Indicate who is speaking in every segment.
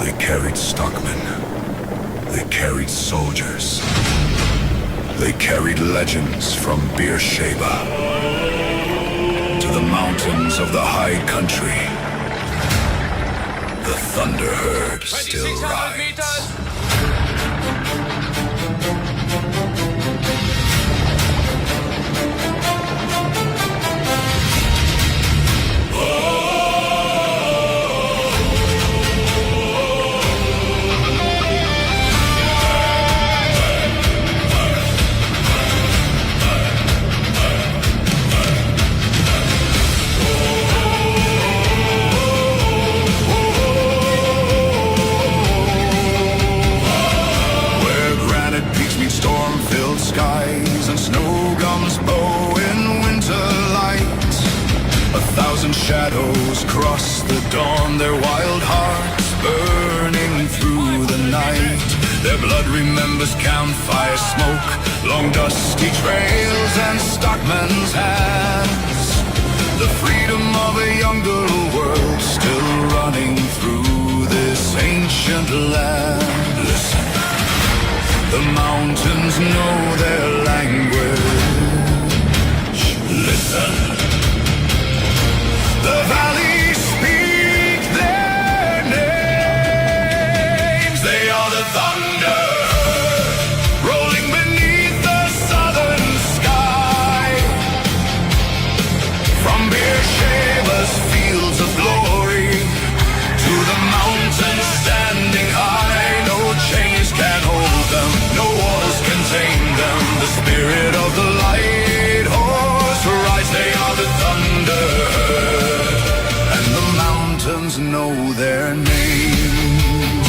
Speaker 1: They carried stockmen. They carried soldiers. They carried legends from Beersheba to the mountains of the high country. The thunder herd still
Speaker 2: 2,600
Speaker 1: rides.
Speaker 2: meters.
Speaker 1: Where granite peaks meet storm-filled skies and snow gums bow in winter light. 1,000 shadows cross the dawn, their wild hearts burning through the night. Their blood remembers campfire smoke, long dusty trails and stockmen's hands. The freedom of a younger world still running through this ancient land. Listen, the mountains know their language. Listen, the valleys speak their names. They are the thunder rolling beneath the southern sky. From Beersheba's fields of glory to the mountains standing high, no chains can hold them, no walls contain them. The spirit of the light horse rides. They are the thunder, and the mountains know their names.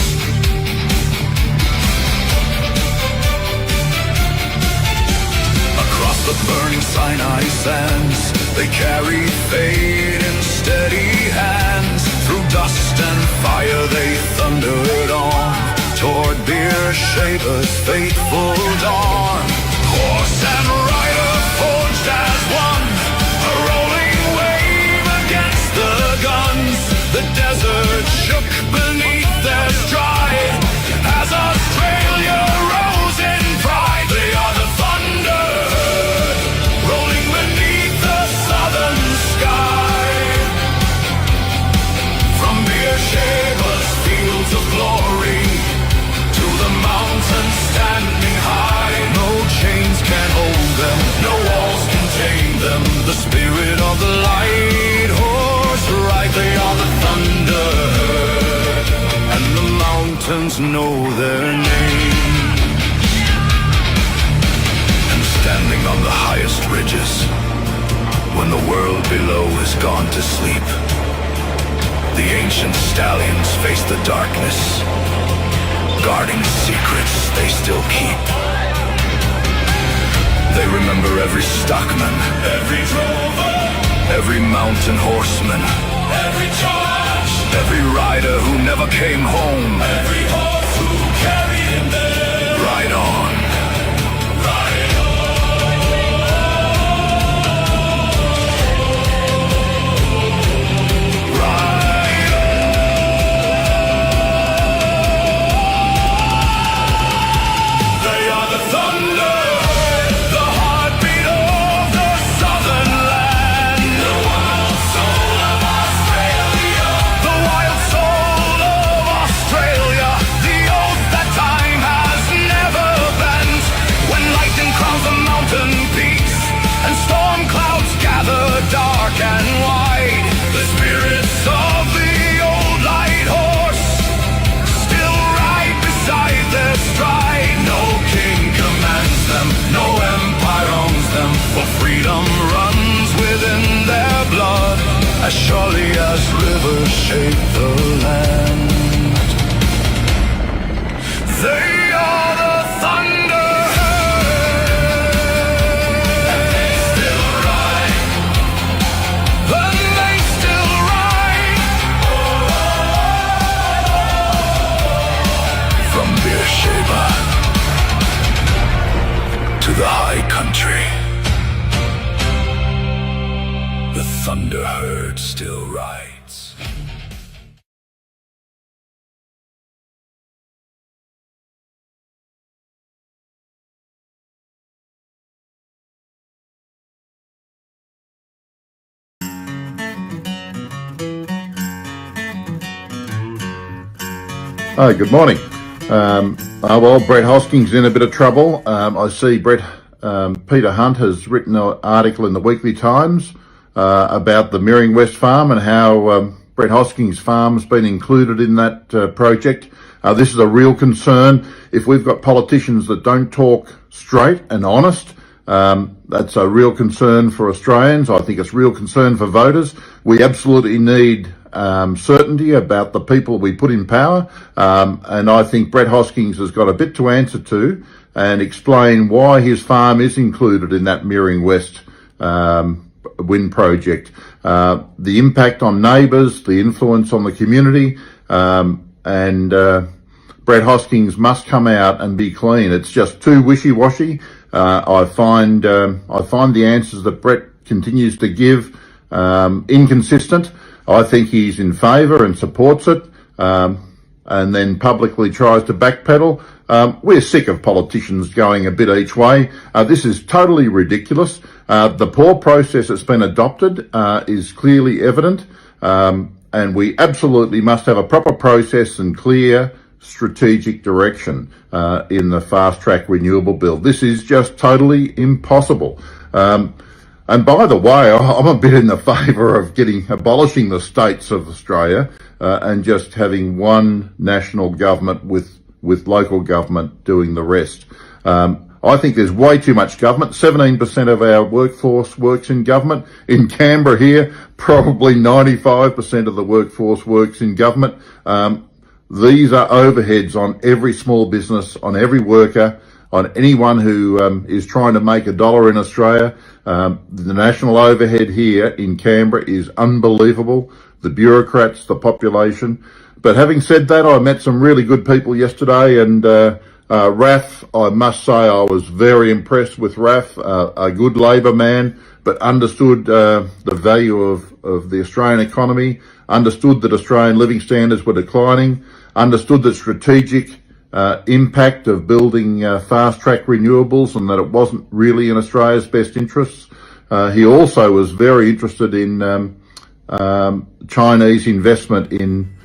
Speaker 1: Across the burning Sinai sands, they carry fate in steady hands. Through dust and fire they thundered on toward Beersheba's fateful dawn. Horse and rider forged as one, a rolling wave against the guns. The desert shook beneath their stride as Australia rose in pride. They are the thunder rolling beneath the southern sky. From Beersheba's fields of glory to the mountains standing high, no chains can hold them, no walls contain them. The spirit of the light horse ride. They are the thunder, and the mountains know their name. And standing on the highest ridges, when the world below is gone to sleep, the ancient stallions face the darkness, guarding secrets they still keep. They remember every stockman, every drover, every mountain horseman, every charge, every rider who never came home, every horse who carried him there. Ride on, ride on, ride on. They are the thunder, dark and wide. The spirits of the old light horse still ride beside their stride. No king commands them, no empire owns them, for freedom runs within their blood, as surely as rivers shape the land. They are the thunder, to the high country. The thunder herd still rides.
Speaker 2: Oh, good morning. Well, Brett Hosking's in a bit of trouble. I see Peter Hunt has written an article in the Weekly Times about the Mirring West farm and how Brett Hosking's farm's been included in that project. This is a real concern. If we've got politicians that don't talk straight and honest, that's a real concern for Australians. I think it's a real concern for voters. We absolutely need certainty about the people we put in power, and I think Brett Hoskings has got a bit to answer to and explain why his farm is included in that Mirring West wind project, the impact on neighbours, the influence on the community, and Brett Hoskings must come out and be clean. It's just too wishy-washy. I find the answers that Brett continues to give inconsistent. I think he's in favour and supports it, and then publicly tries to backpedal. We're sick of politicians going a bit each way. This is totally ridiculous. The poor process that's been adopted is clearly evident, and we absolutely must have a proper process and clear strategic direction in the fast-track renewable bill. This is just totally impossible. And by the way, I'm a bit in the favour of abolishing the states of Australia and just having one national government with local government doing the rest. I think there's way too much government. 17% of our workforce works in government. In Canberra here, probably 95% of the workforce works in government. These are overheads on every small business, on every worker, on anyone who is trying to make a dollar in Australia. The national overhead here in Canberra is unbelievable. The bureaucrats, the population. But having said that, I met some really good people yesterday, and Raf, I must say I was very impressed with Raf, a good Labor man, but understood the value of the Australian economy, understood that Australian living standards were declining, understood the strategic impact of building fast-track renewables and that it wasn't really in Australia's best interests. He also was very interested in Chinese investment in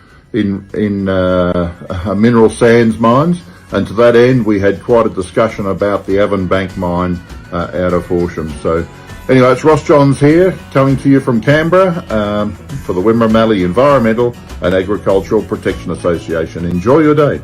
Speaker 2: mineral sands mines, and to that end we had quite a discussion about the Avonbank mine out of Horsham. So anyway, it's Ross Johns here, coming to you from Canberra for the Wimmera Mallee Environmental and Agricultural Protection Association. Enjoy your day.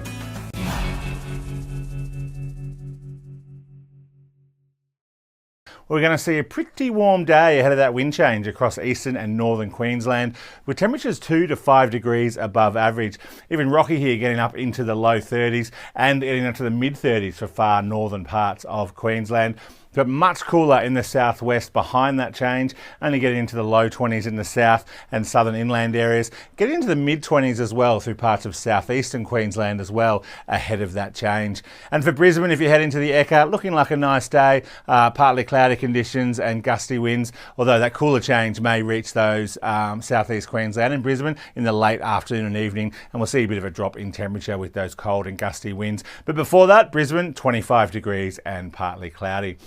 Speaker 3: We're going to see a pretty warm day ahead of that wind change across eastern and northern Queensland, with temperatures 2 to 5 degrees above average. Even Rocky here getting up into the low 30s and getting up to the mid 30s for far northern parts of Queensland. But much cooler in the southwest behind that change, only getting into the low 20s in the south and southern inland areas, getting into the mid 20s as well through parts of southeastern Queensland as well ahead of that change. And for Brisbane, if you head into the Ekka, looking like a nice day, partly cloudy conditions and gusty winds, although that cooler change may reach those southeast Queensland and Brisbane in the late afternoon and evening, and we'll see a bit of a drop in temperature with those cold and gusty winds. But before that, Brisbane 25 degrees and partly cloudy.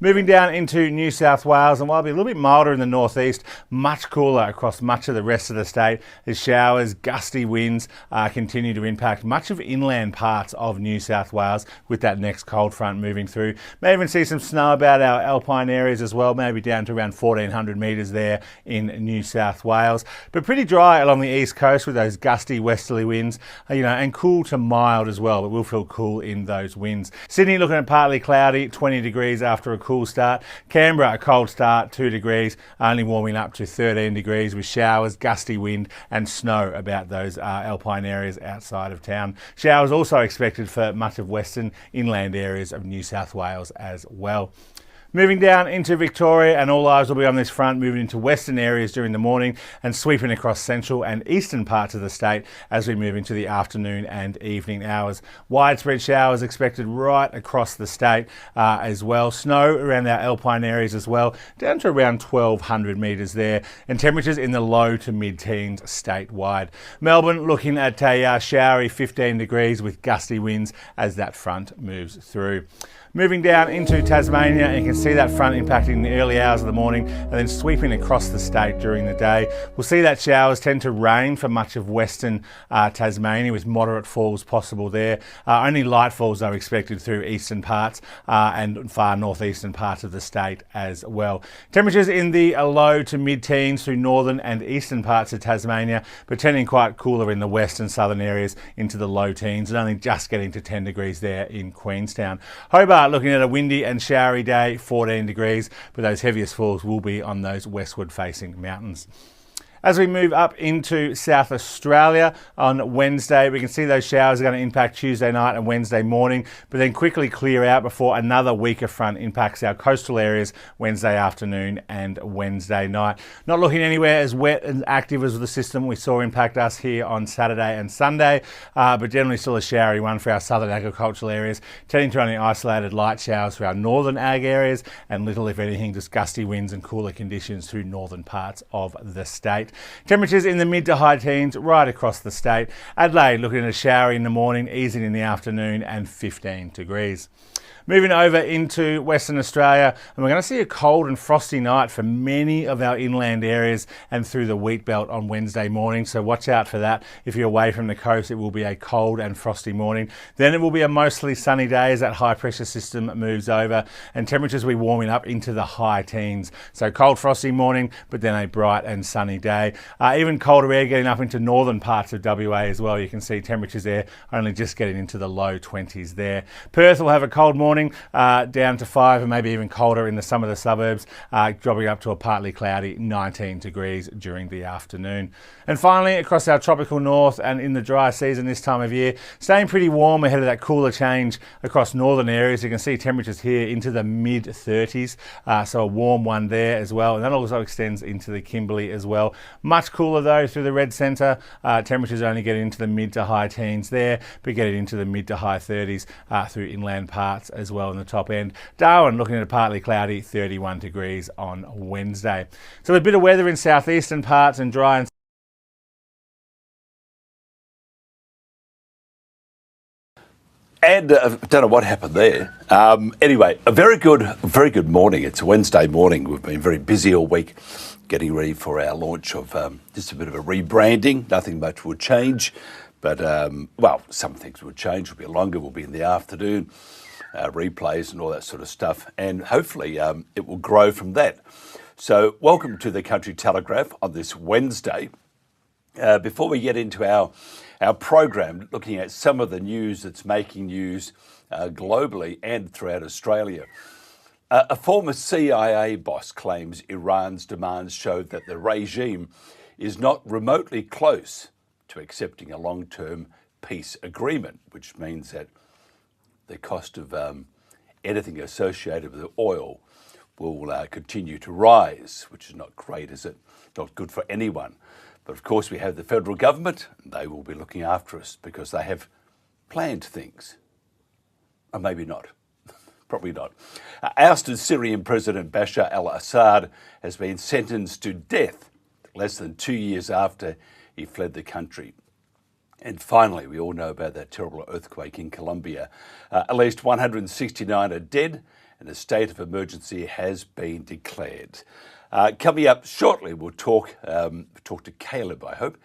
Speaker 3: Moving down into New South Wales, and while it'll be a little bit milder in the northeast, much cooler across much of the rest of the state as showers, gusty winds continue to impact much of inland parts of New South Wales with that next cold front moving through. May even see some snow about our alpine areas as well, maybe down to around 1,400 metres there in New South Wales. But pretty dry along the east coast with those gusty westerly winds, and cool to mild as well, but we'll feel cool in those winds. Sydney looking at partly cloudy, 20 degrees after a cool start. Canberra, a cold start, 2 degrees, only warming up to 13 degrees with showers, gusty wind and snow about those alpine areas outside of town. Showers also expected for much of western inland areas of New South Wales as well. Moving down into Victoria, and all eyes will be on this front moving into western areas during the morning and sweeping across central and eastern parts of the state as we move into the afternoon and evening hours. Widespread showers expected right across the state as well. Snow around our alpine areas as well, down to around 1,200 metres there, and temperatures in the low to mid-teens statewide. Melbourne looking at a showery 15 degrees with gusty winds as that front moves through. Moving down into Tasmania, and you can see that front impacting in the early hours of the morning and then sweeping across the state during the day. We'll see that showers tend to rain for much of western Tasmania, with moderate falls possible there. Only light falls are expected through eastern parts and far northeastern parts of the state as well. Temperatures in the low to mid-teens through northern and eastern parts of Tasmania, but tending quite cooler in the west and southern areas into the low teens, and only just getting to 10 degrees there in Queenstown. Hobart looking at a windy and showery day, 14 degrees, but those heaviest falls will be on those westward facing mountains. As we move up into South Australia on Wednesday, we can see those showers are going to impact Tuesday night and Wednesday morning, but then quickly clear out before another weaker front impacts our coastal areas Wednesday afternoon and Wednesday night. Not looking anywhere as wet and active as the system we saw impact us here on Saturday and Sunday, but generally still a showery one for our southern agricultural areas, tending to only isolated light showers for our northern ag areas, and little, if anything, just gusty winds and cooler conditions through northern parts of the state. Temperatures in the mid to high teens right across the state. Adelaide looking at a shower in the morning, easing in the afternoon, and 15 degrees. Moving over into Western Australia, and we're going to see a cold and frosty night for many of our inland areas and through the wheat belt on Wednesday morning, so watch out for that. If you're away from the coast, it will be a cold and frosty morning. Then it will be a mostly sunny day as that high pressure system moves over, and temperatures will be warming up into the high teens. So cold, frosty morning, but then a bright and sunny day. Even colder air getting up into northern parts of WA as well. You can see temperatures there only just getting into the low 20s there. Perth will have a cold morning, down to 5 and maybe even colder in some of the suburbs, dropping up to a partly cloudy 19 degrees during the afternoon. And finally, across our tropical north and in the dry season this time of year, staying pretty warm ahead of that cooler change across northern areas. You can see temperatures here into the mid 30s, so a warm one there as well, and that also extends into the Kimberley as well. Much cooler though through the red centre. Temperatures only getting into the mid to high teens there, but getting into the mid to high 30s through inland parts as well in the top end. Darwin looking at a partly cloudy 31 degrees on Wednesday. So a bit of weather in southeastern parts and dry and
Speaker 4: I don't know what happened there. Anyway, a very good morning. It's a Wednesday morning. We've been very busy all week getting ready for our launch of just a bit of a rebranding. Nothing much will change, but well, some things will change. It'll be longer. We'll be in the afternoon, replays and all that sort of stuff, and hopefully it will grow from that. So welcome to the Country Telegraph on this Wednesday. Before we get into our program, looking at some of the news that's making news globally and throughout Australia. A former CIA boss claims Iran's demands showed that the regime is not remotely close to accepting a long-term peace agreement, which means that the cost of anything associated with oil will continue to rise, which is not great, is it? Not good for anyone. But of course we have the federal government, and they will be looking after us because they have planned things. Or maybe not. Probably not. Ousted Syrian President Bashar al-Assad has been sentenced to death less than 2 years after he fled the country. And finally, we all know about that terrible earthquake in Colombia. At least 169 are dead, and a state of emergency has been declared. Coming up shortly, we'll talk to Caleb, I hope,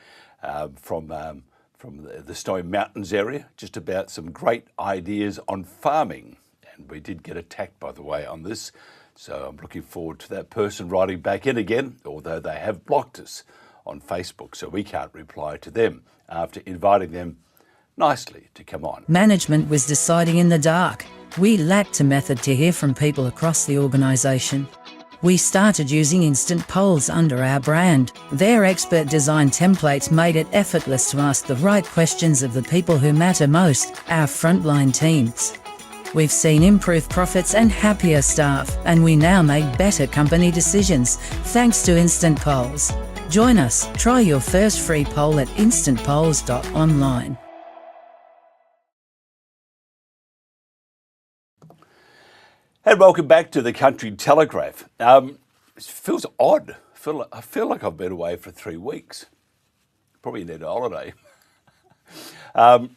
Speaker 4: from the Snowy Mountains area, just about some great ideas on farming. And we did get attacked, by the way, on this, so I'm looking forward to that person writing back in again, although they have blocked us on Facebook, so we can't reply to them after inviting them nicely to come on.
Speaker 5: Management was deciding in the dark. We lacked a method to hear from people across the organisation. We started using instant polls under our brand. Their expert design templates made it effortless to ask the right questions of the people who matter most, our frontline teams. We've seen improved profits and happier staff, and we now make better company decisions thanks to instant polls. Join us. Try your first free poll at instantpolls.online.
Speaker 4: And welcome back to the Country Telegraph. It feels odd. I feel like I've been away for 3 weeks. Probably need a holiday.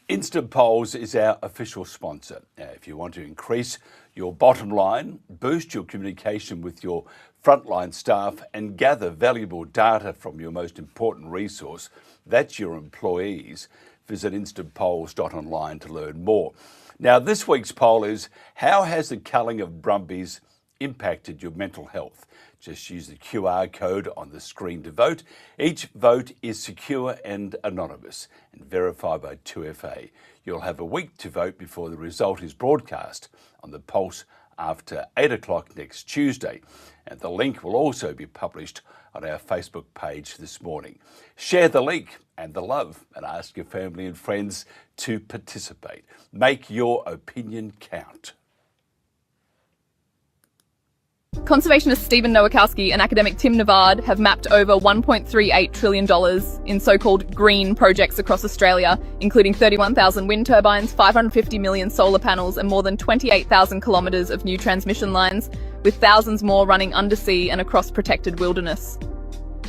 Speaker 4: Instant Polls is our official sponsor. Now, if you want to increase your bottom line, boost your communication with your frontline staff and gather valuable data from your most important resource, that's your employees, visit instantpolls.online to learn more. Now, this week's poll is, how has the culling of Brumbies impacted your mental health? Just use the QR code on the screen to vote. Each vote is secure and anonymous and verified by 2FA. You'll have a week to vote before the result is broadcast on the Pulse after 8 o'clock next Tuesday. And the link will also be published on our Facebook page this morning. Share the link and the love and ask your family and friends to participate. Make your opinion count.
Speaker 6: Conservationist Stephen Nowakowski and academic Tim Navard have mapped over $1.38 trillion in so-called green projects across Australia, including 31,000 wind turbines, 550 million solar panels and more than 28,000 kilometres of new transmission lines, with thousands more running undersea and across protected wilderness.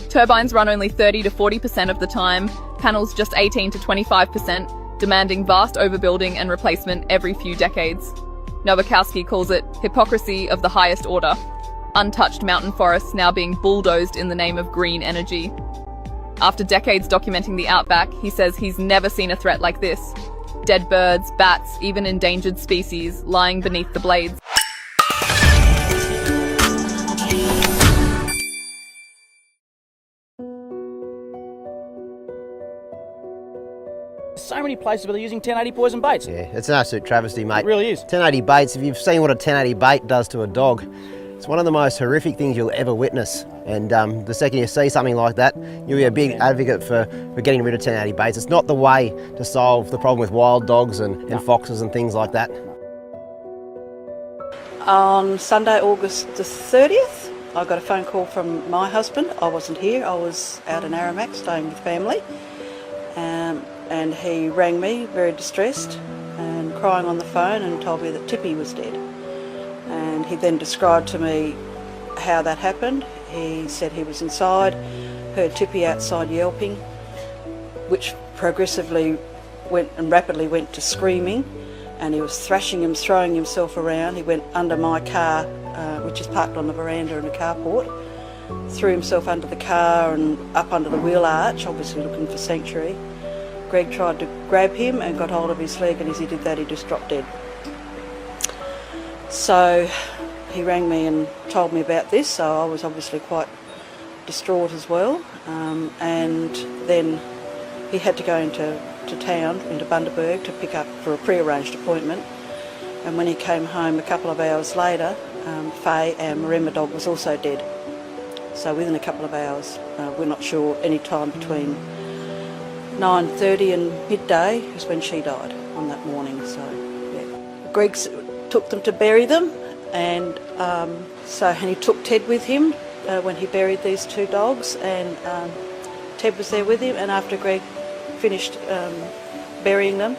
Speaker 6: Turbines run only 30 to 40% of the time, panels just 18 to 25%, demanding vast overbuilding and replacement every few decades. Nowakowski calls it hypocrisy of the highest order. Untouched mountain forests now being bulldozed in the name of green energy. After decades documenting the outback, he says he's never seen a threat like this. Dead birds, bats, even endangered species lying beneath the blades.
Speaker 7: So many places where they're using 1080 poison baits.
Speaker 8: Yeah, it's an absolute travesty, mate.
Speaker 7: It really is.
Speaker 8: 1080 baits, if you've seen what a 1080 bait does to a dog, it's one of the most horrific things you'll ever witness. And the second you see something like that, you'll be a big advocate for getting rid of 1080 baits. It's not the way to solve the problem with wild dogs and foxes and things like that.
Speaker 9: On Sunday, August the 30th, I got a phone call from my husband. I wasn't here, I was out in Aramac staying with family. And he rang me very distressed and crying on the phone and told me that Tippy was dead. And he then described to me how that happened. He said he was inside, heard Tippy outside yelping, which progressively went and rapidly went to screaming, and he was thrashing him, throwing himself around. He went under my car, which is parked on the veranda in a carport, threw himself under the car and up under the wheel arch, obviously looking for sanctuary. Greg tried to grab him and got hold of his leg, and as he did that he just dropped dead. So he rang me and told me about this, so I was obviously quite distraught as well. And then he had to go into town, into Bundaberg, to pick up for a pre-arranged appointment. And when he came home a couple of hours later, Faye, our Maremma dog, was also dead. So within a couple of hours, we're not sure, any time between 9:30 and midday is when she died on that morning. So yeah, Greg took them to bury them, and he took Ted with him when he buried these two dogs, and Ted was there with him. And after Greg finished burying them,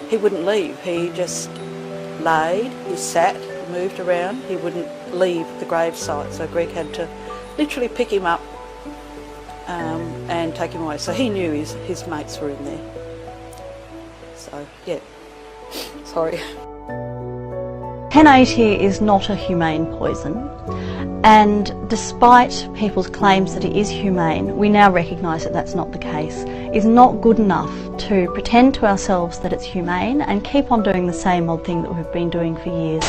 Speaker 9: he wouldn't leave. He just laid, he sat, moved around. He wouldn't leave the gravesite. So Greg had to literally pick him up and take him away. So he knew his mates were in there. So, yeah, sorry.
Speaker 10: 1080 is not a humane poison, and despite people's claims that it is humane, we now recognise that that's not the case. It's not good enough to pretend to ourselves that it's humane and keep on doing the same old thing that we've been doing for years.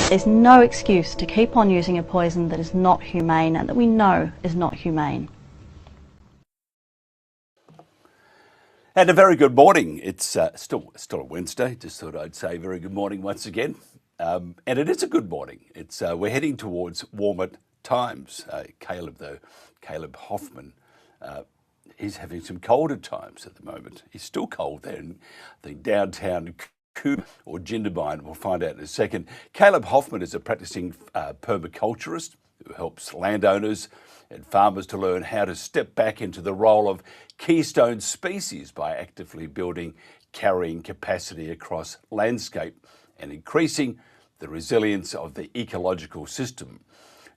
Speaker 10: There's no excuse to keep on using a poison that is not humane and that we know is not humane.
Speaker 4: And a very good morning. It's still a Wednesday. Just thought I'd say very good morning once again. And it is a good morning. It's we're heading towards warmer times. Caleb Hoffman, he's having some colder times at the moment. He's still cold there in the downtown Coombe or Jindabyne. We'll find out in a second. Caleb Hoffman is a practicing permaculturist who helps landowners and farmers to learn how to step back into the role of keystone species by actively building carrying capacity across landscape and increasing the resilience of the ecological system.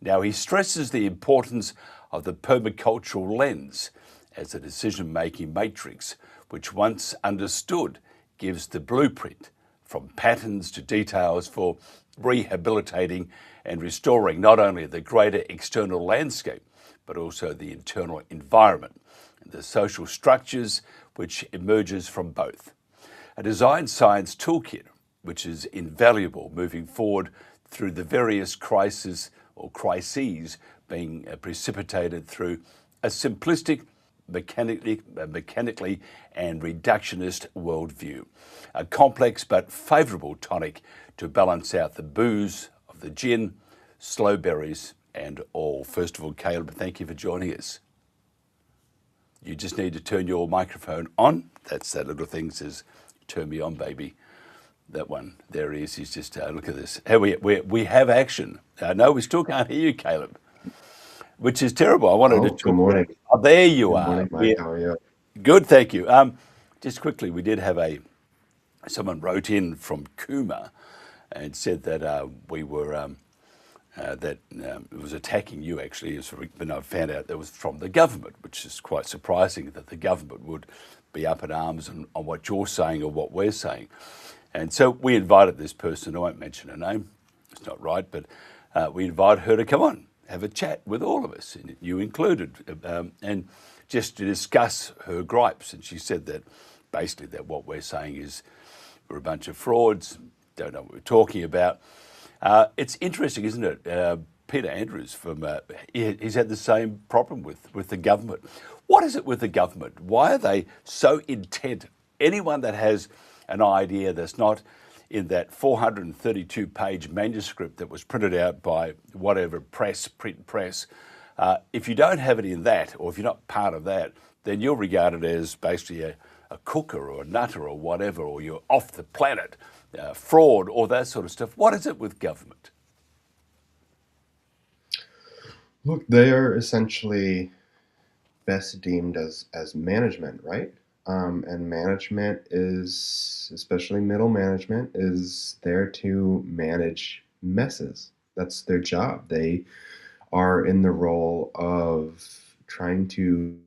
Speaker 4: Now, he stresses the importance of the permacultural lens as a decision-making matrix, which once understood gives the blueprint from patterns to details for rehabilitating and restoring not only the greater external landscape, but also the internal environment and the social structures which emerges from both. A design science toolkit, which is invaluable moving forward through the various crises being precipitated through a simplistic, mechanically and reductionist worldview. A complex but favourable tonic to balance out the booze of the gin, slow berries and all. First of all, Caleb, thank you for joining us. You just need to turn your microphone on. That's that little thing that says, turn me on, baby. That one, there he is. He's just, look at this. Hey, we have action. No, we still can't hear you, Caleb, which is terrible. I wanted to talk.
Speaker 11: Good morning.
Speaker 4: Oh, there you
Speaker 11: Good
Speaker 4: are.
Speaker 11: morning, Mike. How are you?
Speaker 4: Good, thank you. Just quickly, we did have someone wrote in from Cooma and said that we were, that it was attacking you actually, but I found out that was from the government, which is quite surprising that the government would be up in arms on what you're saying or what we're saying. And so we invited this person, I won't mention her name, it's not right, but we invited her to come on, have a chat with all of us, and you included, and just to discuss her gripes. And she said that basically that what we're saying is we're a bunch of frauds, don't know what we're talking about. It's interesting, isn't it? Peter Andrews, he's had the same problem with the government. What is it with the government? Why are they so intent? Anyone that has an idea that's not in that 432-page manuscript that was printed out by whatever print press, if you don't have it in that, or if you're not part of that, then you're regarded as basically a cooker or a nutter or whatever, or you're off the planet, fraud, or that sort of stuff. What is it with government?
Speaker 11: Look, they are essentially best deemed as management, right? And management is, especially middle management, is there to manage messes. That's their job. They are in the role of trying to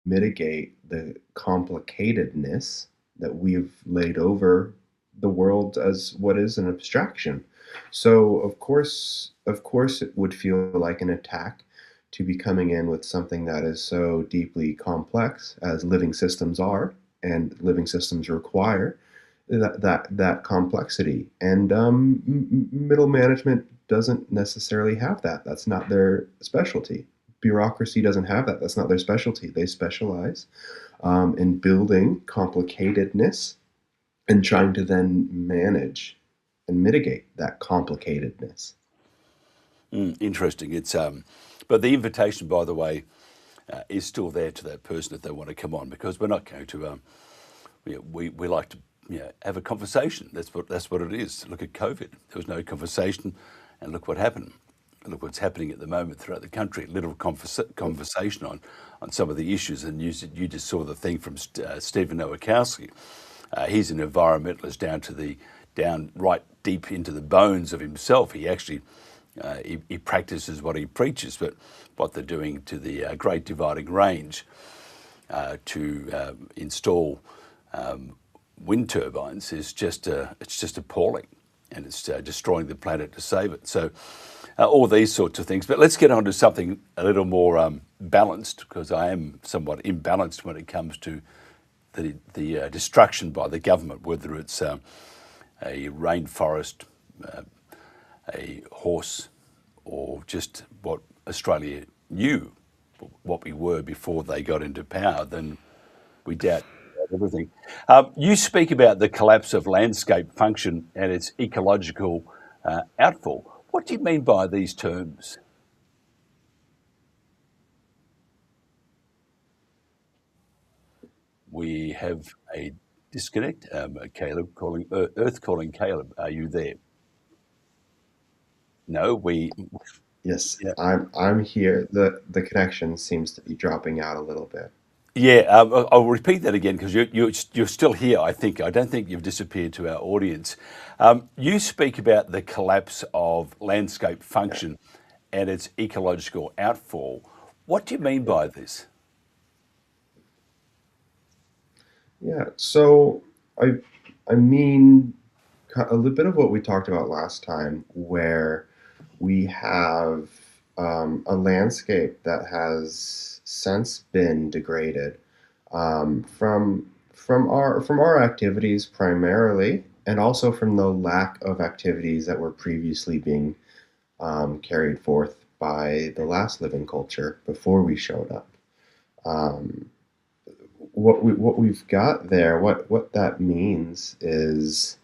Speaker 11: mitigate the complicatedness that we've laid over the world as what is an abstraction. So of course it would feel like an attack to be coming in with something that is so deeply complex as living systems are, and living systems require that complexity. And middle management doesn't necessarily have that. That's not their specialty. Bureaucracy doesn't have that. That's not their specialty. They specialize in building complicatedness and trying to then manage and mitigate that complicatedness.
Speaker 4: Interesting. It's but the invitation, by the way, is still there to that person if they want to come on, because we're not going to. We like to have a conversation. That's what it is. Look at COVID. There was no conversation, and look what happened. Look what's happening at the moment throughout the country. Little conversation on some of the issues, and you just saw the thing from Stephen Nowakowski. He's an environmentalist down right deep into the bones of himself. He actually. He practices what he preaches, but what they're doing to the Great Dividing Range to install wind turbines is it's just appalling, and it's destroying the planet to save it. So all these sorts of things. But let's get on to something a little more balanced, because I am somewhat imbalanced when it comes to the destruction by the government, whether it's a rainforest, a horse, or just what Australia knew, what we were before they got into power. Then we doubt everything. You speak about the collapse of landscape function and its ecological outfall. What do you mean by these terms? We have a disconnect. Caleb calling, Earth calling Caleb. Are you there? No,
Speaker 11: Yes,
Speaker 4: yeah.
Speaker 11: I'm here. The connection seems to be dropping out a little bit.
Speaker 4: Yeah, I'll repeat that again, because you're still here, I think. I don't think you've disappeared to our audience. You speak about the collapse of landscape function and its ecological outfall. What do you mean by this?
Speaker 11: Yeah. So I I mean a little bit of what we talked about last time, where we have a landscape that has since been degraded from our activities primarily, and also from the lack of activities that were previously being carried forth by the last living culture before we showed up. Um, what we've got there, what that means is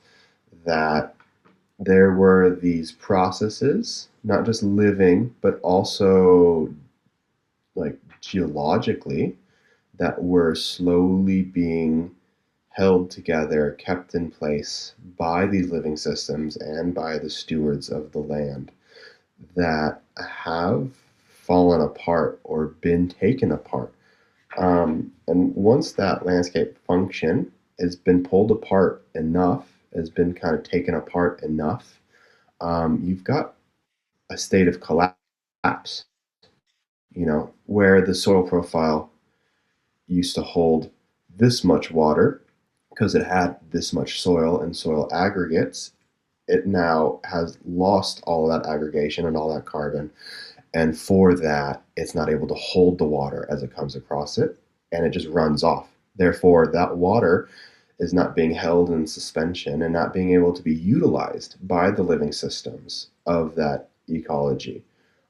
Speaker 11: that there were these processes, not just living, but also like geologically, that were slowly being held together, kept in place by these living systems and by the stewards of the land, that have fallen apart or been taken apart. And once that landscape function has been pulled apart enough, has been kind of taken apart enough, you've got a state of collapse, where the soil profile used to hold this much water because it had this much soil and soil aggregates. It now has lost all of that aggregation and all that carbon. And for that, it's not able to hold the water as it comes across it, and it just runs off. Therefore, that water is not being held in suspension and not being able to be utilized by the living systems of that ecology.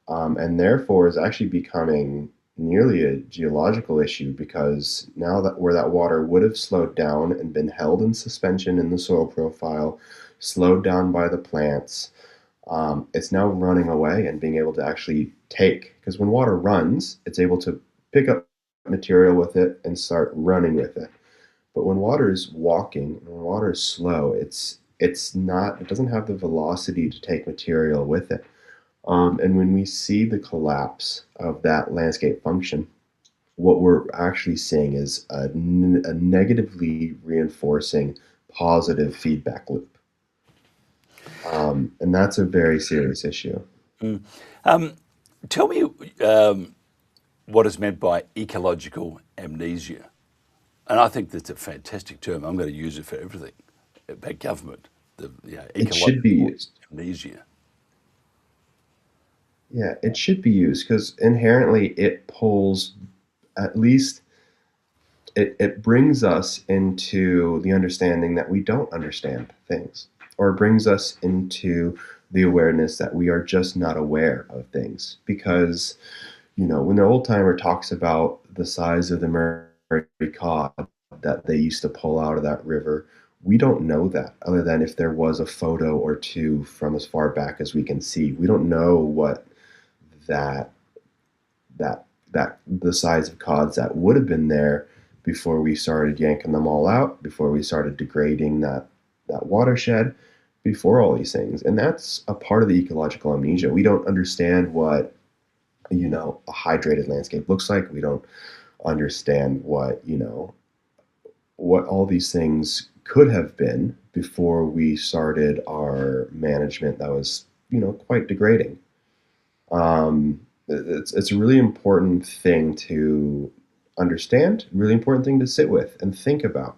Speaker 11: And therefore is actually becoming nearly a geological issue, because now that where that water would have slowed down and been held in suspension in the soil profile, slowed down by the plants, it's now running away and being able to actually take, because when water runs, it's able to pick up material with it and start running with it. But when water is walking, when water is slow, it doesn't have the velocity to take material with it. And when we see the collapse of that landscape function, what we're actually seeing is a negatively reinforcing positive feedback loop. And that's a very serious issue.
Speaker 4: Tell me what is meant by ecological amnesia. And I think that's a fantastic term. I'm going to use it for everything about government.
Speaker 11: It should be
Speaker 4: Ecological
Speaker 11: used.
Speaker 4: amnesia.
Speaker 11: Yeah, it should be used because inherently it pulls, at least it brings us into the understanding that we don't understand things, or it brings us into the awareness that we are just not aware of things. Because, when the old timer talks about the size of the Murray cod that they used to pull out of that river, we don't know that, other than if there was a photo or two from as far back as we can see. We don't know what that that the size of cods that would have been there before we started yanking them all out, before we started degrading that watershed, before all these things. And that's a part of the ecological amnesia. We don't understand what a hydrated landscape looks like. We don't understand what all these things could have been before we started our management that was quite degrading. It's a really important thing to understand, really important thing to sit with and think about.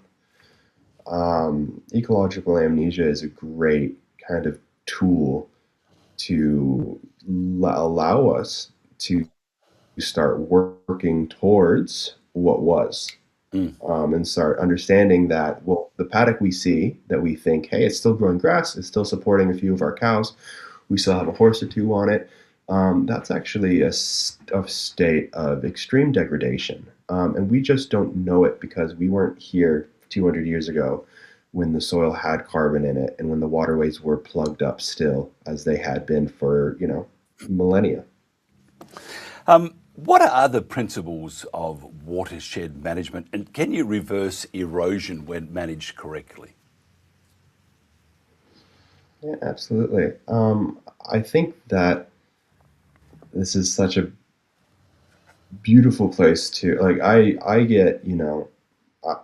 Speaker 11: Ecological amnesia is a great kind of tool to allow us to start working towards what was. And start understanding that, well, the paddock we see that we think, hey, it's still growing grass, it's still supporting a few of our cows, we still have a horse or two on it, that's actually a state of extreme degradation. And we just don't know it because we weren't here 200 years ago when the soil had carbon in it and when the waterways were plugged up still, as they had been for, millennia.
Speaker 4: What are the principles of watershed management, and can you reverse erosion when managed correctly?
Speaker 11: Yeah, absolutely. I think that this is such a beautiful place to, like, I get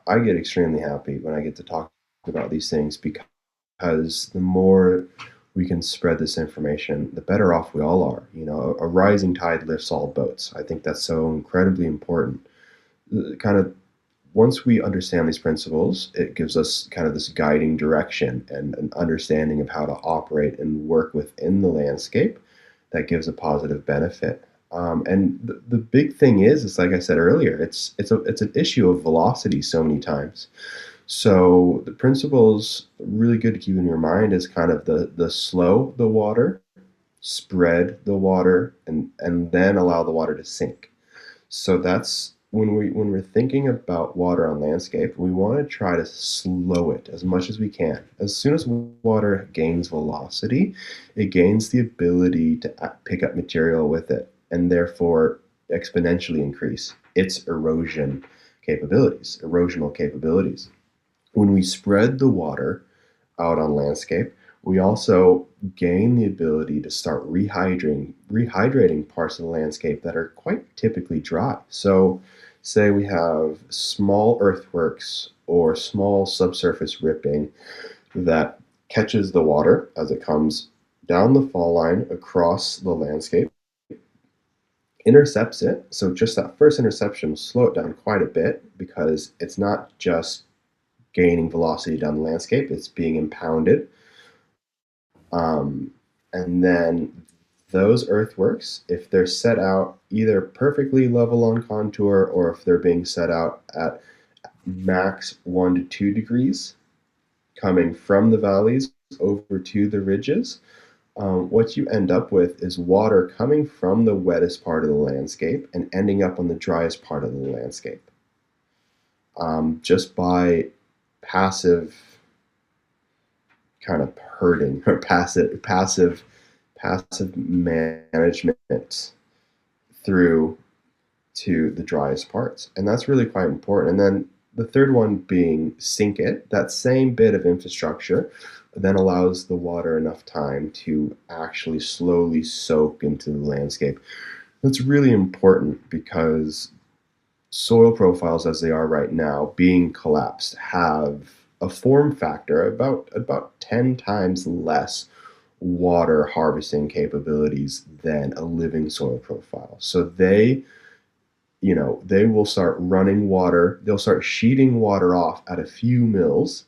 Speaker 11: I get extremely happy when I get to talk about these things, because the more we can spread this information, the better off we all are. A rising tide lifts all boats. I think that's so incredibly important. Kind of once we understand these principles, it gives us kind of this guiding direction and an understanding of how to operate and work within the landscape that gives a positive benefit. And the big thing is like I said earlier, it's an issue of velocity so many times. So the principles really good to keep in your mind is kind of the slow the water, spread the water, and then allow the water to sink. So that's when we're thinking about water on landscape, we want to try to slow it as much as we can. As soon as water gains velocity, it gains the ability to pick up material with it, and therefore exponentially increase its erosional capabilities. When we spread the water out on landscape, we also gain the ability to start rehydrating parts of the landscape that are quite typically dry. So say we have small earthworks or small subsurface ripping that catches the water as it comes down the fall line across the landscape, intercepts it. So just that first interception will slow it down quite a bit because it's not just gaining velocity down the landscape, it's being impounded. And then those earthworks, if they're set out either perfectly level on contour or if they're being set out at max 1 to 2 degrees, coming from the valleys over to the ridges, what you end up with is water coming from the wettest part of the landscape and ending up on the driest part of the landscape. Just by passive kind of herding or passive management through to the driest parts. And that's really quite important. And then the third one being sink it, that same bit of infrastructure then allows the water enough time to actually slowly soak into the landscape. That's really important because soil profiles as they are right now being collapsed have a form factor about 10 times less water harvesting capabilities than a living soil profile. So they will start running water, they'll start sheeting water off at a few mils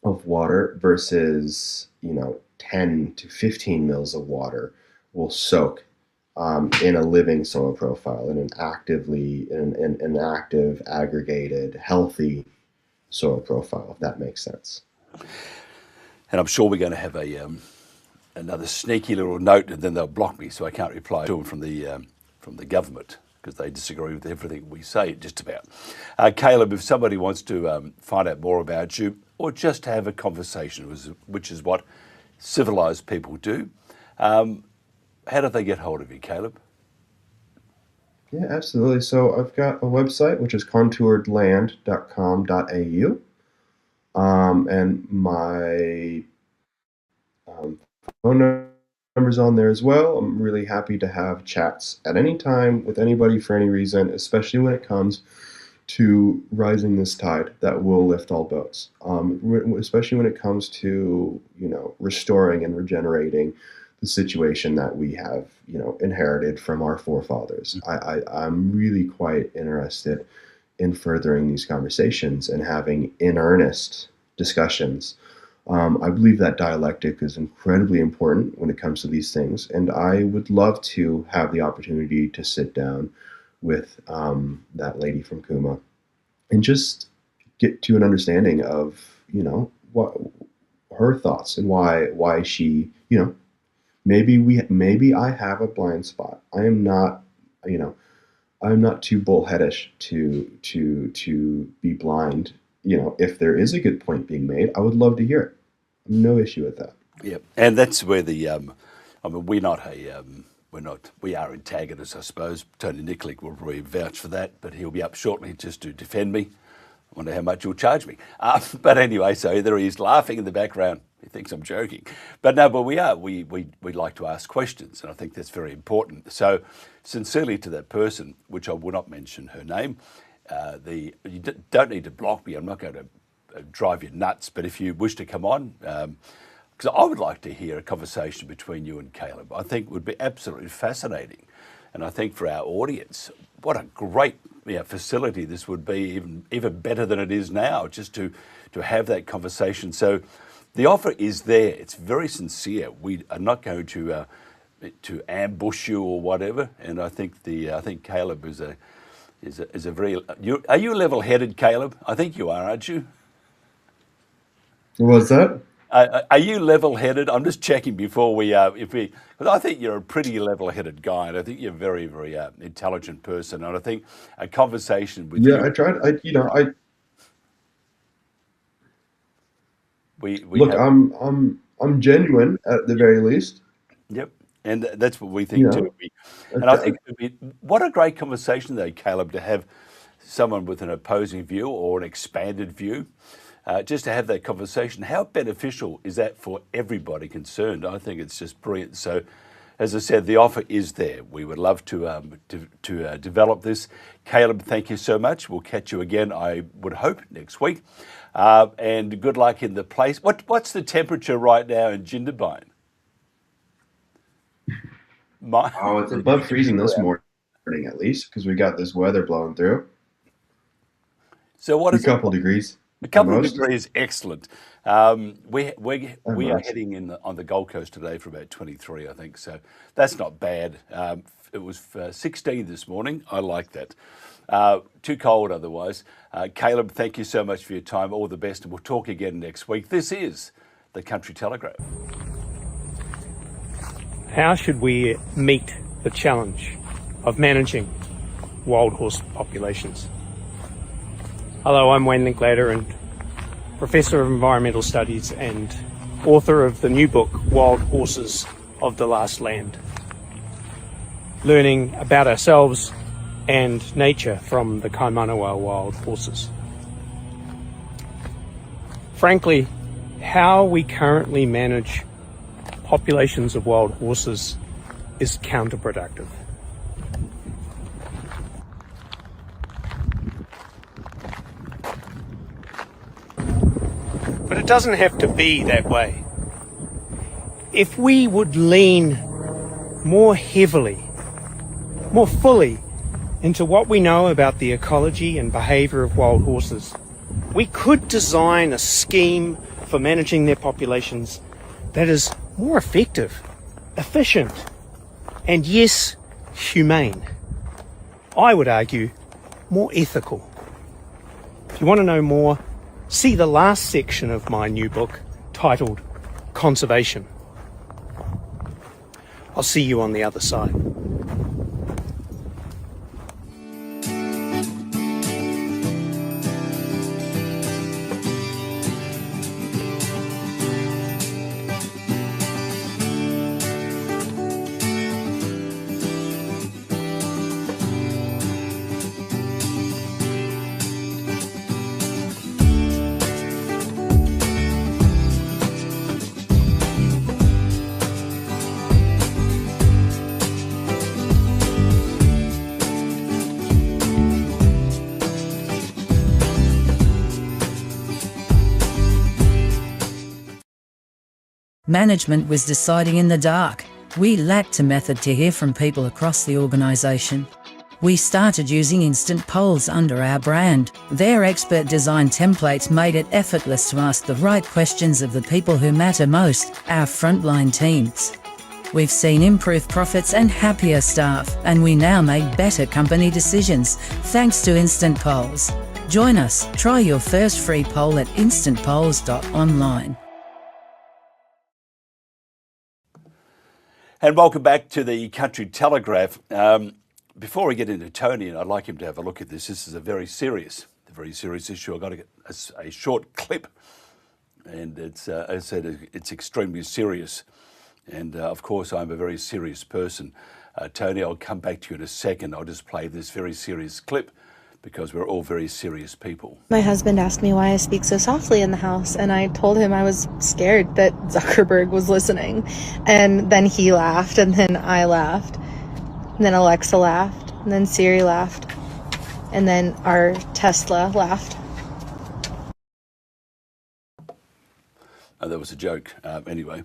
Speaker 11: of water versus 10 to 15 mils of water will soak in a living soil profile, in an active, aggregated, healthy soil profile, if that makes sense.
Speaker 4: And I'm sure we're going to have another sneaky little note, and then they'll block me, so I can't reply to them from the government because they disagree with everything we say, just about. Caleb, if somebody wants to find out more about you or just have a conversation, which is what civilized people do, how do they get hold of you, Caleb?
Speaker 11: Yeah, absolutely. So I've got a website, which is contouredland.com.au. And my phone number's on there as well. I'm really happy to have chats at any time with anybody for any reason, especially when it comes to rising this tide that will lift all boats. Especially when it comes to, restoring and regenerating the situation that we have, inherited from our forefathers. I'm really quite interested in furthering these conversations and having in earnest discussions. I believe that dialectic is incredibly important when it comes to these things, and I would love to have the opportunity to sit down with that lady from Kuma and just get to an understanding of, what her thoughts and why she, maybe I have a blind spot. I am not, I'm not too bullheadish to be blind. If there is a good point being made, I would love to hear it. No issue with that.
Speaker 4: Yeah, and that's where the we are antagonists, I suppose. Tony Nicklick will probably vouch for that, but he'll be up shortly just to defend me. I wonder how much he'll charge me. But anyway, so there he is laughing in the background. He thinks I'm joking. But no, but we like to ask questions, and I think that's very important. So sincerely to that person, which I will not mention her name, you don't need to block me. I'm not going to drive you nuts, but if you wish to come on, because I would like to hear a conversation between you and Caleb. I think it would be absolutely fascinating. And I think for our audience, what a great facility, this would be even better than it is now, just to have that conversation. So the offer is there. It's very sincere. We are not going to ambush you or whatever. And I think Caleb is a very. Are you level-headed, Caleb? I think you are, aren't you?
Speaker 11: What's that?
Speaker 4: Are you level-headed? I'm just checking before because I think you're a pretty level-headed guy, and I think you're a very, very intelligent person. And I think a conversation with you.
Speaker 11: Yeah, I tried. Look,
Speaker 4: have,
Speaker 11: I'm genuine at the very least.
Speaker 4: Yep, and that's what we think too. And I think what a great conversation, though, Caleb, to have someone with an opposing view or an expanded view. Just to have that conversation, how beneficial is that for everybody concerned? I think it's just brilliant. So, as I said, the offer is there. We would love to develop this. Caleb, thank you so much. We'll catch you again, I would hope, next week. And good luck in the place. What's the temperature right now in Jindabyne?
Speaker 11: It's above freezing this morning, at least, because we got this weather blowing through.
Speaker 4: So what is
Speaker 11: a couple degrees?
Speaker 4: A couple of degrees, excellent. We are heading on the Gold Coast today for about 23, I think. So that's not bad. It was 16 this morning. I like that. Too cold otherwise. Caleb, thank you so much for your time. All the best, and we'll talk again next week. This is the Country Telegraph.
Speaker 12: How should we meet the challenge of managing wild horse populations? Hello, I'm Wayne Linklater, and Professor of Environmental Studies and author of the new book, Wild Horses of the Last Land. Learning about ourselves and nature from the Kaimanawa wild horses. Frankly, how we currently manage populations of wild horses is counterproductive. But it doesn't have to be that way. If we would lean more heavily, more fully into what we know about the ecology and behaviour of wild horses, we could design a scheme for managing their populations that is more effective, efficient, and yes, humane. I would argue more ethical. If you want to know more, see the last section of my new book titled Conservation. I'll see you on the other side.
Speaker 5: Management was deciding in the dark. We lacked a method to hear from people across the organisation. We started using instant polls under our brand. Their expert design templates made it effortless to ask the right questions of the people who matter most, our frontline teams. We've seen improved profits and happier staff, and we now make better company decisions thanks to instant polls. Join us. Try your first free poll at instantpolls.online.
Speaker 4: And welcome back to the Country Telegraph. Before we get into Tony, and I'd like him to have a look at this, this is a very serious issue. I've got to get a short clip, and it's, as I said, it's extremely serious. And of course, I'm a very serious person. Tony, I'll come back to you in a second. I'll just play this very serious clip because we're all very serious people.
Speaker 13: My husband asked me why I speak so softly in the house, and I told him I was scared that Zuckerberg was listening. And then he laughed, and then I laughed, and then Alexa laughed, and then Siri laughed, and then our Tesla laughed.
Speaker 4: Oh, that was a joke. Anyway,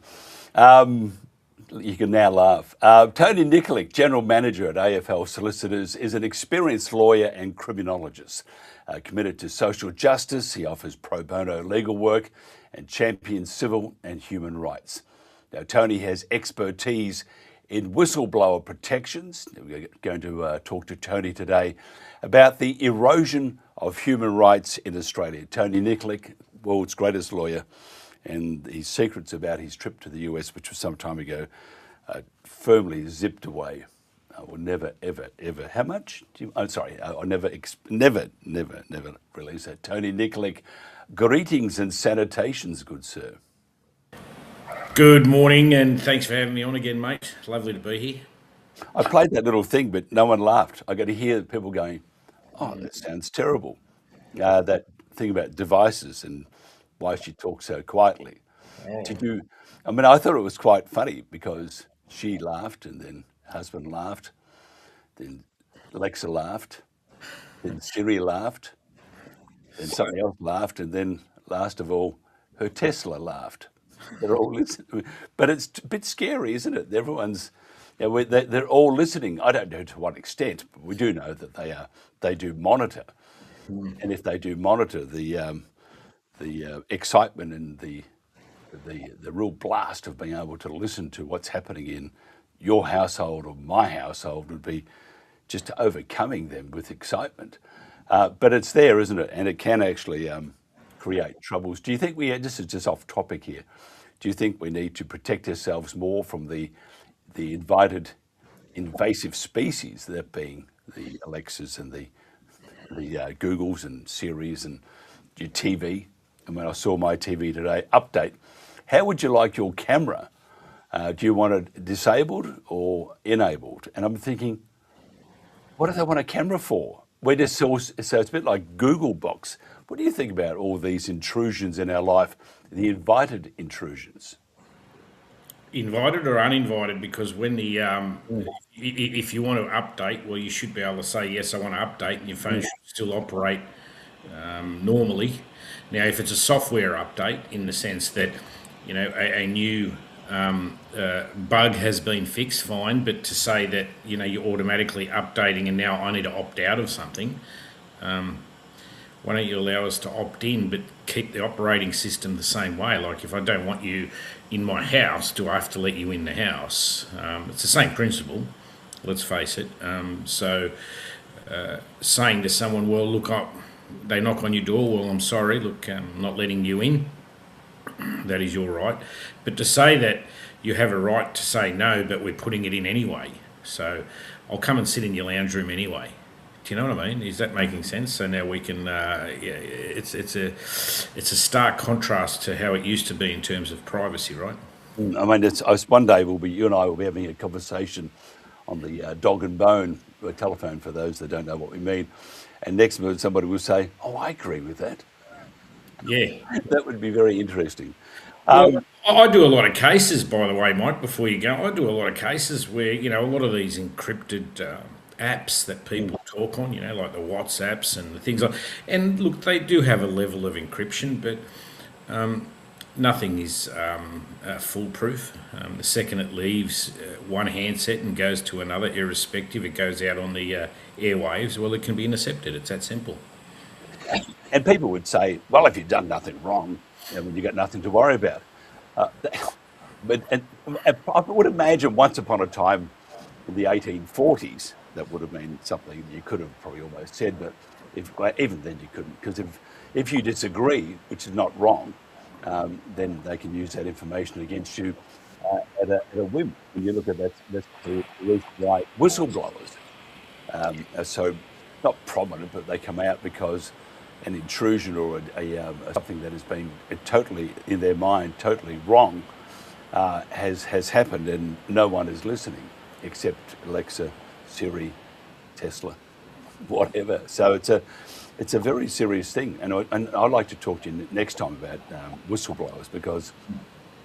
Speaker 4: You can now laugh. Tony Nikolic, General Manager at AFL Solicitors, is an experienced lawyer and criminologist. Committed to social justice, he offers pro bono legal work and champions civil and human rights. Now, Tony has expertise in whistleblower protections. We're going to talk to Tony today about the erosion of human rights in Australia. Tony Nikolic, world's greatest lawyer, and his secrets about his trip to the US, which was some time ago, firmly zipped away. I will never, ever, ever. How much? I'll never release that. Tony Nikolic, greetings and salutations, good sir.
Speaker 14: Good morning, and thanks for having me on again, mate. Lovely to be here.
Speaker 4: I played that little thing, but no one laughed. I got to hear people going, "Oh, that sounds terrible." That thing about devices and why she talks so quietly. Did you? I mean, I thought it was quite funny because she laughed, and then husband laughed, then Alexa laughed, then Siri laughed, then something else laughed, and then last of all, her Tesla laughed. They're all listening, but it's a bit scary, isn't it? Everyone's, they're all listening. I don't know to what extent, but we do know that they do monitor, and if they do monitor the excitement and the real blast of being able to listen to what's happening in your household or my household would be just overcoming them with excitement. But it's there, isn't it? And it can actually create troubles. Do you think this is just off topic here, do you think we need to protect ourselves more from the invited invasive species, that being the Alexas and the Googles and Siris and your TV? And when I saw my TV today, update, how would you like your camera? Do you want it disabled or enabled? And I'm thinking, what do they want a camera for? So it's a bit like Google Box. What do you think about all these intrusions in our life, the invited intrusions?
Speaker 14: Invited or uninvited? Because when if you want to update, well, you should be able to say, yes, I want to update, and your phone should still operate normally. Now, if it's a software update, in the sense that, a new bug has been fixed, fine, but to say that, you're automatically updating and now I need to opt out of something, why don't you allow us to opt in but keep the operating system the same way? Like, if I don't want you in my house, do I have to let you in the house? It's the same principle, let's face it. Saying to someone, well, look, they knock on your door, well, I'm sorry, look, I'm not letting you in. That is your right. But to say that you have a right to say no, but we're putting it in anyway. So I'll come and sit in your lounge room anyway. Do you know what I mean? Is that making sense? So now we can. It's a stark contrast to how it used to be in terms of privacy, right?
Speaker 4: I mean, one day you and I will be having a conversation on the dog and bone telephone, for those that don't know what we mean, and next minute somebody will say, "Oh, I agree with that."
Speaker 14: Yeah,
Speaker 4: that would be very interesting.
Speaker 14: Well, I do a lot of cases, by the way, Mike, before you go. I do a lot of cases where, a lot of these encrypted apps that people talk on, like the WhatsApps and the things like, and look, they do have a level of encryption, but nothing is foolproof. The second it leaves one handset and goes to another, irrespective, it goes out on the airwaves, well, it can be intercepted. It's that simple.
Speaker 4: And people would say, well, if you've done nothing wrong, you've got nothing to worry about. But I would imagine once upon a time in the 1840s, that would have been something you could have probably almost said, but even then you couldn't, because if you disagree, which is not wrong, then they can use that information against you at a whim. When you look at that's the reason why whistleblowers are so not prominent, but they come out because an intrusion or something that has been totally, in their mind, totally wrong has happened, and no one is listening except Alexa, Siri, Tesla, whatever. So it's a very serious thing, and I'd like to talk to you next time about whistleblowers, because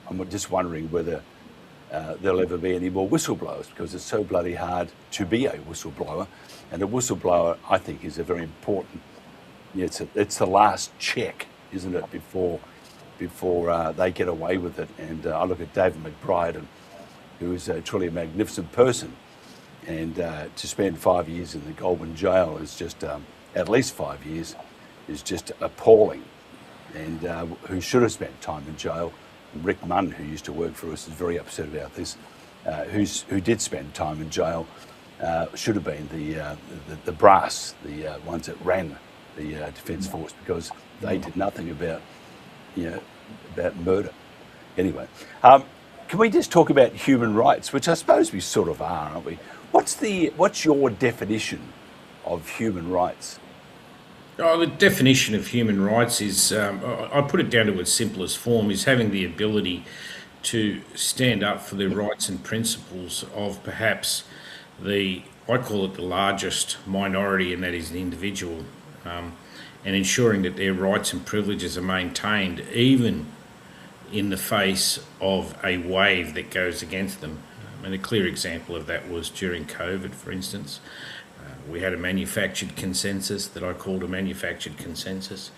Speaker 4: I'm just wondering whether there'll ever be any more whistleblowers, because it's so bloody hard to be a whistleblower, and a whistleblower, I think, is a very important. It's the last check, isn't it, before they get away with it. And I look at David McBride, and who is truly a magnificent person. And to spend 5 years in the Goulburn jail is just, at least 5 years, is just appalling. And who should have spent time in jail, Rick Munn, who used to work for us, is very upset about this, who did spend time in jail, should have been the brass, the ones that ran the Defence Force, because they did nothing about, about murder. Anyway, can we just talk about human rights, which I suppose we sort of are, aren't we? What's your definition of human rights?
Speaker 14: Oh, the definition of human rights is, I put it down to its simplest form, is having the ability to stand up for the rights and principles of perhaps I call it the largest minority, and that is the individual, and ensuring that their rights and privileges are maintained even in the face of a wave that goes against them. And a clear example of that was during COVID, for instance. We had a manufactured consensus that I called a manufactured consensus.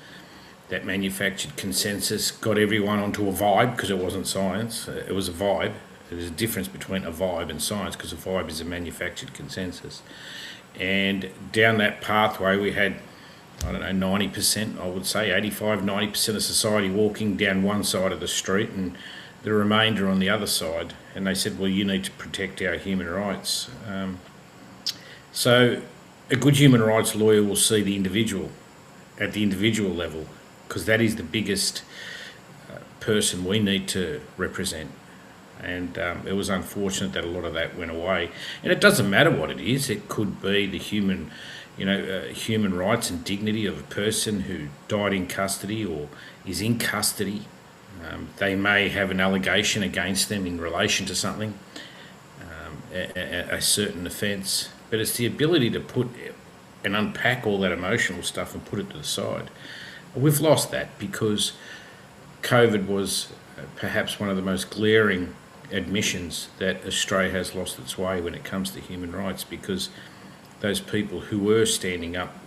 Speaker 14: That manufactured consensus got everyone onto a vibe because it wasn't science. It was a vibe. There's a difference between a vibe and science, because a vibe is a manufactured consensus. And down that pathway we had, 90%, I would say, 85, 90% of society walking down one side of the street and the remainder on the other side. And they said, well, you need to protect our human rights. So a good human rights lawyer will see the individual at the individual level, because that is the biggest person we need to represent. And it was unfortunate that a lot of that went away. And it doesn't matter what it is. It could be the human rights and dignity of a person who died in custody or is in custody. They may have an allegation against them in relation to something, a certain offence. But it's the ability to put and unpack all that emotional stuff and put it to the side. We've lost that because COVID was perhaps one of the most glaring admissions that Australia has lost its way when it comes to human rights, because those people who were standing up,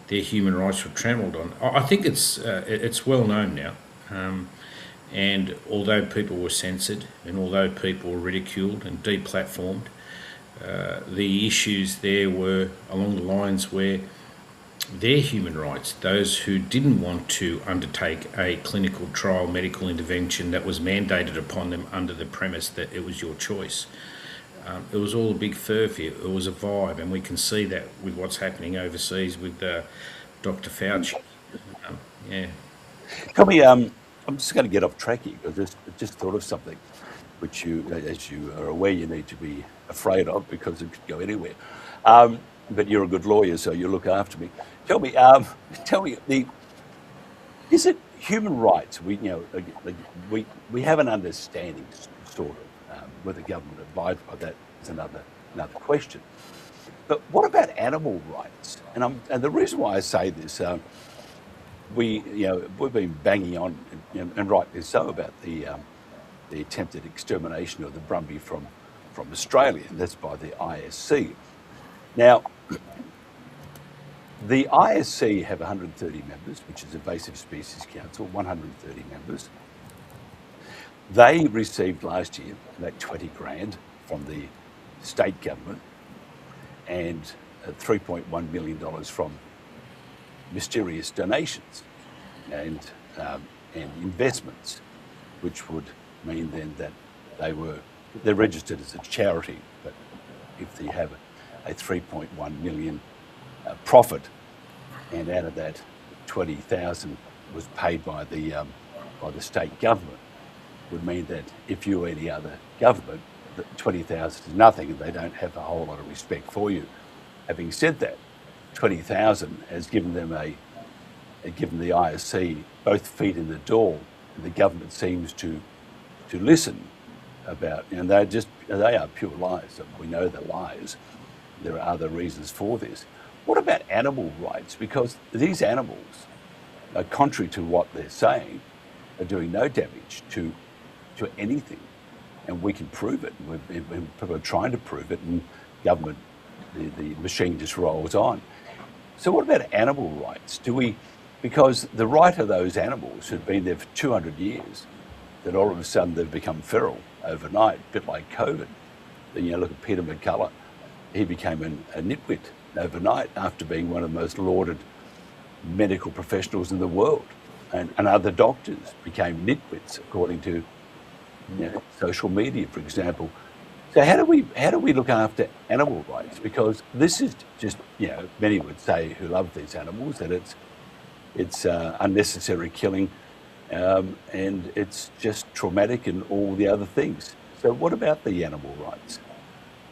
Speaker 14: their human rights were trampled on. I think it's well known now, and although people were censored and although people were ridiculed and deplatformed, the issues there were along the lines where their human rights, those who didn't want to undertake a clinical trial medical intervention that was mandated upon them under the premise that it was your choice. It was all a big furphy. It was a vibe, and we can see that with what's happening overseas with Dr. Fauci.
Speaker 4: Tell me, I'm just going to get off track here because I just thought of something which you, as you are aware, you need to be afraid of because it could go anywhere. But you're a good lawyer, so you look after me. Tell me, is it human rights? We have an understanding, sort of, whether government abides by that is another question. But what about animal rights? And the reason why I say this, we've been banging on, and rightly so, about the attempted extermination of the Brumbies from Australia, and that's by the ISC. Now, the ISC have 130 members, which is Invasive Species Council, 130 members. They received last year about 20 grand from the state government and $3.1 million from mysterious donations and investments, which would mean then that they're registered as a charity, but if they have a 3.1 million profit, and out of that 20,000 was paid by the state government, would mean that if you were any other government, that 20,000 is nothing, and they don't have a whole lot of respect for you. Having said that, 20,000 has given them given the ISC both feet in the door, and the government seems to listen about, and they are pure lies. We know they're lies. There are other reasons for this. What about animal rights? Because these animals, contrary to what they're saying, are doing no damage to anything, and we can prove it. People are trying to prove it, and government, the machine just rolls on. So what about animal rights? Because the right of those animals who've been there for 200 years that all of a sudden they've become feral overnight, a bit like COVID. Then you look at Peter McCullough, he became a nitwit overnight after being one of the most lauded medical professionals in the world. And other doctors became nitwits, according to social media, for example. So how do we look after animal rights? Because this is just, many would say who love these animals that it's unnecessary killing, and it's just traumatic and all the other things. So what about the animal rights?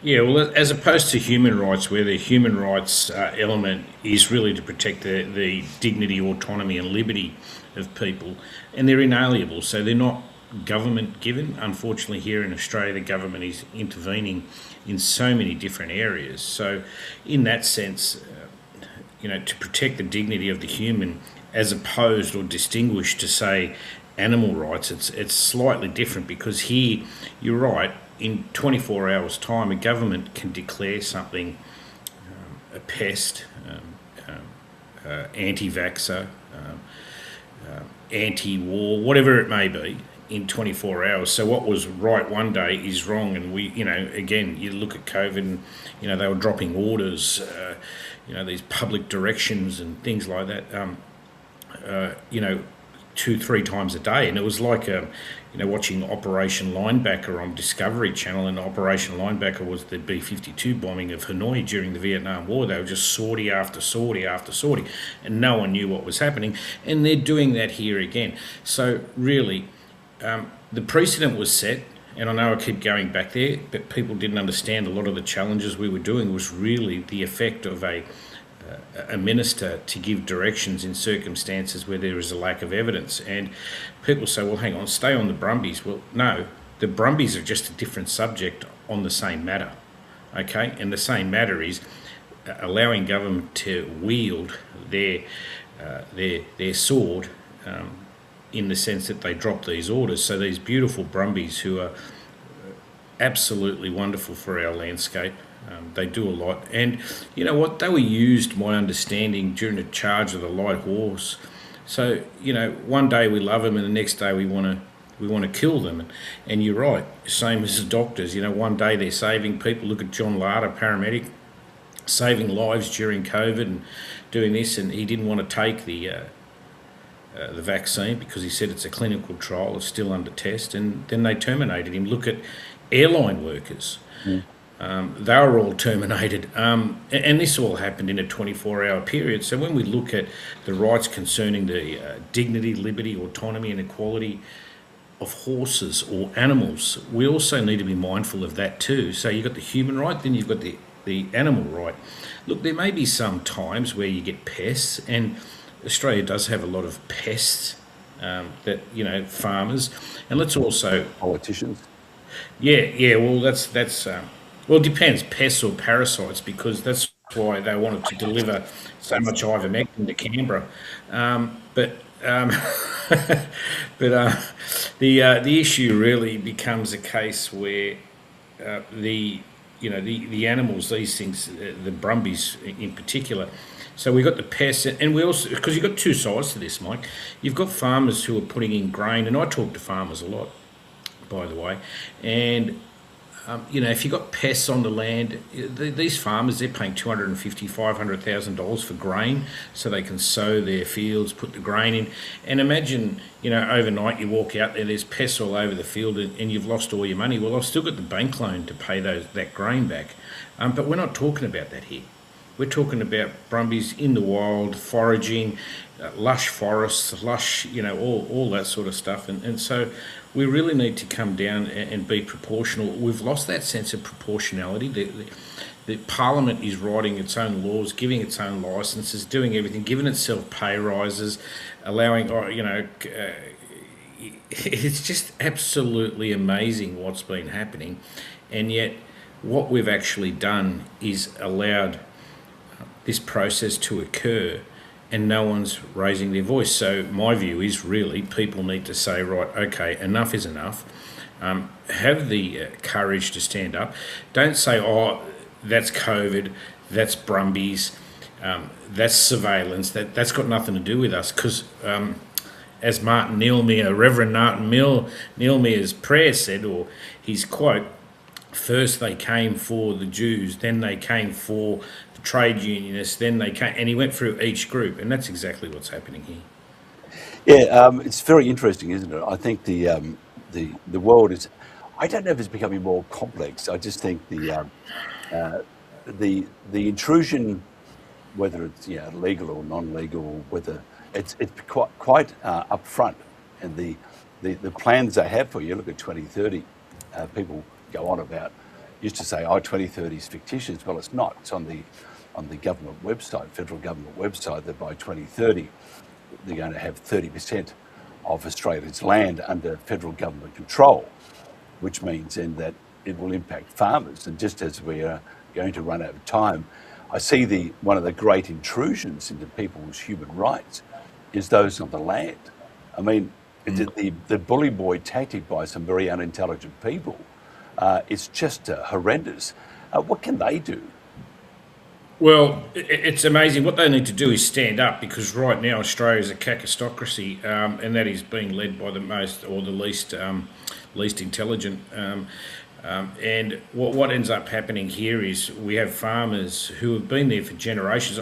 Speaker 14: Yeah, well, as opposed to human rights, where the human rights element is really to protect the dignity, autonomy and liberty of people, and they're inalienable, so they're not government given. Unfortunately, here in Australia, the government is intervening in so many different areas. So in that sense, to protect the dignity of the human, as opposed or distinguished to, say, animal rights, it's slightly different, because here, you're right, in 24 hours' time, a government can declare something a pest, anti-vaxxer, anti-war, whatever it may be, in 24 hours. So what was right one day is wrong. And we, again, you look at COVID and, they were dropping orders, these public directions and things like that, 2-3 times a day. And it was like, watching Operation Linebacker on Discovery Channel, and Operation Linebacker was the B-52 bombing of Hanoi during the Vietnam War. They were just sortie after sortie after sortie, and no one knew what was happening. And they're doing that here again. So really, the precedent was set, and I know I keep going back there, but people didn't understand a lot of the challenges we were doing was really the effect of a minister to give directions in circumstances where there is a lack of evidence. And people say, well, hang on, stay on the Brumbies. Well, no, the Brumbies are just a different subject on the same matter, okay? And the same matter is allowing government to wield their sword in the sense that they drop these orders. So these beautiful Brumbies, who are absolutely wonderful for our landscape, they do a lot. And you know what? They were used, my understanding, during the charge of the light horse. So, one day we love them and the next day we want to kill them. And you're right, same as the doctors. One day they're saving people. Look at John Larder, paramedic, saving lives during COVID and doing this, and he didn't want to take the vaccine because he said it's a clinical trial, it's still under test, and then they terminated him. Look at airline workers. They were all terminated, and this all happened in a 24-hour period. So when we look at the rights concerning the dignity, liberty, autonomy and equality of horses or animals, we also need to be mindful of that too. So you've got the human right, then you've got the animal right. Look, there may be some times where you get pests, and Australia does have a lot of pests that, farmers, and let's also...
Speaker 4: Politicians?
Speaker 14: Yeah, well, that's well, it depends, pests or parasites, because that's why they wanted to deliver so much ivermectin to Canberra. But the issue really becomes a case where the animals, these things, the Brumbies in particular. So we've got the pests, and we also, because you've got two sides to this, Mike. You've got farmers who are putting in grain, and I talk to farmers a lot, by the way, and if you've got pests on the land, these farmers, they're paying $250,000, $500,000 for grain so they can sow their fields, put the grain in. And imagine, overnight you walk out there, there's pests all over the field and you've lost all your money. Well, I've still got the bank loan to pay that grain back. But we're not talking about that here. We're talking about Brumbies in the wild, foraging, lush forests, lush, all that sort of stuff. And so we really need to come down and be proportional. We've lost that sense of proportionality. The Parliament is writing its own laws, giving its own licences, doing everything, giving itself pay rises, allowing, it's just absolutely amazing what's been happening. And yet what we've actually done is allowed this process to occur, and no one's raising their voice. So my view is really people need to say, right, okay, enough is enough. Have the courage to stand up. Don't say, oh, that's COVID, that's Brumbies, that's surveillance, that's got nothing to do with us. Because as Martin Neelmere, Reverend Martin Neelmere's prayer said, or his quote, first they came for the Jews, then they came for the trade unionists, then they came, and he went through each group, and that's exactly what's happening here.
Speaker 4: Yeah, it's very interesting, isn't it? I think the world is, I don't know if it's becoming more complex. I just think the intrusion, whether it's legal or non-legal, whether it's quite upfront, and the plans they have for you. Look at 2030. People go on about, used to say, 2030 is fictitious. Well, it's not. It's on the government website, federal government website, that by 2030 they're going to have 30% of Australia's land under federal government control, which means then that it will impact farmers. And just as we are going to run out of time, I see one of the great intrusions into people's human rights is those on the land. I mean, the bully boy tactic by some very unintelligent people, it's just horrendous. What can they do?
Speaker 14: Well, it's amazing. What they need to do is stand up, because right now Australia is a cacistocracy, and that is being led by the most or the least intelligent. And what ends up happening here is we have farmers who have been there for generations.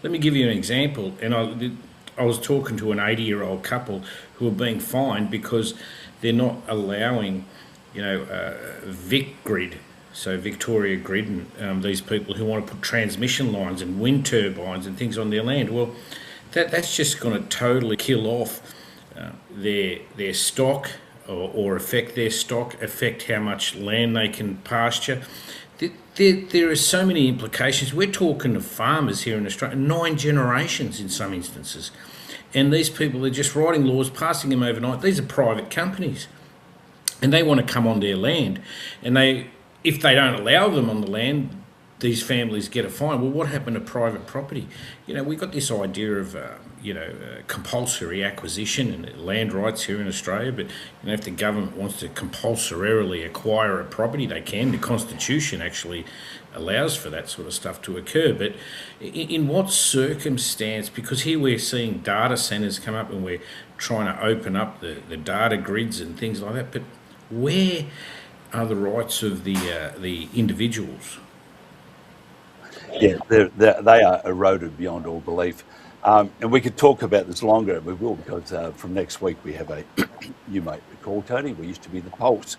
Speaker 14: Let me give you an example. And I was talking to an 80-year-old couple who are being fined because they're not allowing, Vic Grid. So Victoria Grid and these people who want to put transmission lines and wind turbines and things on their land. Well, that's just going to totally kill off their stock or affect their stock, affect how much land they can pasture. There are so many implications. We're talking to farmers here in Australia, 9 generations in some instances. And these people are just writing laws, passing them overnight. These are private companies. And they want to come on their land. And if they don't allow them on the land, these families get a fine. Well, what happened to private property? We've got this idea of, compulsory acquisition and land rights here in Australia, but, if the government wants to compulsorily acquire a property, they can. The Constitution actually allows for that sort of stuff to occur. But in what circumstance? Because here we're seeing data centres come up and we're trying to open up the data grids and things like that. But where are the rights of the individuals?
Speaker 4: Yeah, they are eroded beyond all belief. And we could talk about this longer, and we will, because from next week we have you might recall, Tony, we used to be the Pulse.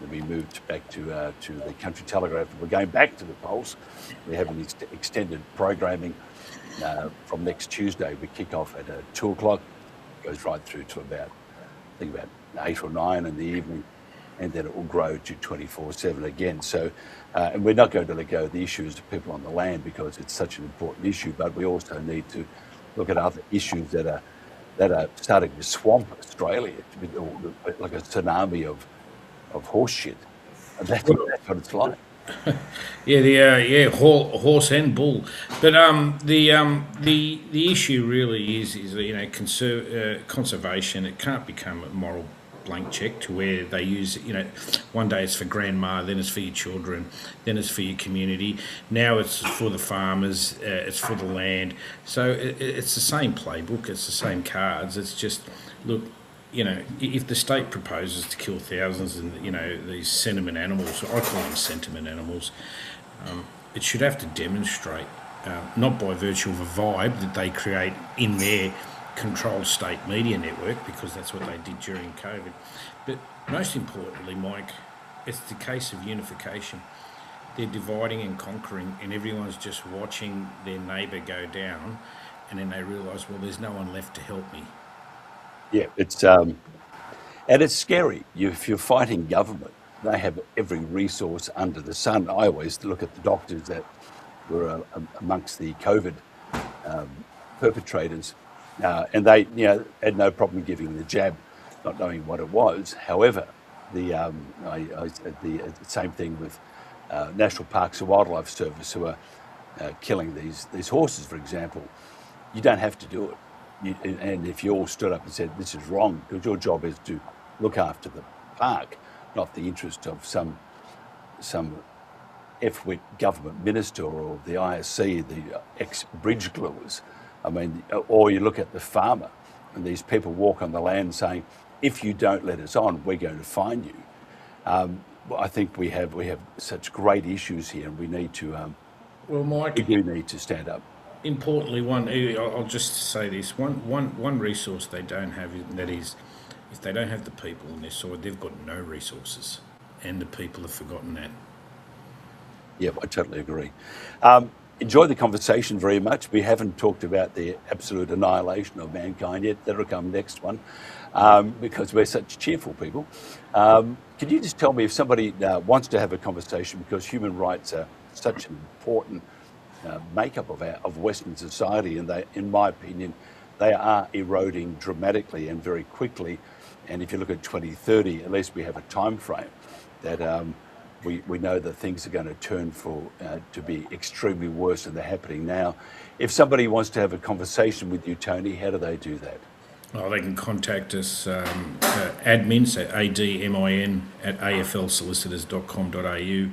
Speaker 4: Then we moved back to the Country Telegraph, and we're going back to the Pulse. We have an extended programming from next Tuesday. We kick off at 2 o'clock, goes right through to about 8 or 9 in the evening, and then it will grow to 24/7 again. So, and we're not going to let go of the issues of people on the land, because it's such an important issue, but we also need to look at other issues that are starting to swamp Australia, like a tsunami of horse shit. And that's what it's like.
Speaker 14: Horse and bull. But the issue really is conservation. It can't become a moral blank check to where they use, one day it's for grandma, then it's for your children, then it's for your community. Now it's for the farmers, it's for the land. So it's the same playbook, it's the same cards. It's just, look, if the state proposes to kill thousands and, these sentiment animals, I call them sentiment animals, it should have to demonstrate, not by virtue of a vibe that they create in their controlled state media network, because that's what they did during COVID. But most importantly, Mike, it's the case of unification. They're dividing and conquering, and everyone's just watching their neighbour go down, and then they realise, well, there's no one left to help me.
Speaker 4: Yeah, and it's scary. If you're fighting government, they have every resource under the sun. I always look at the doctors that were amongst the COVID perpetrators. And they, had no problem giving the jab, not knowing what it was. However, the same thing with National Parks and Wildlife Service, who are killing these horses, for example. You don't have to do it. And if you all stood up and said this is wrong, because your job is to look after the park, not the interest of some F-wit government minister or the ISC, the ex-bridge gluers. I mean, or you look at the farmer and these people walk on the land saying, if you don't let us on, we're going to fine you. I think we have such great issues here, and we need to.
Speaker 14: Well, Mike,
Speaker 4: we do need to stand up.
Speaker 14: Importantly, I'll just say this: one resource they don't have, that is, if they don't have the people on their side, they've got no resources, and the people have forgotten that.
Speaker 4: Yeah, I totally agree. Enjoy the conversation very much. We haven't talked about the absolute annihilation of mankind yet. That'll come next one, because we're such cheerful people. Can you just tell me if somebody wants to have a conversation, because human rights are such an important makeup of Western society, and they, in my opinion, they are eroding dramatically and very quickly. And if you look at 2030, at least we have a time frame that we know that things are going to turn to be extremely worse than they're happening now. If somebody wants to have a conversation with you, Tony, how do they do that?
Speaker 14: Oh, they can contact us, admins at admin at aflsolicitors.com.au,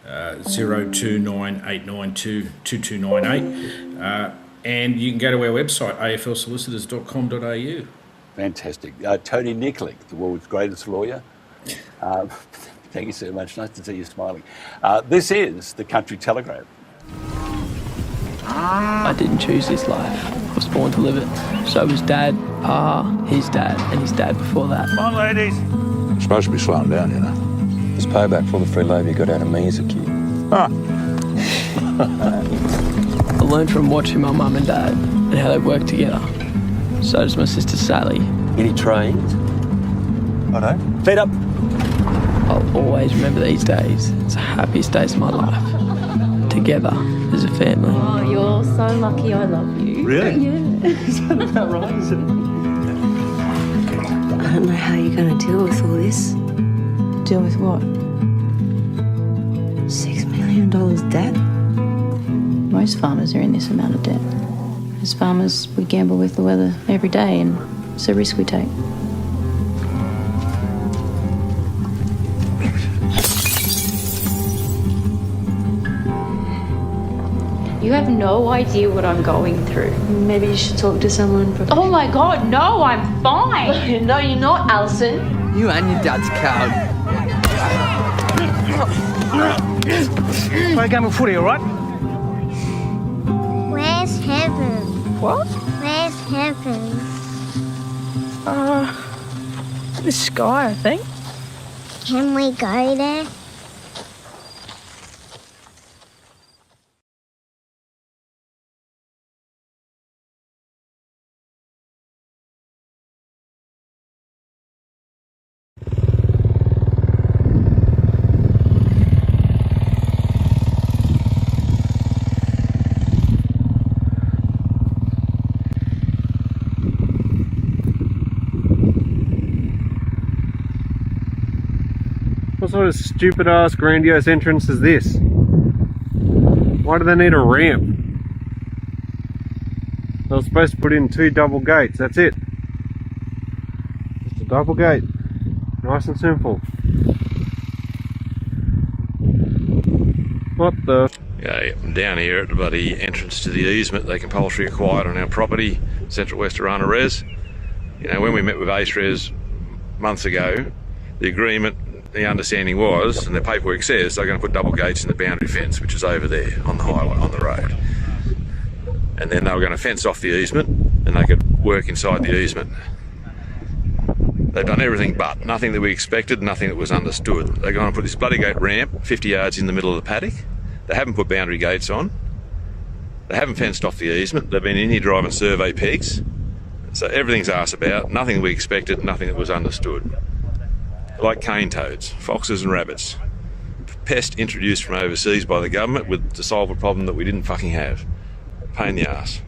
Speaker 14: 02989222298, and you can go to our website, aflsolicitors.com.au.
Speaker 4: Fantastic. Tony Nicklick, the world's greatest lawyer. Thank you so much. Nice to see you smiling. This is the Country Telegraph.
Speaker 15: I didn't choose this life. I was born to live it. So was Dad, Pa, his dad, and his dad before that.
Speaker 16: Come on, ladies.
Speaker 17: You're supposed to be slowing down, you know. It's payback for all the free labour you got out of me as a kid.
Speaker 15: I learned from watching my mum and dad and how they work together. So does my sister Sally.
Speaker 18: Any trains? Righto. Feet up.
Speaker 15: I'll always remember these days. It's the happiest days of my life. Together as a family.
Speaker 19: Oh, you're so lucky I love you.
Speaker 18: Really?
Speaker 19: Yeah.
Speaker 18: Is that about right, isn't it?
Speaker 19: I don't know how you're going to deal with all this. Deal with what? $6 million debt? Most farmers are in this amount of debt. As farmers, we gamble with the weather every day, and it's a risk we take. You have no idea what I'm going through. Maybe you should talk to someone. Oh my God, no, I'm fine. No, you're not, Alison.
Speaker 18: You and your dad's coward.
Speaker 12: Play a game of footy, all right?
Speaker 20: Where's heaven?
Speaker 12: What?
Speaker 20: Where's heaven?
Speaker 12: The sky, I think.
Speaker 20: Can we go there?
Speaker 21: What sort of stupid ass grandiose entrance is this? Why do they need a ramp? They were supposed to put in 2 double gates, that's it. Just a double gate. Nice and simple. What the?
Speaker 22: Yeah, I'm down here at the bloody entrance to the easement they compulsory acquired on our property, Central West Arana Res. You know, when we met with Ace Res months ago, the agreement, the understanding was, and the paperwork says, they're going to put double gates in the boundary fence, which is over there on the highway, on the road. And then they were going to fence off the easement, and they could work inside the easement. They've done everything but, nothing that we expected, nothing that was understood. They're going to put this bloody gate ramp 50 yards in the middle of the paddock. They haven't put boundary gates on. They haven't fenced off the easement. They've been in here driving survey pegs. So everything's arse about, nothing we expected, nothing that was understood. Like cane toads, foxes and rabbits. Pest introduced from overseas by the government to solve a problem that we didn't fucking have. Pain in the arse.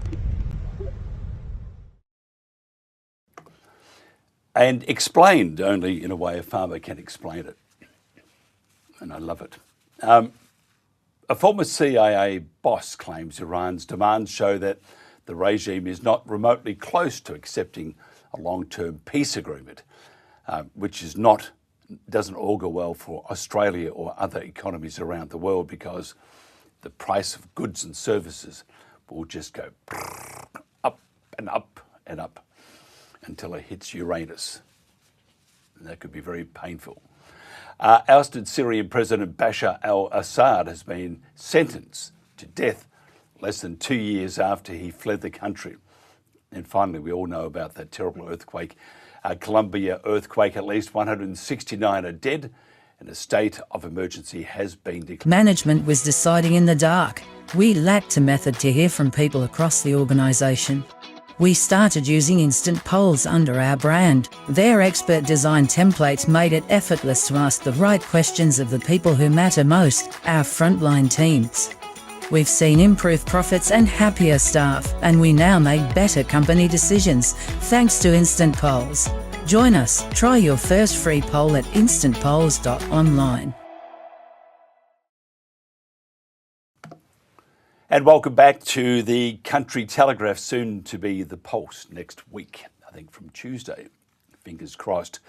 Speaker 4: And explained only in a way a farmer can explain it. And I love it. A former CIA boss claims Iran's demands show that the regime is not remotely close to accepting a long-term peace agreement, which doesn't augur well for Australia or other economies around the world, because the price of goods and services will just go up and up and up. until it hits Uranus. And that could be very painful. Ousted Syrian President Bashar al-Assad has been sentenced to death less than 2 years after he fled the country. And finally, we all know about that terrible earthquake, Colombia earthquake. At least 169 are dead, and a state of emergency has been declared.
Speaker 5: Management was deciding in the dark. We lacked a method to hear from people across the organisation. We started using instant polls under our brand. Their expert design templates made it effortless to ask the right questions of the people who matter most, our frontline teams. We've seen improved profits and happier staff, and we now make better company decisions thanks to instant polls. Join us. Try your first free poll at instantpolls.online.
Speaker 4: And welcome back to the Country Telegraph, soon to be the Pulse next week, I think from Tuesday. Fingers crossed.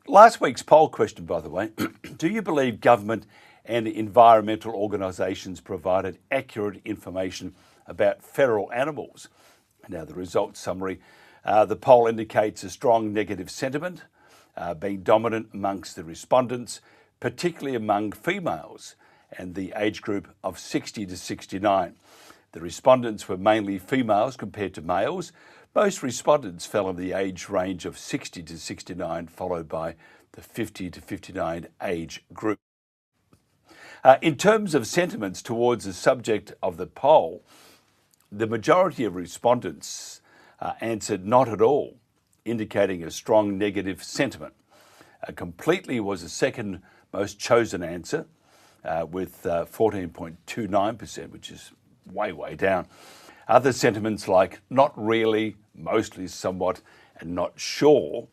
Speaker 4: Last week's poll question, by the way, do you believe government and environmental organisations provided accurate information about feral animals? Now, the results summary. The poll indicates a strong negative sentiment being dominant amongst the respondents, particularly among females and the age group of 60 to 69. The respondents were mainly females compared to males. Most respondents fell in the age range of 60 to 69, followed by the 50 to 59 age group. In terms of sentiments towards the subject of the poll, the majority of respondents answered not at all, indicating a strong negative sentiment. Completely was the second most chosen answer, with 14.29%, which is way down. Other sentiments like not really, mostly, somewhat, and not sure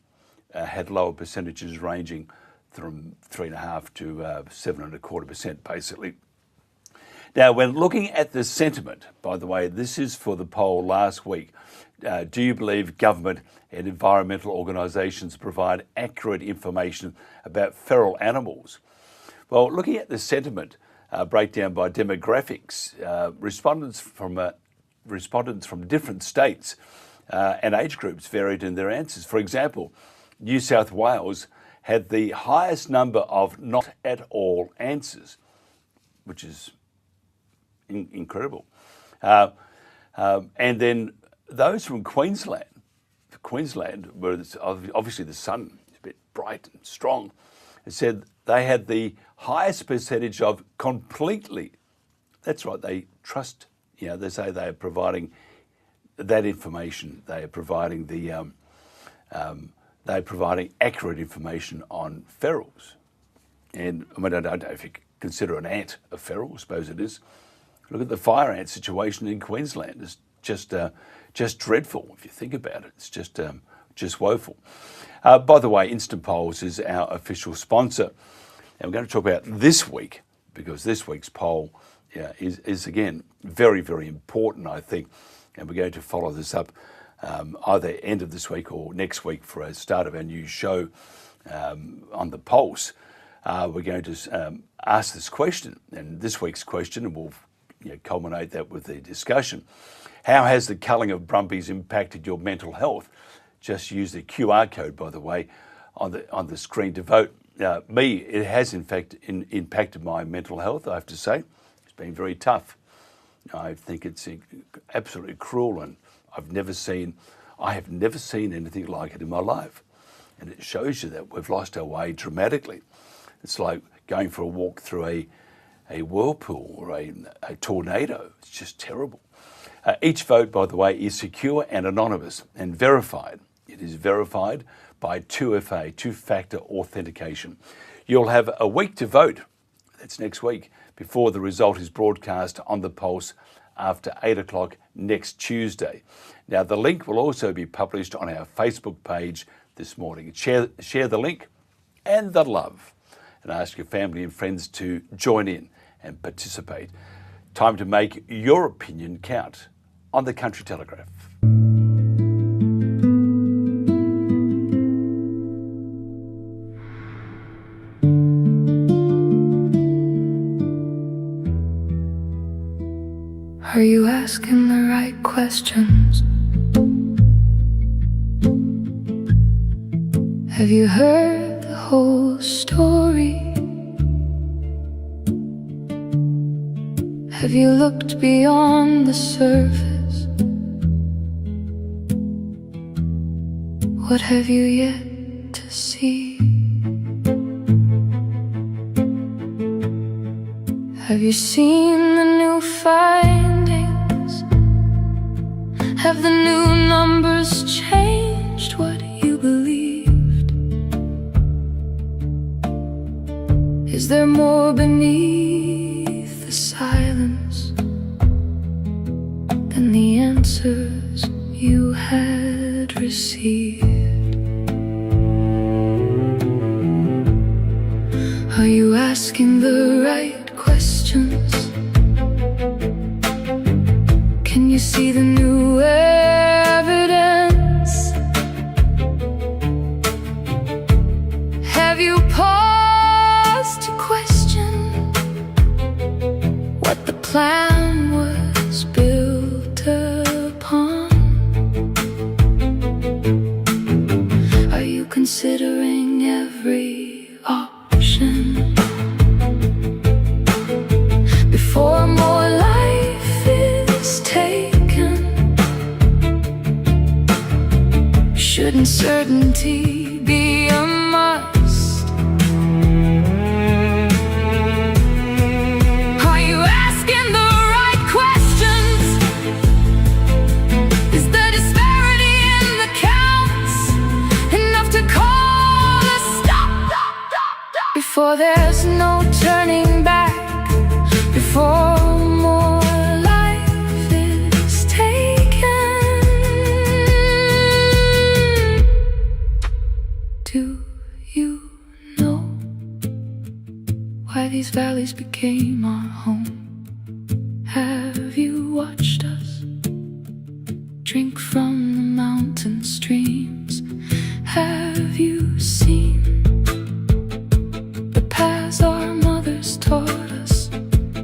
Speaker 4: had lower percentages ranging from 3.5% to 7.25%, basically. Now, when looking at the sentiment, by the way, this is for the poll last week, do you believe government and environmental organisations provide accurate information about feral animals? Well, looking at the sentiment breakdown by demographics, respondents from different states and age groups varied in their answers. For example, New South Wales had the highest number of not at all answers, which is incredible. And then those from Queensland where obviously the sun is a bit bright and strong, said they had the highest percentage of completely. That's right, they trust, they say they are providing that information. They are providing they're providing accurate information on ferals. And I don't know if you consider an ant a feral, I suppose it is. Look at the fire ant situation in Queensland. It's just dreadful if you think about it. It's just woeful. By the way, Instant Polls is our official sponsor. And we're going to talk about this week, because this week's poll is again, very important, I think. And we're going to follow this up either end of this week or next week for a start of our new show on the Pulse. We're going to ask this question, and this week's question will culminate that with the discussion. How has the culling of Brumbies impacted your mental health? Just use the QR code, by the way, on the screen to vote. It has in fact impacted my mental health, I have to say. It's been very tough. I think it's absolutely cruel, and I have never seen anything like it in my life. And it shows you that we've lost our way dramatically. It's like going for a walk through a whirlpool or a tornado. It's just terrible. Each vote, by the way, is secure and anonymous and verified. It is verified by 2FA, two-factor authentication. You'll have a week to vote, that's next week, before the result is broadcast on the Pulse after 8 o'clock next Tuesday. Now, the link will also be published on our Facebook page this morning. Share the link and the love, and ask your family and friends to join in and participate. Time to make your opinion count on the Country Telegraph.
Speaker 1: Are you asking the right questions? Have you heard the whole story? Have you looked beyond the surface? What have you yet to see? Have you seen the new findings? Have the new numbers changed what you believed? Is there more beneath the silence than the answers you had received? Are you asking the right questions? Can you see the new evidence? Have you paused to question what the plan was built upon? Are you considering every option before more life is taken? Shouldn't certainty be a must? Are you asking the right questions? Is the disparity in the counts enough to call a stop? Before there's no turning back, before more life is taken. Do you know why these valleys became our home? Have you watched us drink from the mountain streams? Have you seen the paths our mothers taught us?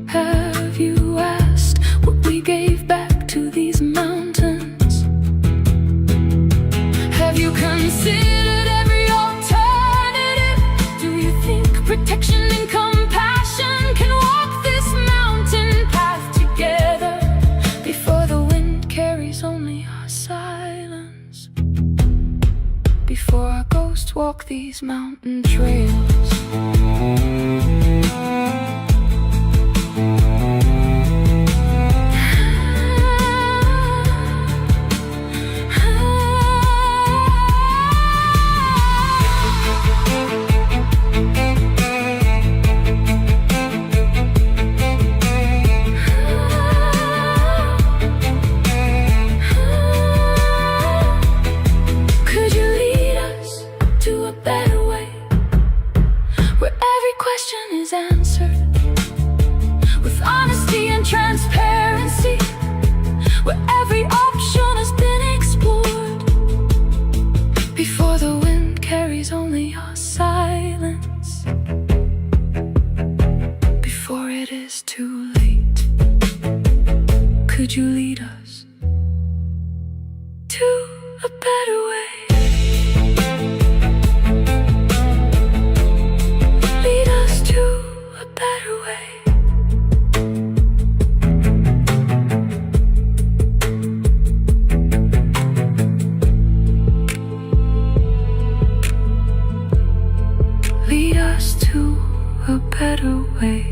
Speaker 1: Have you asked what we gave back to these mountains? Have you considered every alternative? Do you think protection and compassion can walk this mountain path together before the wind carries only our silence? Before our ghosts walk these mountain trails? Could you lead us to a better way, where every question is answered with honesty and transparency, where every option has been explored before the wind carries only our silence? Before it is too late, could you lead us to a better way? Lead us to a better way. Lead us to a better way.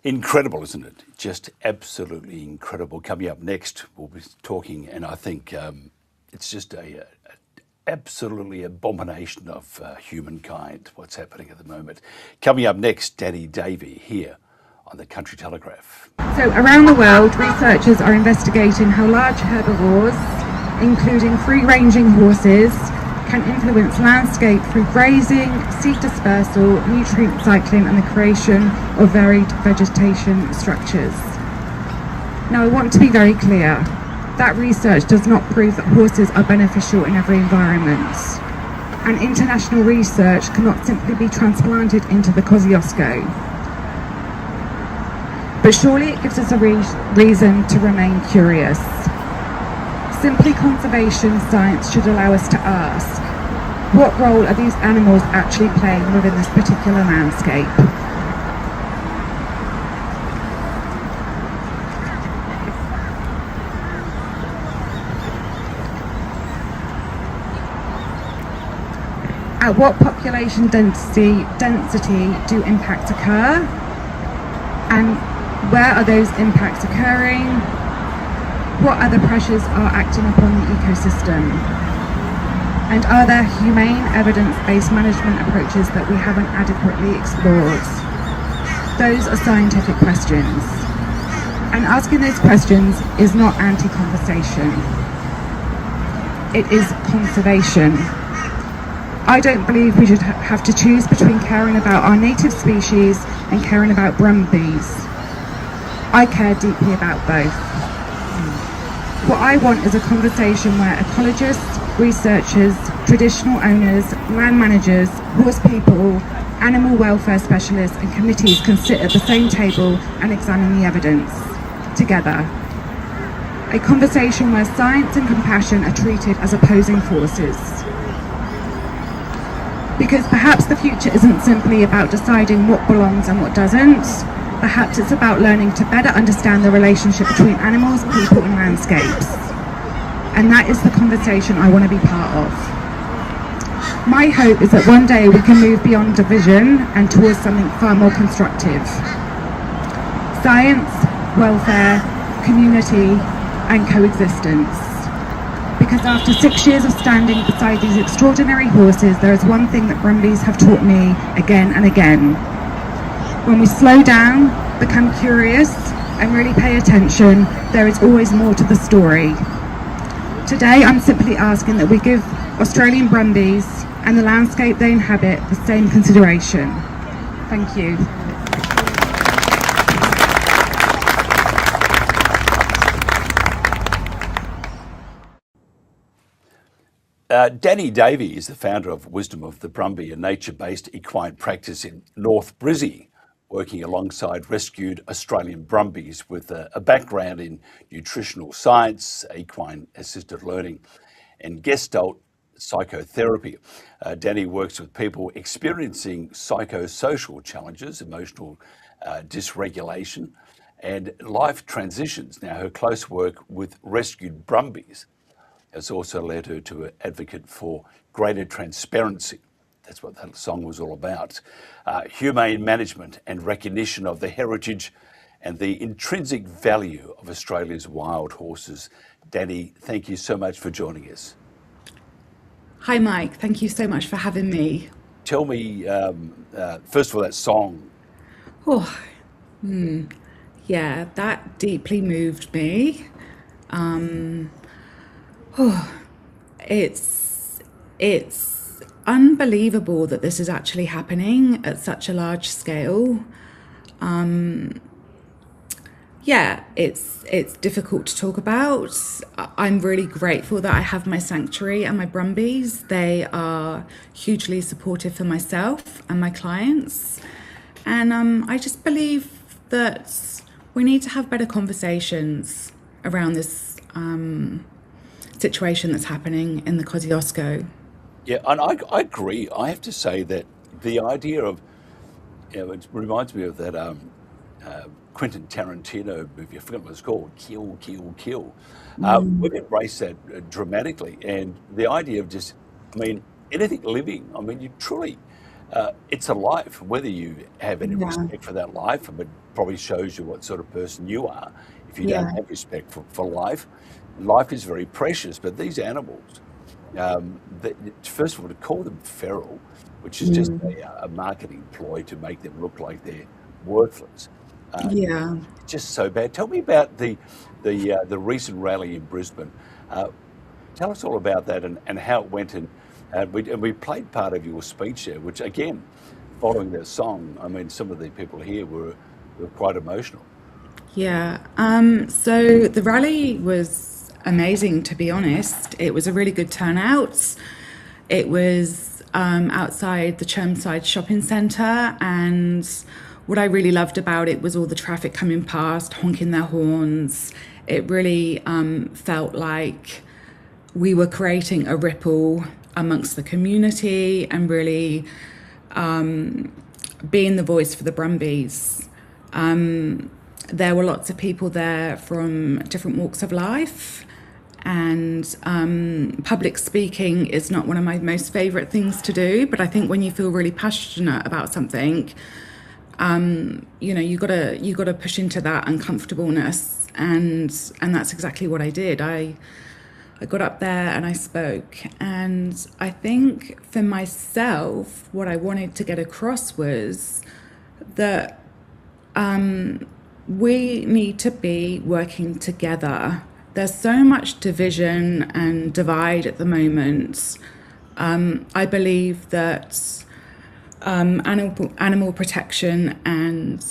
Speaker 4: Incredible, isn't it? Just absolutely incredible. Coming up next, we'll be talking, and I think it's just a absolutely abomination of humankind, what's happening at the moment. Coming up next, Danny Davey here on the Country Telegraph.
Speaker 16: So around the world, researchers are investigating how large herbivores, including free-ranging horses, can influence landscape through grazing, seed dispersal, nutrient cycling and the creation of varied vegetation structures. Now I want to be very clear, that research does not prove that horses are beneficial in every environment. And international research cannot simply be transplanted into the Kosciuszko. But surely it gives us a reason to remain curious. Simply conservation science should allow us to ask, what role are these animals actually playing within this particular landscape? At what population density do impacts occur? And where are those impacts occurring? What other pressures are acting upon the ecosystem? And are there humane evidence-based management approaches that we haven't adequately explored? Those are scientific questions. And asking those questions is not anti-conversation. It is conservation. I don't believe we should have to choose between caring about our native species and caring about Brumbies. I care deeply about both. What I want is a conversation where ecologists, researchers, traditional owners, land managers, horse people, animal welfare specialists and committees can sit at the same table and examine the evidence together. A conversation where science and compassion are treated as opposing forces. Because perhaps the future isn't simply about deciding what belongs and what doesn't. Perhaps it's about learning to better understand the relationship between animals, people and landscapes. And that is the conversation I want to be part of. My hope is that one day we can move beyond division and towards something far more constructive. Science, welfare, community and coexistence. Because after 6 years of standing beside these extraordinary horses, there is one thing that Brumbies have taught me again and again. When we slow down, become curious, and really pay attention, there is always more to the story. Today, I'm simply asking that we give Australian Brumbies and the landscape they inhabit the same consideration. Thank you.
Speaker 4: Danny Davey is the founder of Wisdom of the Brumbie, a nature-based equine practice in North Brizzy, working alongside rescued Australian Brumbies with a background in nutritional science, equine-assisted learning, and Gestalt psychotherapy. Danny works with people experiencing psychosocial challenges, emotional dysregulation, and life transitions. Now, her close work with rescued Brumbies has also led her to an advocate for greater transparency. That's what that song was all about. Humane management and recognition of the heritage and the intrinsic value of Australia's wild horses. Danny, thank you so much for joining us.
Speaker 2: Hi, Mike. Thank you so much for having me.
Speaker 4: Tell me, first of all, that song.
Speaker 2: Yeah, that deeply moved me. It's unbelievable that this is actually happening at such a large scale. Yeah, it's difficult to talk about. I'm really grateful that I have my sanctuary and my Brumbies. They are hugely supportive for myself and my clients. And I just believe that we need to have better conversations around this situation that's happening in the Kosciuszko.
Speaker 4: Yeah, and I agree. I have to say that the idea of, it reminds me of that Quentin Tarantino movie, I forgot what it's called, Kill, Kill, Kill. We've embraced that dramatically. And the idea of just, anything living, you truly, it's a life, whether you have any respect for that life, it probably shows you what sort of person you are. If you don't have respect for life, life is very precious, but these animals, first of all, to call them feral, which is just a marketing ploy to make them look like they're worthless. Just so bad. Tell me about the recent rally in Brisbane. Tell us all about that and how it went. And we played part of your speech there, which again, following that song, some of the people here were quite emotional.
Speaker 2: Yeah. So the rally was amazing, to be honest. It was a really good turnout. It was outside the Chermside shopping centre, and what I really loved about it was all the traffic coming past, honking their horns. It really felt like we were creating a ripple amongst the community and really being the voice for the Brumbies. There were lots of people there from different walks of life, and public speaking is not one of my most favourite things to do, but I think when you feel really passionate about something, you gotta push into that uncomfortableness, and that's exactly what I did. I got up there and I spoke, and I think for myself, what I wanted to get across was that we need to be working together. There's so much division and divide at the moment. I believe that animal protection and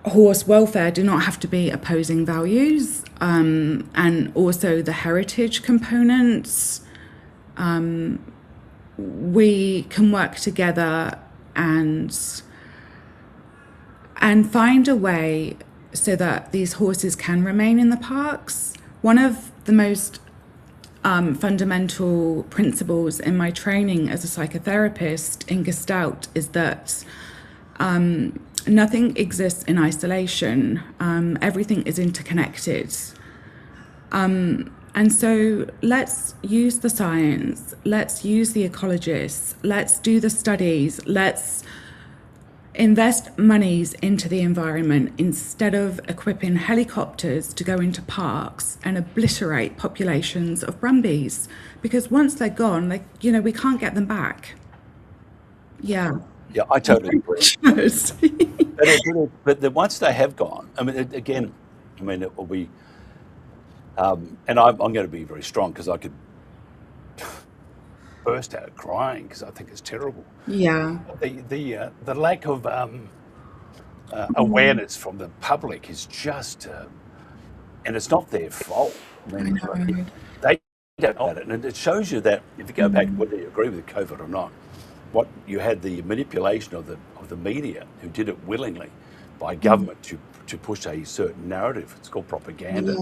Speaker 2: horse welfare do not have to be opposing values, and also the heritage components. We can work together and find a way so that these horses can remain in the parks. One of the most fundamental principles in my training as a psychotherapist in Gestalt is that nothing exists in isolation. Everything is interconnected. And so let's use the science, let's use the ecologists, let's do the studies, let's invest monies into the environment instead of equipping helicopters to go into parks and obliterate populations of Brumbies, because once they're gone, we can't get them back. Yeah.
Speaker 4: Yeah, I totally agree. but once they have gone, I mean, again, it will be, and I'm going to be very strong because I could burst out crying because I think it's terrible.
Speaker 2: Yeah.
Speaker 4: The lack of awareness from the public is just, and it's not their fault. I mean, they don't know it, and it shows you that if you go back, whether you agree with COVID or not, what you had the manipulation of the media who did it willingly by government to push a certain narrative. It's called propaganda.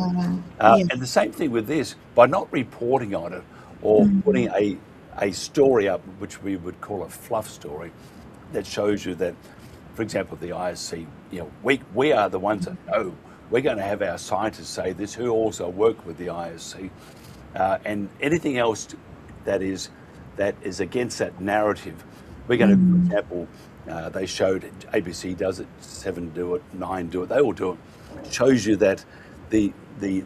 Speaker 4: And the same thing with this, by not reporting on it or putting a story up, which we would call a fluff story, that shows you that, for example, the ISC, we are the ones that know. We're going to have our scientists say this, who also work with the ISC, and anything else that is against that narrative. We're going to, for example, they showed ABC does it, 7 do it, 9 do it, they all do it. It shows you that the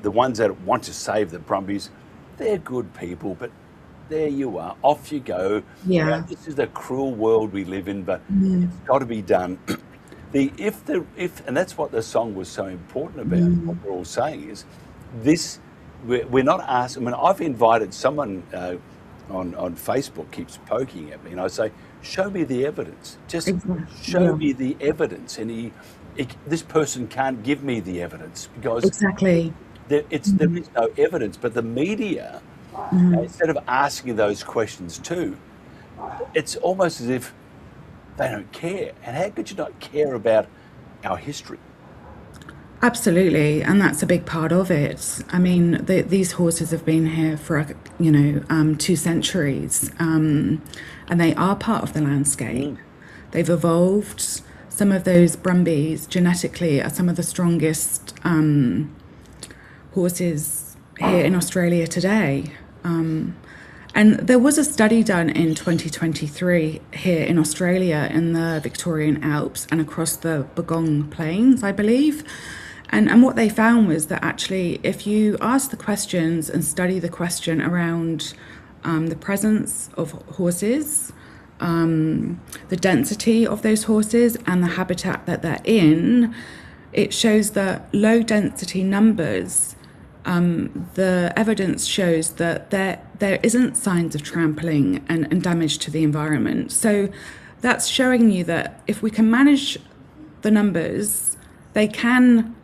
Speaker 4: ones that want to save the Brumbies, they're good people, but there you are, off you go.
Speaker 2: Yeah.
Speaker 4: This is the cruel world we live in, but it's got to be done. And that's what the song was so important about. What we're all saying is this: we're not asking. I mean, I've invited someone on Facebook keeps poking at me, and I say, "Show me the evidence. Just show me the evidence." And this person can't give me the evidence because there is no evidence. But the media, instead of asking those questions too, it's almost as if they don't care. And how could you not care about our history?
Speaker 2: Absolutely, and that's a big part of it. I mean, these horses have been here for 2 centuries, and they are part of the landscape. They've evolved. Some of those Brumbies genetically are some of the strongest horses here in Australia today. And there was a study done in 2023 here in Australia in the Victorian Alps and across the Bogong Plains, I believe. And what they found was that actually, if you ask the questions and study the question around the presence of horses, the density of those horses and the habitat that they're in, it shows that low density numbers, the evidence shows that there isn't signs of trampling and damage to the environment. So that's showing you that if we can manage the numbers, they can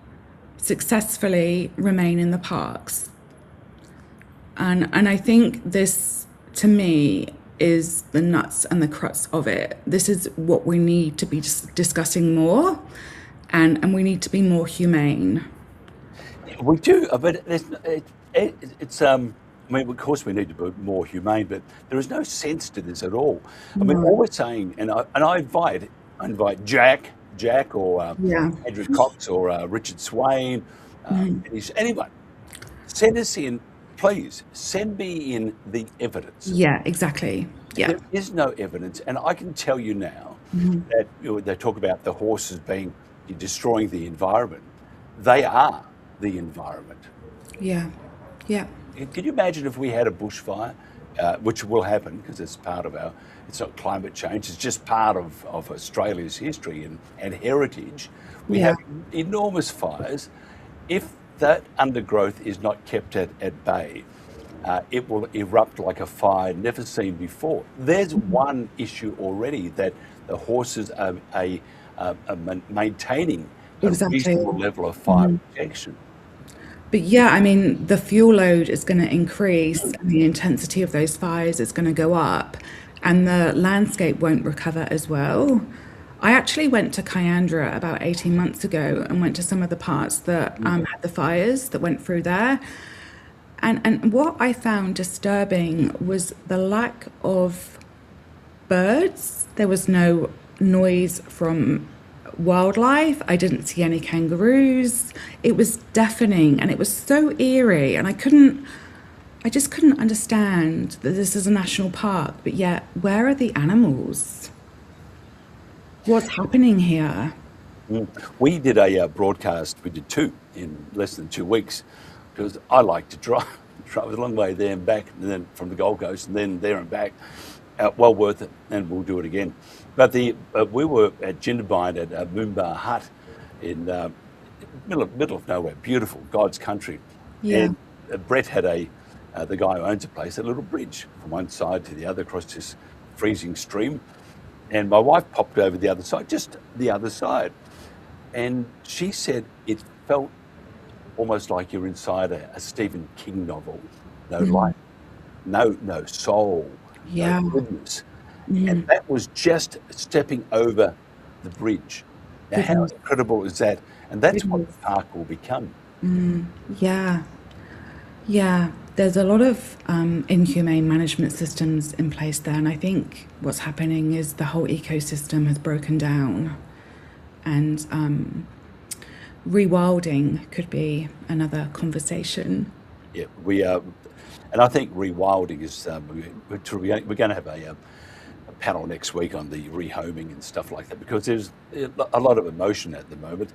Speaker 2: successfully remain in the parks. And I think this, to me, is the nuts and the crux of it. This is what we need to be discussing more, and we need to be more humane.
Speaker 4: We do, but it's I mean, of course, we need to be more humane, but there is no sense to this at all. I mean,
Speaker 2: No.
Speaker 4: all we're saying, and I invite Jack or
Speaker 2: Yeah.
Speaker 4: Andrew Cox or Richard Swain, anyone, send us in, please. Send me in the evidence.
Speaker 2: Yeah, exactly. Yeah.
Speaker 4: There is no evidence, and I can tell you now
Speaker 2: Mhm.
Speaker 4: that they talk about the horses being destroying the environment. They are the environment.
Speaker 2: Yeah. Yeah.
Speaker 4: Can you imagine if we had a bushfire, which will happen because it's part of it's not climate change, it's just part of Australia's history and heritage. We
Speaker 2: Yeah.
Speaker 4: have enormous fires. If that undergrowth is not kept at bay, it will erupt like a fire never seen before. There's one issue already, that the horses are maintaining a
Speaker 2: Exactly.
Speaker 4: reasonable level of fire protection.
Speaker 2: But yeah, I mean, the fuel load is going to increase and the intensity of those fires is going to go up and the landscape won't recover as well. I actually went to Kyandra about 18 months ago and went to some of the parts that had the fires that went through there. And what I found disturbing was the lack of birds. There was no noise from wildlife. I didn't see any kangaroos. It was deafening and it was so eerie, and I just couldn't understand that this is a national park, but yet where are the animals? What's happening here?
Speaker 4: We did a broadcast, we did two in less than 2 weeks, because I like to drive a long way there and back, and then from the Gold Coast and then there and back. Well worth it, and we'll do it again. But we were at Jindabyne at Moomba Hut in middle of nowhere, beautiful, God's country.
Speaker 2: Yeah.
Speaker 4: And Brett had the guy who owns the place, a little bridge from one side to the other across this freezing stream. And my wife popped over the other side, just the other side. And she said it felt almost like you're inside a Stephen King novel. No life, no soul,
Speaker 2: Yeah.
Speaker 4: no goodness. And that was just stepping over the bridge. Now, how incredible is that? And that's what the park will become.
Speaker 2: Yeah. Yeah. There's a lot of inhumane management systems in place there, and I think what's happening is the whole ecosystem has broken down, and rewilding could be another conversation.
Speaker 4: Yeah, and I think rewilding is, we're going to have a panel next week on the rehoming and stuff like that, because there's a lot of emotion at the moment.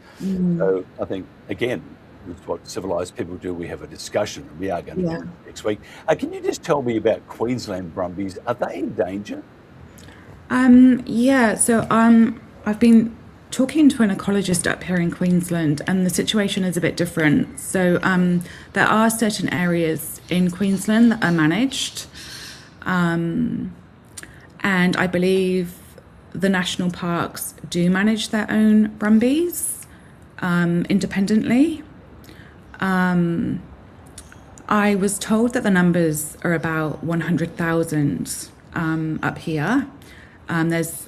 Speaker 4: So I think, again, with what civilised people do, we have a discussion, and we are going to do it next week. Can you just tell me about Queensland Brumbies? Are they in danger?
Speaker 2: Yeah, so I've been talking to an ecologist up here in Queensland, and the situation is a bit different. So there are certain areas in Queensland that are managed, and I believe the national parks do manage their own Brumbies independently. I was told that the numbers are about 100,000 up here. There's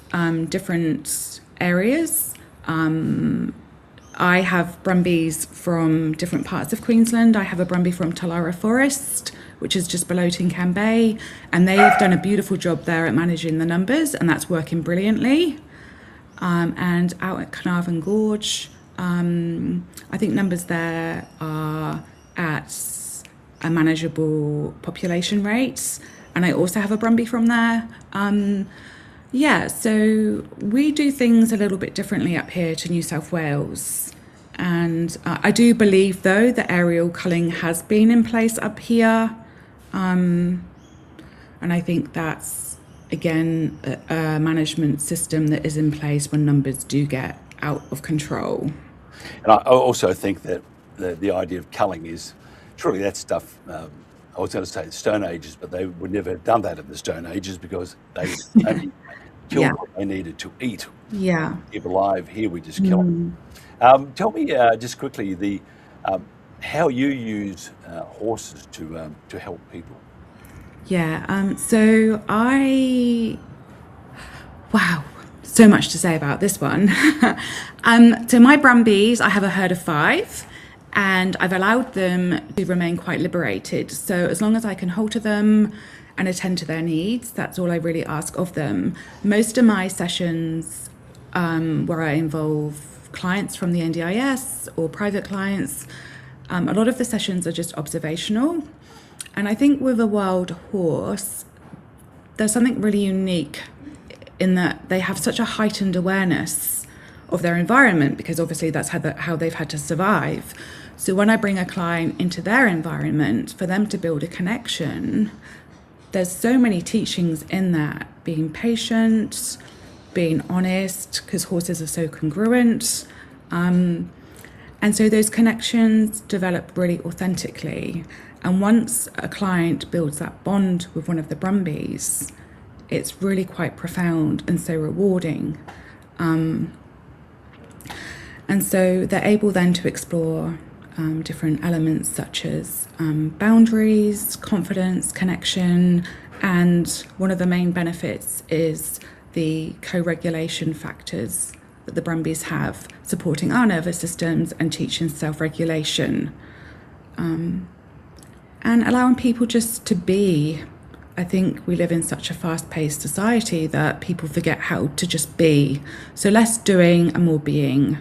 Speaker 2: different areas. I have Brumbies from different parts of Queensland. I have a Brumbie from Talara Forest, which is just below Tincan Bay, and they've done a beautiful job there at managing the numbers, and that's working brilliantly. And out at Carnarvon Gorge, I think numbers there are at a manageable population rate, and I also have a Brumbie from there. Yeah, so we do things a little bit differently up here to New South Wales. And I do believe, though, that aerial culling has been in place up here. And I think that's, again, a management system that is in place when numbers do get out of control.
Speaker 4: And I also think that the idea of culling is, truly that stuff, I was going to say Stone Ages, but they would never have done that in the Stone Ages, because they only killed what they needed to eat.
Speaker 2: Yeah.
Speaker 4: Keep alive. Here we just kill them. Tell me just quickly how you use horses to help people.
Speaker 2: Yeah. So wow, so much to say about this one. So my Brumbies, I have a herd of 5, and I've allowed them to remain quite liberated. So as long as I can halter them and attend to their needs, that's all I really ask of them. Most of my sessions where I involve clients from the NDIS or private clients, a lot of the sessions are just observational. And I think with a wild horse, there's something really unique in that they have such a heightened awareness of their environment, because obviously that's how they've had to survive. So when I bring a client into their environment, for them to build a connection, there's so many teachings in that, being patient, being honest, because horses are so congruent. And so those connections develop really authentically. And once a client builds that bond with one of the Brumbies, it's really quite profound and so rewarding. And so they're able then to explore different elements such as boundaries, confidence, connection, and one of the main benefits is the co-regulation factors that the Brumbies have, supporting our nervous systems and teaching self-regulation. And allowing people just to be. I think we live in such a fast-paced society that people forget how to just be. So less doing and more being,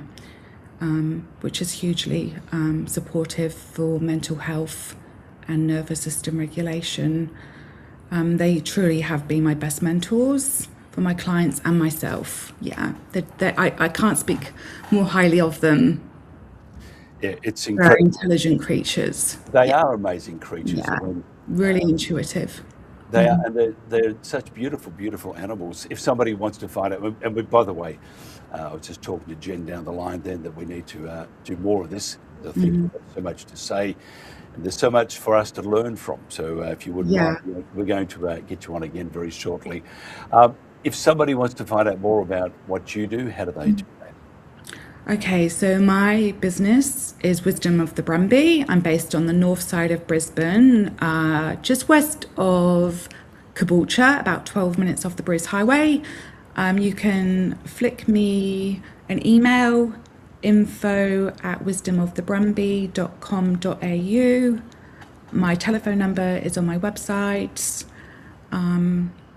Speaker 2: which is hugely supportive for mental health and nervous system regulation. They truly have been my best mentors for my clients and myself. Yeah, I can't speak more highly of them.
Speaker 4: Yeah, it's
Speaker 2: They're
Speaker 4: incredible.
Speaker 2: intelligent creatures.
Speaker 4: They are amazing creatures.
Speaker 2: Yeah,
Speaker 4: I mean,
Speaker 2: really intuitive.
Speaker 4: they are, and they're such beautiful, beautiful animals. If somebody wants to find out, and by the way, I was just talking to Jen down the line then that we need to do more of this. I think there's so much to say, and there's so much for us to learn from. So if you wouldn't mind, we're going to get you on again very shortly. If somebody wants to find out more about what you do, how do they do that?
Speaker 2: Okay, so my business is Wisdom of the Brumbie. I'm based on the north side of Brisbane, just west of Caboolture, about 12 minutes off the Bruce Highway. You can flick me an email, info@wisdomofthebrumbie.com.au. My telephone number is on my website.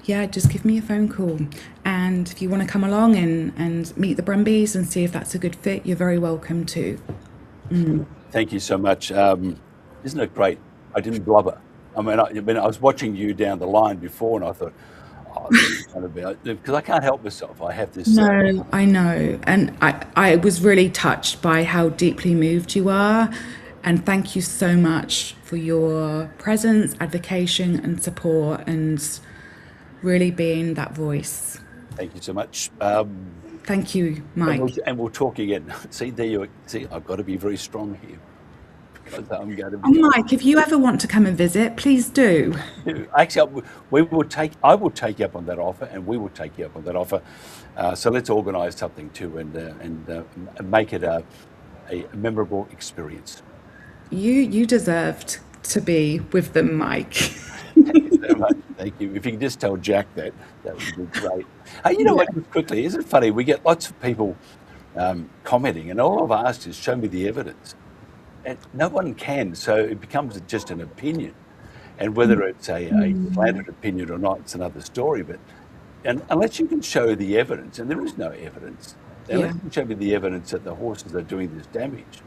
Speaker 2: Yeah, just give me a phone call. And if you want to come along and meet the Brumbies and see if that's a good fit, you're very welcome to.
Speaker 4: Thank you so much. Isn't it great? I didn't blubber. I mean, I was watching you down the line before, and I thought, because I can't help myself. I have this.
Speaker 2: No, I know. And I was really touched by how deeply moved you are. And thank you so much for your presence, advocation, and support, and really being that voice.
Speaker 4: Thank you so much.
Speaker 2: Thank you, Mike.
Speaker 4: And we'll talk again. See, I've got to be very strong here. Because I'm going to be
Speaker 2: Mike, if you ever want to come and visit, please do.
Speaker 4: Actually, I will take you up on that offer, and we will take you up on that offer. So let's organise something too, and make it a memorable experience.
Speaker 2: You deserved to be with them, Mike.
Speaker 4: Thank you so much. Thank you. If you can just tell Jack that would be great. Hey, you know what, quickly, isn't it funny? We get lots of people commenting, and all I've asked is show me the evidence. And no one can, so it becomes just an opinion. And whether it's a slanted opinion or not, it's another story. But unless you can show the evidence, and there is no evidence, unless you can show me the evidence that the horses are doing this damage,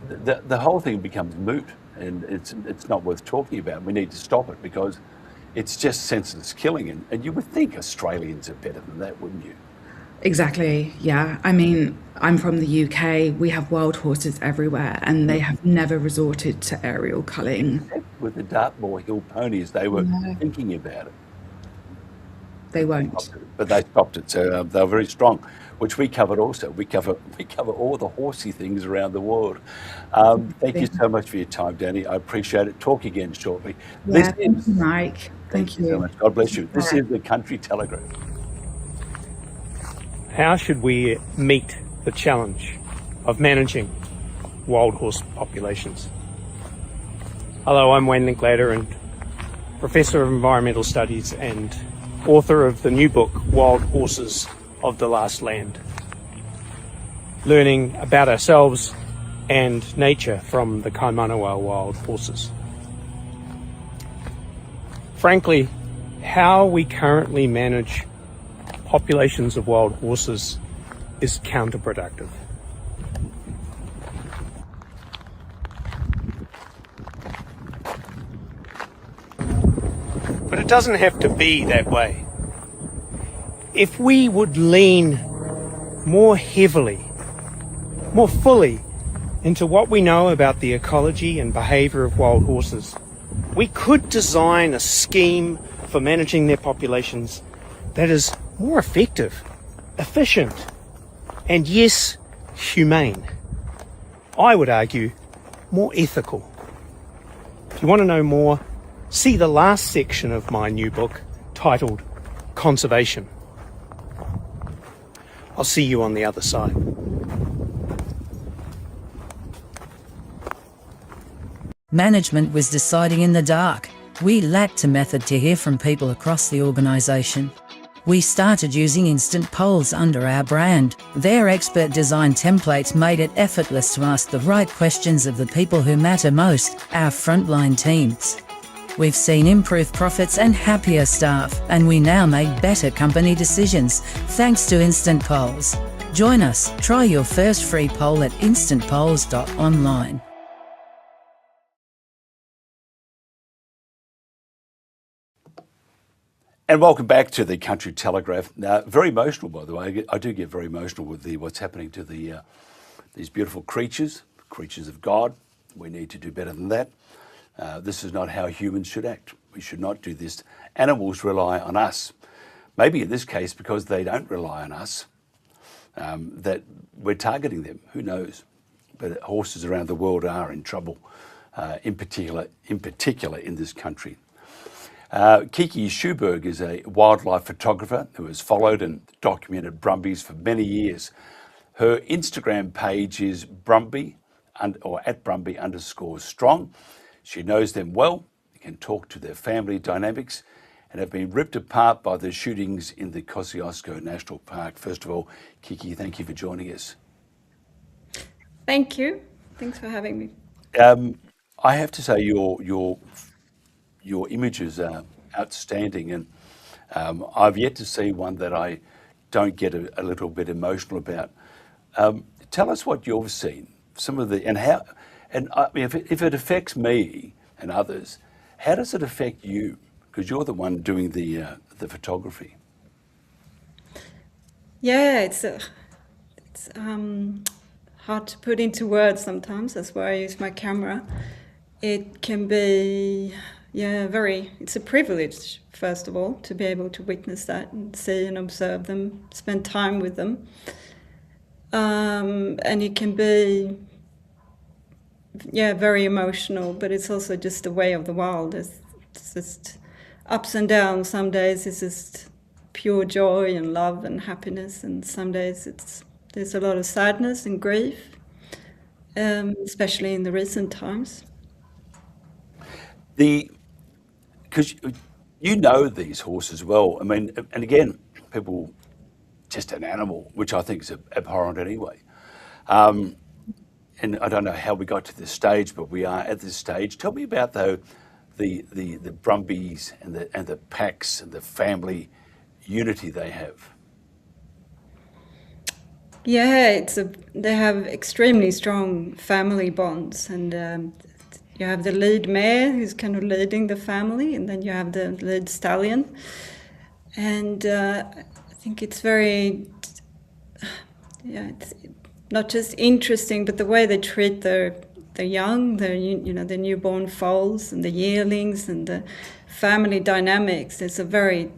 Speaker 4: the whole thing becomes moot, and it's not worth talking about. We need to stop it because it's just senseless killing. And you would think Australians are better than that, wouldn't you?
Speaker 2: Exactly, yeah. I mean, I'm from the UK. We have wild horses everywhere, and they have never resorted to aerial culling.
Speaker 4: With the Dartmoor Hill ponies, they were thinking about it.
Speaker 2: They won't.
Speaker 4: But they stopped it, so they were very strong, which we covered also. We cover all the horsey things around the world. Thank you so much for your time, Danny. I appreciate it. Talk again shortly.
Speaker 2: Yeah, thank you, Mike. Thank you
Speaker 4: so much. God bless you. This is the Country Telegraph.
Speaker 12: How should we meet the challenge of managing wild horse populations? Hello, I'm Wayne Linklater, and Professor of Environmental Studies and author of the new book, Wild Horses of the Last Land. Learning about ourselves and nature from the Kaimanawa wild horses. Frankly, how we currently manage populations of wild horses is counterproductive. But it doesn't have to be that way. If we would lean more heavily, more fully into what we know about the ecology and behaviour of wild horses, we could design a scheme for managing their populations that is more effective, efficient, and yes, humane. I would argue more ethical. If you want to know more, see the last section of my new book titled Conservation. I'll see you on the other side.
Speaker 5: Management was deciding in the dark. We lacked a method to hear from people across the organisation. We started using instant polls under our brand. Their expert design templates made it effortless to ask the right questions of the people who matter most, our frontline teams. We've seen improved profits and happier staff, and we now make better company decisions thanks to instant polls. Join us. Try your first free poll at instantpolls.online.
Speaker 4: And welcome back to the Country Telegraph. Now, very emotional, by the way. I do get very emotional with what's happening to these beautiful creatures of God. We need to do better than that. This is not how humans should act. We should not do this. Animals rely on us. Maybe in this case, because they don't rely on us, that we're targeting them. Who knows? But horses around the world are in trouble, in particular in this country. Kiki Schuberg is a wildlife photographer who has followed and documented Brumbies for many years. Her Instagram page is Brumbie, or at Brumbie_strong. She knows them well, can talk to their family dynamics, and have been ripped apart by the shootings in the Kosciuszko National Park. First of all, Kiki, thank you for joining us.
Speaker 3: Thank you. Thanks for having me.
Speaker 4: I have to say your images are outstanding, and I've yet to see one that I don't get a little bit emotional about. Tell us what you've seen, some of the, and how, and I mean, if it affects me and others, how does it affect you? Because you're the one doing the photography.
Speaker 3: Yeah, it's hard to put into words sometimes. That's why I use my camera. It can be, it's a privilege, first of all, to be able to witness that and see and observe them, spend time with them. And it can be, very emotional, but it's also just the way of the wild. It's just ups and downs. Some days it's just pure joy and love and happiness, and some days there's a lot of sadness and grief, especially in the recent times.
Speaker 4: Because you know these horses well. I mean, and again, people, just an animal, which I think is abhorrent anyway. And I don't know how we got to this stage, but we are at this stage. Tell me about though the Brumbies and the packs and the family unity they have.
Speaker 3: Yeah, they have extremely strong family bonds, and you have the lead mare who's kind of leading the family, and then you have the lead stallion. And I think it's very, it's not just interesting, but the way they treat the young, the newborn foals and the yearlings and the family dynamics. There's a very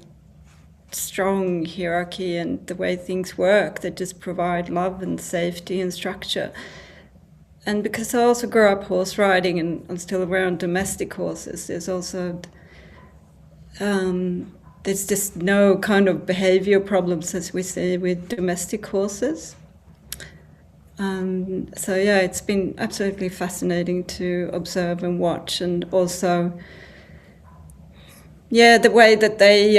Speaker 3: strong hierarchy and the way things work that just provide love and safety and structure. And because I also grew up horse riding and I'm still around domestic horses, there's also there's just no kind of behavior problems as we see with domestic horses. So it's been absolutely fascinating to observe and watch, and also the way that they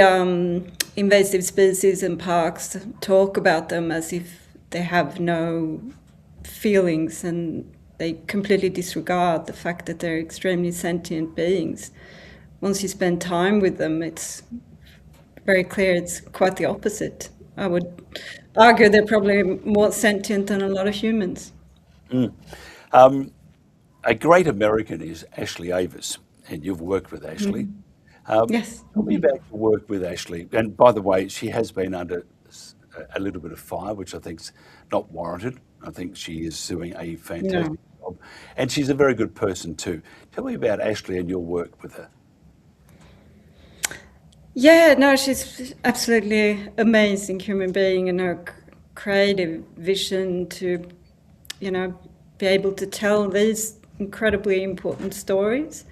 Speaker 3: invasive species and parks talk about them as if they have no feelings and they completely disregard the fact that they're extremely sentient beings. Once you spend time with them, it's very clear it's quite the opposite. I would argue they're probably more sentient than a lot of humans.
Speaker 4: A great American is Ashley Avis, and you've worked with Ashley.
Speaker 3: Yes.
Speaker 4: Tell me about your work with Ashley. And by the way, she has been under a little bit of fire, which I think's not warranted. I think she is doing a fantastic job. And she's a very good person too. Tell me about Ashley and your work with her.
Speaker 3: Yeah, no, she's absolutely amazing human being, and her creative vision to, you know, be able to tell these incredibly important stories,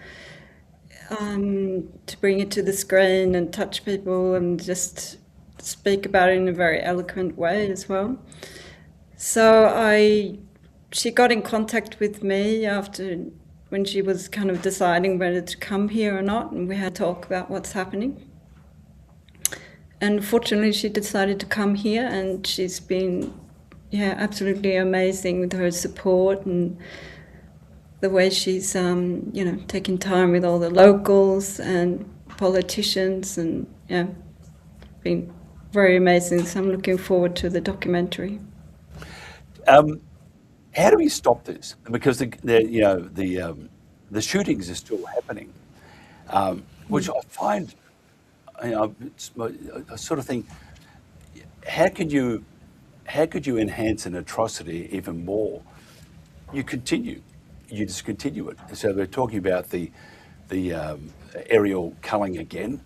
Speaker 3: to bring it to the screen and touch people and just speak about it in a very eloquent way as well. So she got in contact with me after, when she was kind of deciding whether to come here or not, and we had a talk about what's happening. And fortunately, she decided to come here, and she's been, absolutely amazing with her support and the way she's, taking time with all the locals and politicians, and been very amazing. So I'm looking forward to the documentary.
Speaker 4: How do we stop this? Because the shootings are still happening, which I find. I sort of think, how could you enhance an atrocity even more? You just continue it. So we're talking about the aerial culling again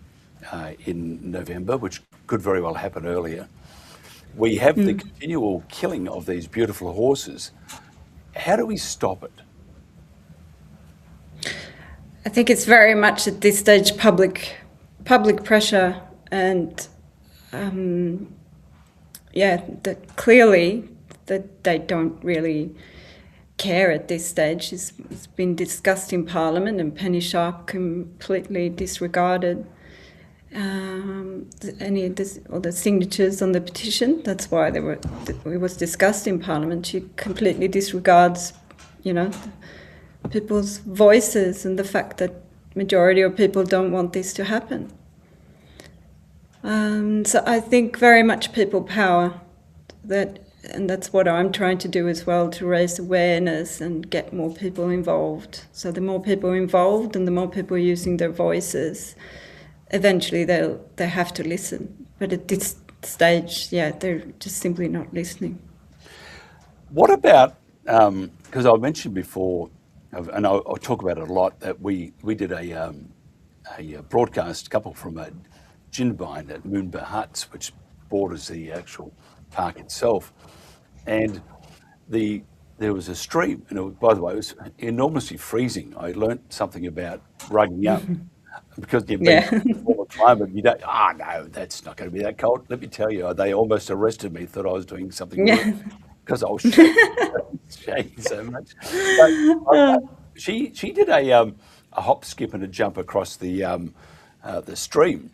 Speaker 4: in November, which could very well happen earlier. We have the continual killing of these beautiful horses. How do we stop it?
Speaker 3: I think it's very much at this stage public pressure, and that clearly that they don't really care at this stage. It's been discussed in Parliament, and Penny Sharp completely disregarded any of this, or the signatures on the petition. That's why it was discussed in Parliament. She completely disregards, people's voices and the fact that majority of people don't want this to happen. So I think very much people power, and that's what I'm trying to do as well, to raise awareness and get more people involved. So the more people involved and the more people using their voices, eventually they have to listen. But at this stage, they're just simply not listening.
Speaker 4: What about, because I mentioned before, and I'll talk about it a lot, that we did a broadcast couple from a Jinbine at Moonba Huts, which borders the actual park itself, and there was a stream, and by the way, it was enormously freezing. I learnt something about rugging up, because you've been all the climate, you don't, no, that's not going to be that cold. Let me tell you, they almost arrested me, thought I was doing something wrong, because I was shaking so much. But she did a hop, skip, and a jump across the stream,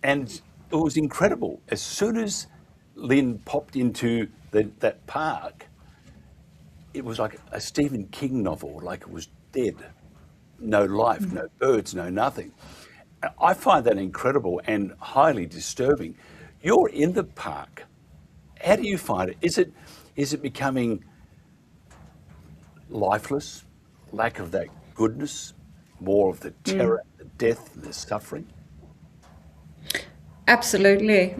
Speaker 4: and it was incredible. As soon as Lynn popped into that park, it was like a Stephen King novel, like it was dead. No life, no birds, no nothing. I find that incredible and highly disturbing. You're in the park. How do you find it? Is it becoming lifeless, lack of that goodness, more of the terror, the death, the suffering?
Speaker 3: Absolutely.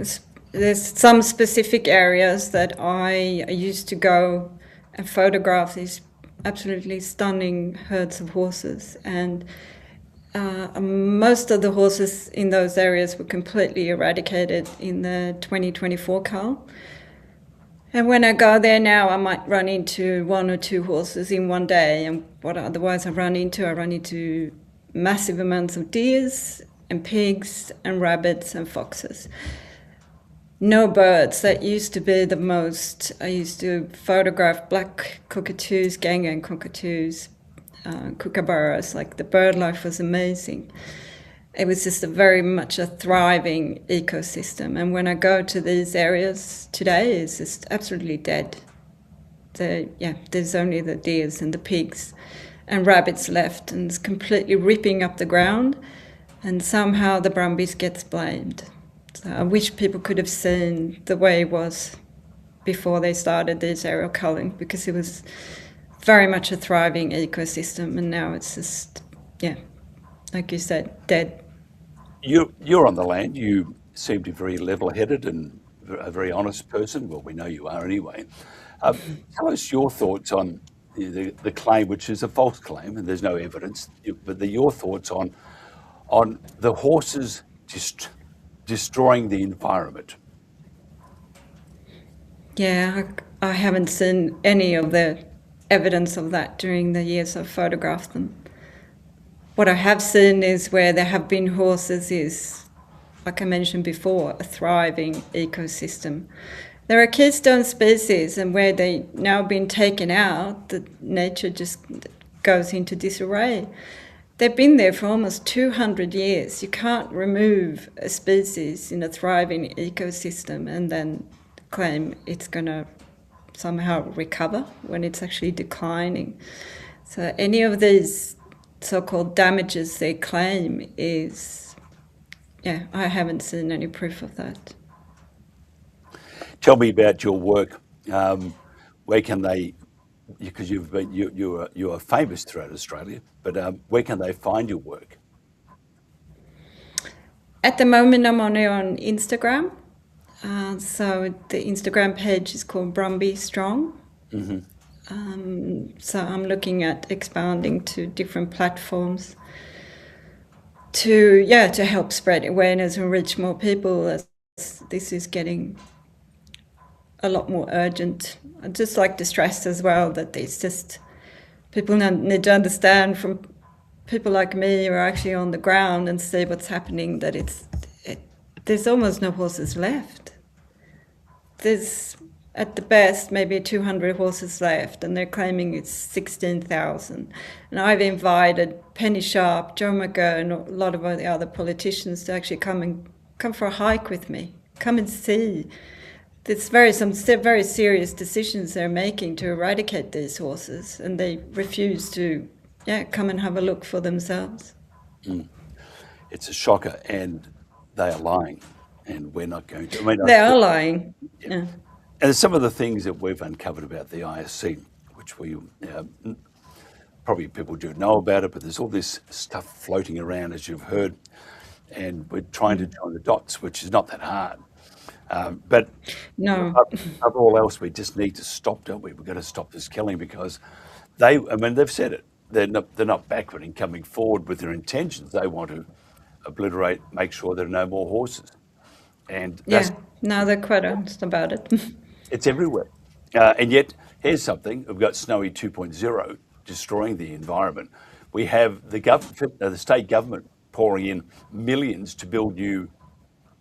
Speaker 3: There's some specific areas that I used to go and photograph these absolutely stunning herds of horses, and most of the horses in those areas were completely eradicated in the 2024 cull. And when I go there now, I might run into one or two horses in one day, and what otherwise I run into massive amounts of deers and pigs and rabbits and foxes. No birds. That used to be the most. I used to photograph black cockatoos, gang cockatoos, kookaburras. Like, the bird life was amazing. It was just very much a thriving ecosystem. And when I go to these areas today, it's just absolutely dead. there's only the deers and the pigs and rabbits left, and it's completely ripping up the ground, and somehow the Brumbies gets blamed. So I wish people could have seen the way it was before they started this aerial culling, because it was very much a thriving ecosystem, and now it's just, like you said, dead.
Speaker 4: You're on the land. You seem to be very level-headed and a very honest person. Well, we know you are anyway. Tell us your thoughts on the claim, which is a false claim, and there's no evidence, but your thoughts on the horses just destroying the environment.
Speaker 3: Yeah, I haven't seen any of the evidence of that during the years I've photographed them. What I have seen is where there have been horses is, like I mentioned before, a thriving ecosystem. There are keystone species, and where they now been taken out, the nature just goes into disarray. They've been there for almost 200 years. You can't remove a species in a thriving ecosystem and then claim it's going to somehow recover when it's actually declining. So any of these so-called damages they claim is, I haven't seen any proof of that.
Speaker 4: Tell me about your work. Where can they, because you are famous throughout Australia, but where can they find your work?
Speaker 3: At the moment, I'm only on Instagram. So the Instagram page is called Brumbies Strong. So I'm looking at expanding to different platforms to help spread awareness and reach more people, as this is getting a lot more urgent. I'd just like to stress as well that it's just, people need to understand from people like me who are actually on the ground and see what's happening, that there's almost no horses left. There's, at the best, maybe 200 horses left, and they're claiming it's 16,000. And I've invited Penny Sharp, Joe McGowan, and a lot of the other politicians to actually come for a hike with me, come and see. There's some very serious decisions they're making to eradicate these horses, and they refuse to come and have a look for themselves.
Speaker 4: It's a shocker, and they are lying, and we're not going to.
Speaker 3: They are lying. Yeah.
Speaker 4: And some of the things that we've uncovered about the ISC, which we probably people do know about it, but there's all this stuff floating around, as you've heard, and we're trying to join the dots, which is not that hard. But
Speaker 3: no,
Speaker 4: above all else, we just need to stop, don't we? We've got to stop this killing, because they've said it. They're not backward in coming forward with their intentions. They want to obliterate, make sure there are no more horses. And
Speaker 3: now they're quite honest about it.
Speaker 4: It's everywhere. And yet, here's something. We've got Snowy 2.0 destroying the environment. We have the state government pouring in millions to build new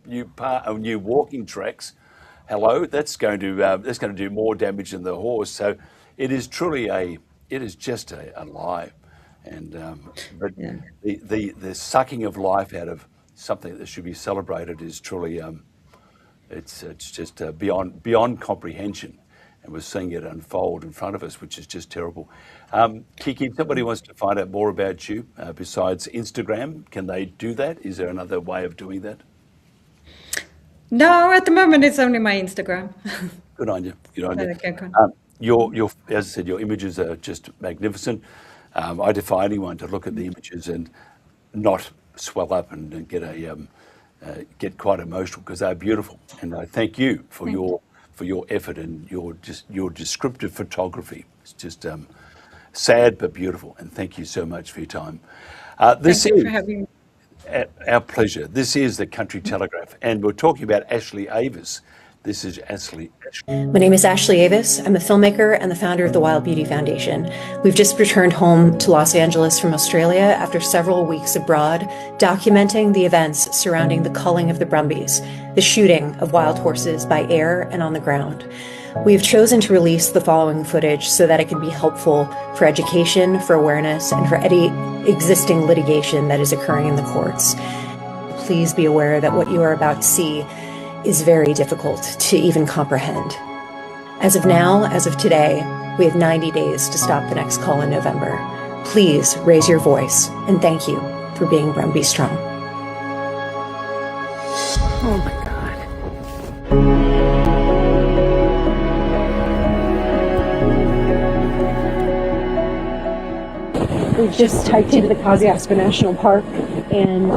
Speaker 4: walking tracks. Hello, that's going to do more damage than the horse. So it is truly just a lie. And the sucking of life out of something that should be celebrated is truly it's just beyond comprehension, and we're seeing it unfold in front of us, which is just terrible. Kiki, if somebody wants to find out more about you besides Instagram, can they do that? Is there another way of doing that?
Speaker 3: No, at the moment it's only my Instagram.
Speaker 4: Good on you. Good on you.
Speaker 3: Okay, good.
Speaker 4: Your, as I said, your images are just magnificent. I defy anyone to look at the images and not swell up and get quite emotional, because they're beautiful. And I thank you for your effort and your descriptive photography. It's just sad but beautiful. And thank you so much for your time.
Speaker 3: Thank you for having me.
Speaker 4: Our pleasure. This is the Country Telegraph, and we're talking about Ashley Avis. This is Ashley.
Speaker 6: My name is Ashley Avis. I'm a filmmaker and the founder of the Wild Beauty Foundation. We've just returned home to Los Angeles from Australia after several weeks abroad, documenting the events surrounding the culling of the Brumbies, the shooting of wild horses by air and on the ground. We have chosen to release the following footage so that it can be helpful for education, for awareness, and for any existing litigation that is occurring in the courts. Please be aware that what you are about to see is very difficult to even comprehend. As of now, as of today, we have 90 days to stop the next cull in November. Please raise your voice, and thank you for being Brumbies strong.
Speaker 1: Oh my God.
Speaker 6: We've just hiked into the Kosciuszko National Park, and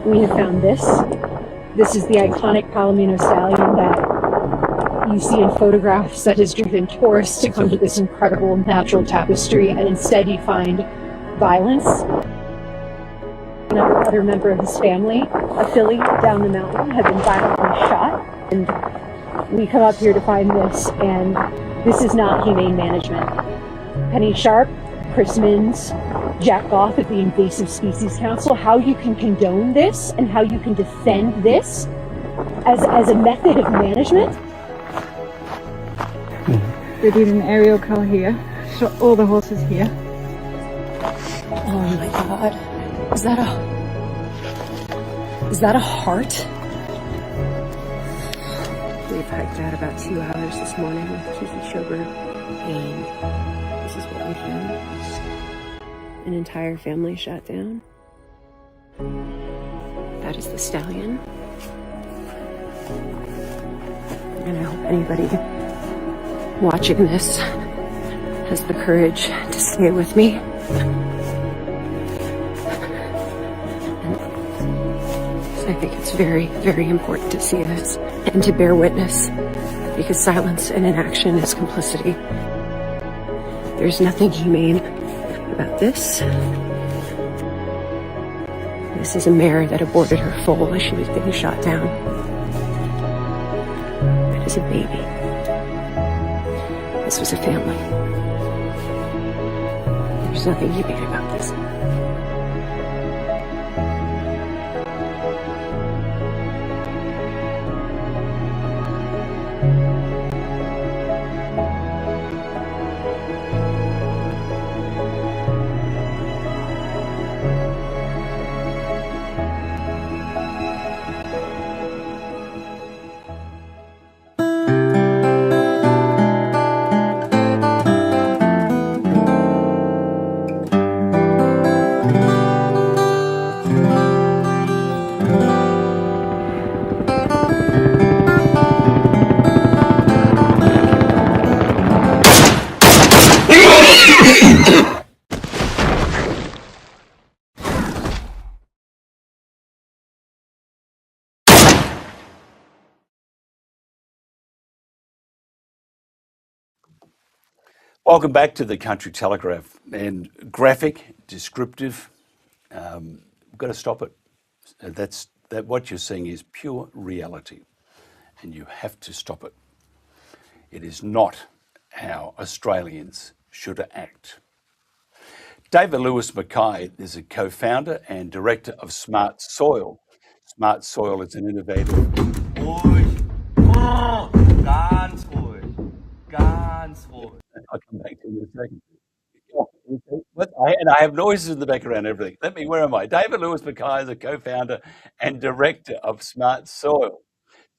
Speaker 6: we have found this. This is the iconic Palomino stallion that you see in photographs that has driven tourists to come to this incredible natural tapestry, and instead you find violence. Another member of his family, a filly down the mountain, had been violently shot, and we come up here to find this, and this is not humane management. Penny Sharp, Chris Minns, Jack Goff at the Invasive Species Council, how you can condone this and how you can defend this as a method of management.
Speaker 16: They did an aerial cull here, shot all the horses here.
Speaker 6: Oh my God. Is that a heart?
Speaker 7: We've hiked out about 2 hours this morning with Kiki Shober, and this is what we found. An entire family shot down. That is the stallion. And I hope anybody watching this has the courage to stay with me. And I think it's very, very important to see this and to bear witness, because silence and inaction is complicity. There's nothing humane about this. This is a mare that aborted her foal as she was being shot down. That is a baby. This was a family. There's nothing humane about this.
Speaker 4: Welcome back to the Country Telegraph. And graphic, descriptive, we've got to stop it. What you're seeing is pure reality, and you have to stop it. It is not how Australians should act. David Lewis Mackay is a co-founder and director of Smart Soil. Smart Soil is an innovative... I'll come back to you in a second. And I have noises in the background and everything. Where am I? David Lewis Mackay is a co-founder and director of Smart Soil.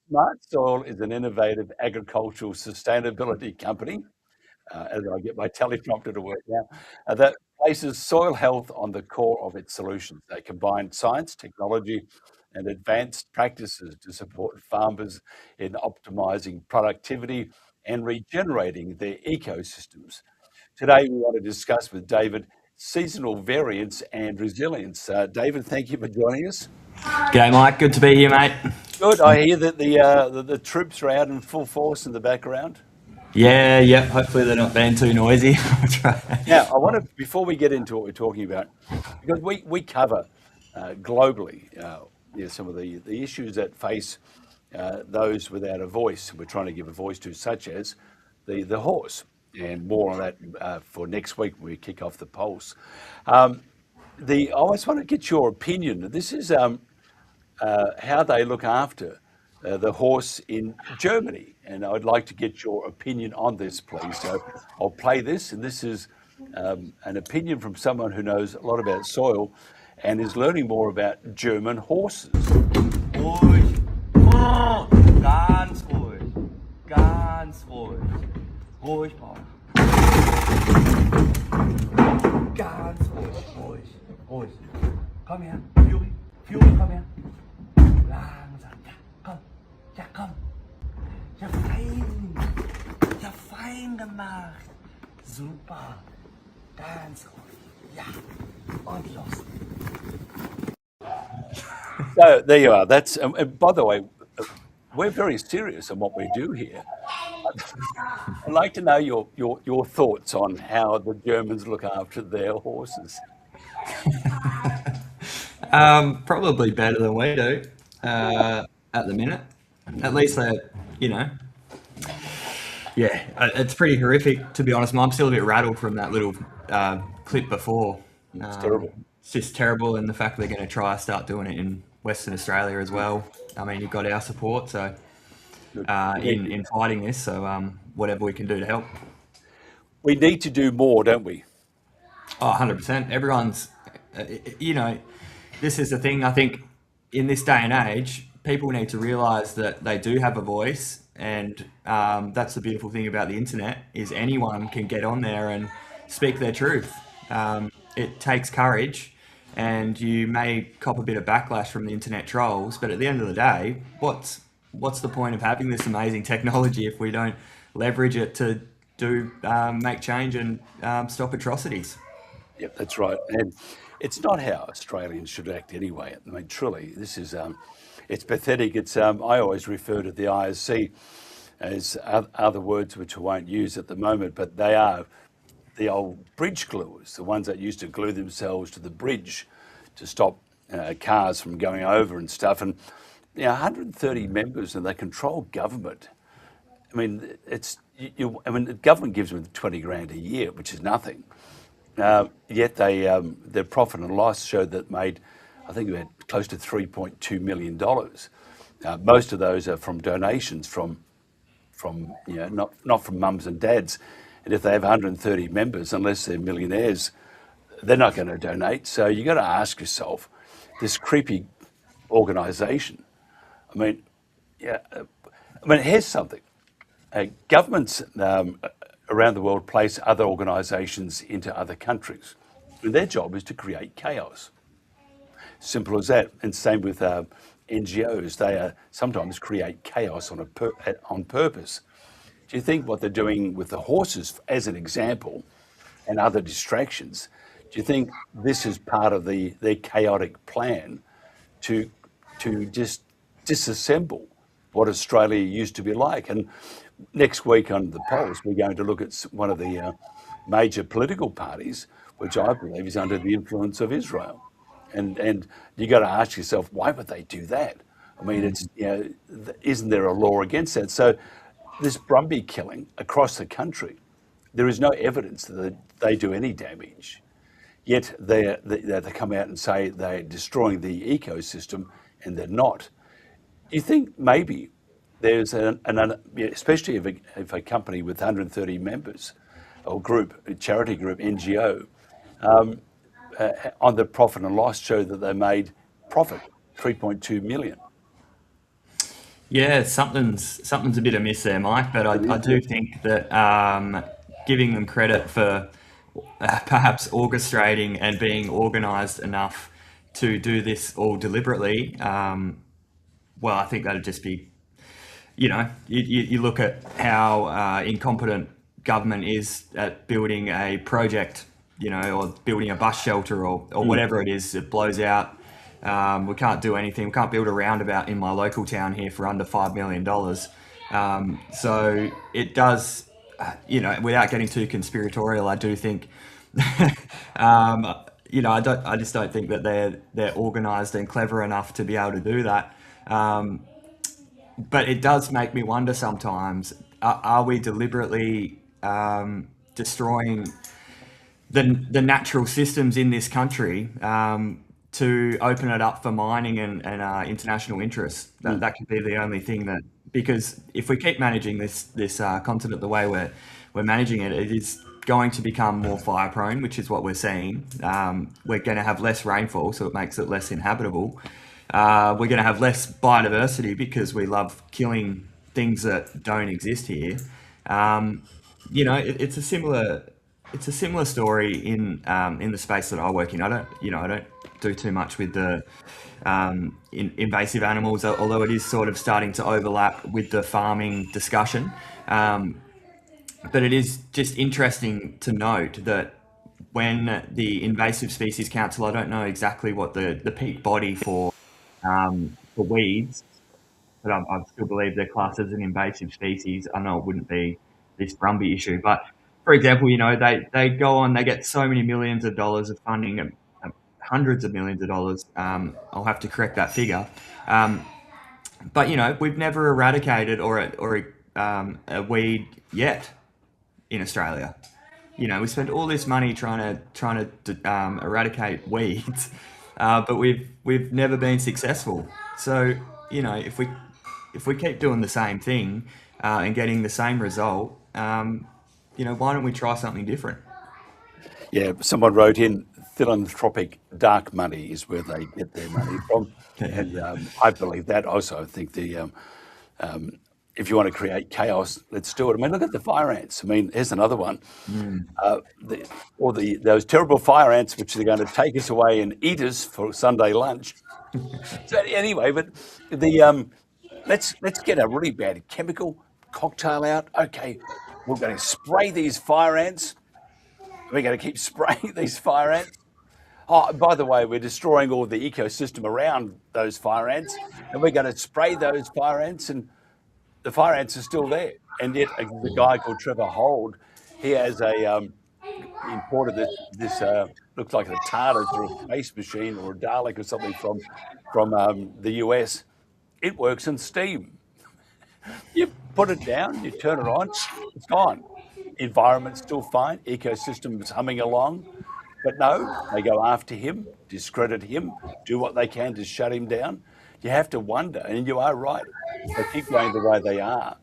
Speaker 4: Smart Soil is an innovative agricultural sustainability company, as I get my teleprompter to work now, that places soil health on the core of its solutions. They combine science, technology, and advanced practices to support farmers in optimizing productivity and regenerating their ecosystems. Today, we want to discuss with David seasonal variance and resilience. David, thank you for joining us.
Speaker 8: G'day, Mike. Good to be here, mate.
Speaker 4: Good. I hear that the troops are out in full force in the background.
Speaker 8: Yeah. Hopefully they're not being too noisy.
Speaker 4: Now, I want to, before we get into what we're talking about, because we cover globally some of the issues that face those without a voice we're trying to give a voice to, such as the horse, and more on that for next week when we kick off the Pulse. I always want to get your opinion. This is how they look after the horse in Germany, and I'd like to get your opinion on this, please. So I'll play this, and this is an opinion from someone who knows a lot about soil and is learning more about German horses.
Speaker 23: Ganz ruhig, ganz ruhig.
Speaker 8: Ruhig, Paul. Ganz ruhig, ruhig, ruhig. Komm her, Fury. Fury, komm her. Langsam. Ja, komm. Ja, komm. Ja, fein. Ja, fein gemacht. Super. Ganz ruhig. Ja. Und los.
Speaker 4: So there you are. That's and by the way, we're very serious on what we do here. I'd like to know your thoughts on how the Germans look after their horses.
Speaker 8: Probably better than we do at the minute. At least they're, yeah, it's pretty horrific, to be honest. I'm still a bit rattled from that little clip before.
Speaker 4: It's terrible.
Speaker 8: It's just terrible, and the fact they're going to try to start doing it in Western Australia as well. I mean, you've got our support, so in fighting this. So whatever we can do to help.
Speaker 4: We need to do more, don't we?
Speaker 8: Oh, 100%. Everyone's, this is the thing. I think in this day and age, people need to realise that they do have a voice, and that's the beautiful thing about the internet is anyone can get on there and speak their truth. It takes courage, and you may cop a bit of backlash from the internet trolls, but at the end of the day, what's the point of having this amazing technology if we don't leverage it to make change and stop atrocities?
Speaker 4: Yep, that's right. And it's not how Australians should act anyway. I mean, truly, this is it's pathetic. It's I always refer to the ISC as other words which I won't use at the moment, but they are the old bridge gluers, the ones that used to glue themselves to the bridge to stop cars from going over and stuff. And 130 members, and they control government. I mean, the government gives them 20 grand a year, which is nothing. Yet their profit and loss showed that made, I think, we had close to $3.2 million. Most of those are from donations from not from mums and dads. And if they have 130 members, unless they're millionaires, they're not going to donate. So you got to ask yourself, this creepy organisation. I mean, here's something. Governments around the world place other organisations into other countries. And their job is to create chaos. Simple as that. And same with NGOs. They sometimes create chaos on purpose. Do you think what they're doing with the horses, as an example, and other distractions, do you think this is part of their chaotic plan to just disassemble what Australia used to be like? And next week on the polls, we're going to look at one of the major political parties, which I believe is under the influence of Israel. And you got to ask yourself, why would they do that? I mean, isn't there a law against that? So this Brumbie killing across the country, there is no evidence that they do any damage. Yet they come out and say they're destroying the ecosystem, and they're not. Do you think maybe there's especially if a company with 130 members or group, a charity group, NGO, on the profit and loss show that they made profit, 3.2 million?
Speaker 8: Yeah, something's a bit amiss there, Mike, but I do think that giving them credit for perhaps orchestrating and being organised enough to do this all deliberately, well, I think that'd just be, you look at how incompetent government is at building a project, or building a bus shelter or whatever it is, it blows out. We can't do anything. We can't build a roundabout in my local town here for under $5 million. So it does, without getting too conspiratorial, I do think, I just don't think that they're organised and clever enough to be able to do that. But it does make me wonder sometimes, are we deliberately destroying the natural systems in this country to open it up for mining and international interests? That could be the only thing that, because if we keep managing this continent the way we're managing it, it is going to become more fire prone, which is what we're seeing. We're going to have less rainfall, so it makes it less inhabitable. We're going to have less biodiversity because we love killing things that don't exist here. it's a similar story in the space that I work in. I don't do too much with the invasive animals, although it is sort of starting to overlap with the farming discussion. But it is just interesting to note that when the Invasive Species Council, I don't know exactly what the peak body for weeds, but I still believe they're classed as an invasive species. I know it wouldn't be this Brumbie issue, but for example, they go on, they get so many millions of dollars of funding, hundreds of millions of dollars. I'll have to correct that figure. But we've never eradicated a weed yet in Australia. We spent all this money trying to eradicate weeds, but we've never been successful. So if we keep doing the same thing and getting the same result, why don't we try something different?
Speaker 4: Yeah, someone wrote in, philanthropic dark money is where they get their money from, and I believe that. Also, I think if you want to create chaos, let's do it. I mean, look at the fire ants. I mean, here's another one. Those terrible fire ants, which are going to take us away and eat us for Sunday lunch. So anyway, but let's get a really bad chemical cocktail out. Okay, we're going to spray these fire ants. We're going to keep spraying these fire ants. Oh, by the way, we're destroying all the ecosystem around those fire ants, and we're going to spray those fire ants, and the fire ants are still there. And yet, the guy called Trevor Hold, he has imported this looks like a TARDIS or a space machine or a Dalek or something from the US. It works in steam. You put it down, you turn it on, it's gone. Environment's still fine, ecosystem is humming along. But no, they go after him, discredit him, do what they can to shut him down. You have to wonder, and you are right, they keep going the way they are.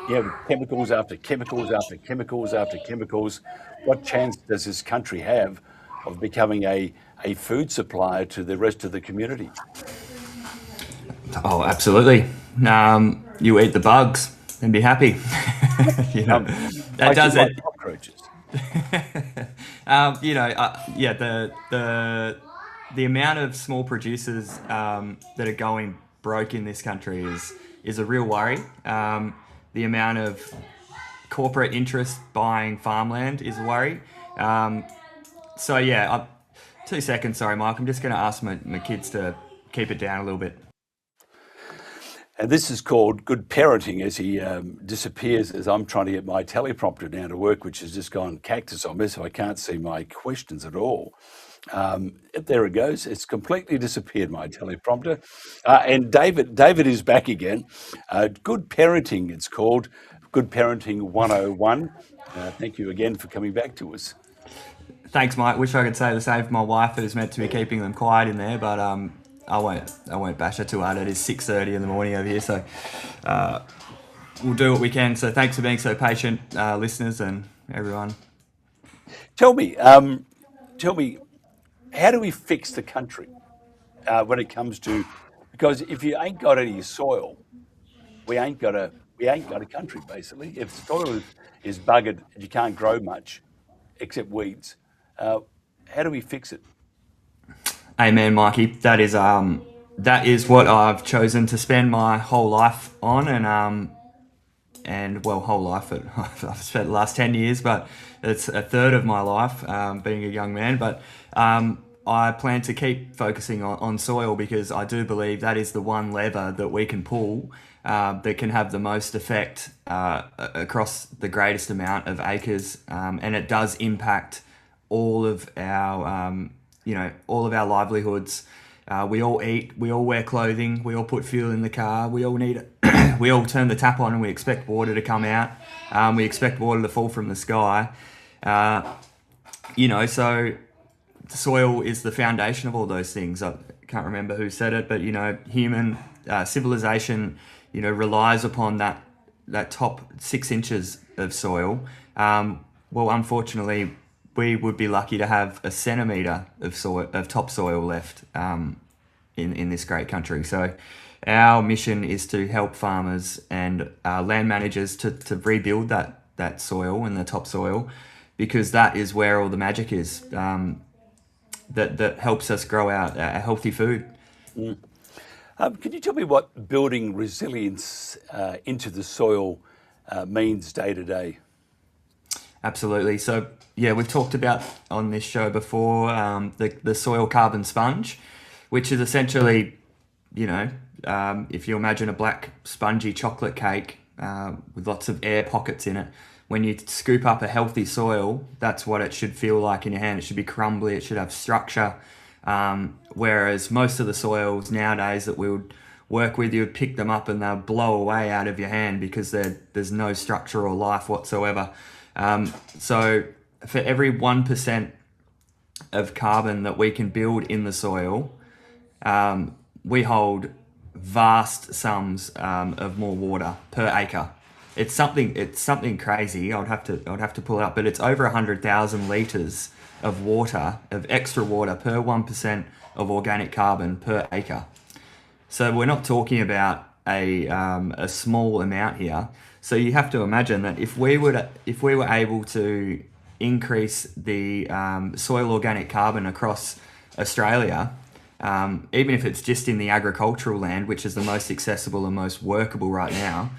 Speaker 4: You have chemicals after chemicals after chemicals after chemicals. What chance does this country have of becoming a food supplier to the rest of the community?
Speaker 8: Oh, absolutely. You eat the bugs and be happy. That does it.
Speaker 4: Like cockroaches.
Speaker 8: The amount of small producers that are going broke in this country is a real worry. The amount of corporate interest buying farmland is a worry. 2 seconds, sorry, Mike. I'm just going to ask my kids to keep it down a little bit.
Speaker 4: And this is called good parenting as he disappears as I'm trying to get my teleprompter down to work, which has just gone cactus on me, so I can't see my questions at all. There it goes. It's completely disappeared, my teleprompter. And David is back again. Good parenting, it's called. Good Parenting 101. Thank you again for coming back to us.
Speaker 8: Thanks, Mike. Wish I could say the same for my wife, who's meant to be keeping them quiet in there, but I won't bash her too hard. It is 6:30 in the morning over here, so we'll do what we can. So thanks for being so patient, listeners and everyone.
Speaker 4: Tell me, how do we fix the country when it comes to, because if you ain't got any soil, we ain't got a country basically. If soil is buggered, you can't grow much except weeds. How do we fix it?
Speaker 8: Amen, Mikey. That is what I've chosen to spend my whole life on, whole life. I've spent the last 10 years, but it's a third of my life being a young man. But I plan to keep focusing on soil because I do believe that is the one lever that we can pull that can have the most effect across the greatest amount of acres, and it does impact all of our livelihoods. We all eat, we all wear clothing, we all put fuel in the car, we all need it. We all turn the tap on and we expect water to come out. We expect water to fall from the sky. So soil is the foundation of all those things. I can't remember who said it, but human civilization, relies upon that top 6 inches of soil. Unfortunately, we would be lucky to have a centimetre of topsoil left in this great country. So our mission is to help farmers and land managers to rebuild that that soil and the topsoil, because that is where all the magic is. That helps us grow out a healthy food.
Speaker 4: Can you tell me what building resilience into the soil means day to day?
Speaker 8: Absolutely. So yeah, we've talked about on this show before the soil carbon sponge, which is essentially, if you imagine a black spongy chocolate cake with lots of air pockets in it, when you scoop up a healthy soil, that's what it should feel like in your hand. It should be crumbly, it should have structure. Whereas most of the soils nowadays that we would work with, you would pick them up and they'll blow away out of your hand because there's no structure or life whatsoever. So for every 1% of carbon that we can build in the soil, we hold vast sums of more water per acre. It's something crazy. I'd have to pull it up, but it's over 100,000 litres of water, of extra water per 1% of organic carbon per acre. So we're not talking about a small amount here. So you have to imagine that if we were able to increase the soil organic carbon across Australia, even if it's just in the agricultural land, which is the most accessible and most workable right now,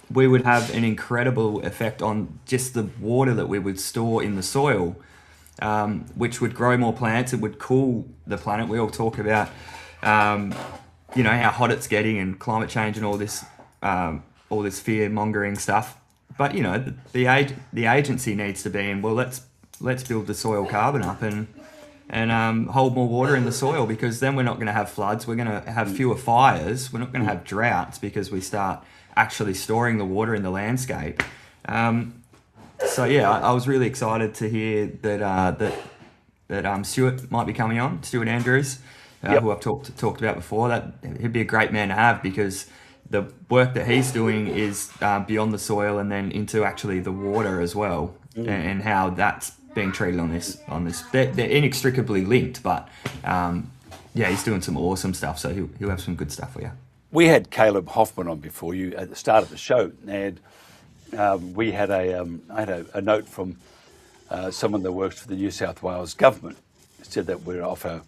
Speaker 8: we would have an incredible effect on just the water that we would store in the soil, which would grow more plants. It would cool the planet. We all talk about, how hot it's getting and climate change and all this fear-mongering stuff. But the agency needs to be in. Well, let's build the soil carbon up and hold more water in the soil, because then we're not going to have floods. We're going to have fewer fires. We're not going to have droughts because we start actually storing the water in the landscape. So yeah, I was really excited to hear that Stuart might be coming on, Stuart Andrews, who I've talked about before. That he'd be a great man to have, because the work that he's doing is beyond the soil and then into actually the water as well, and how that's being treated on this. They're inextricably linked, but he's doing some awesome stuff. So he'll have some good stuff for you.
Speaker 4: We had Caleb Hoffman on before you at the start of the show, and we had I had a note from someone that works for the New South Wales government. It said that we're off our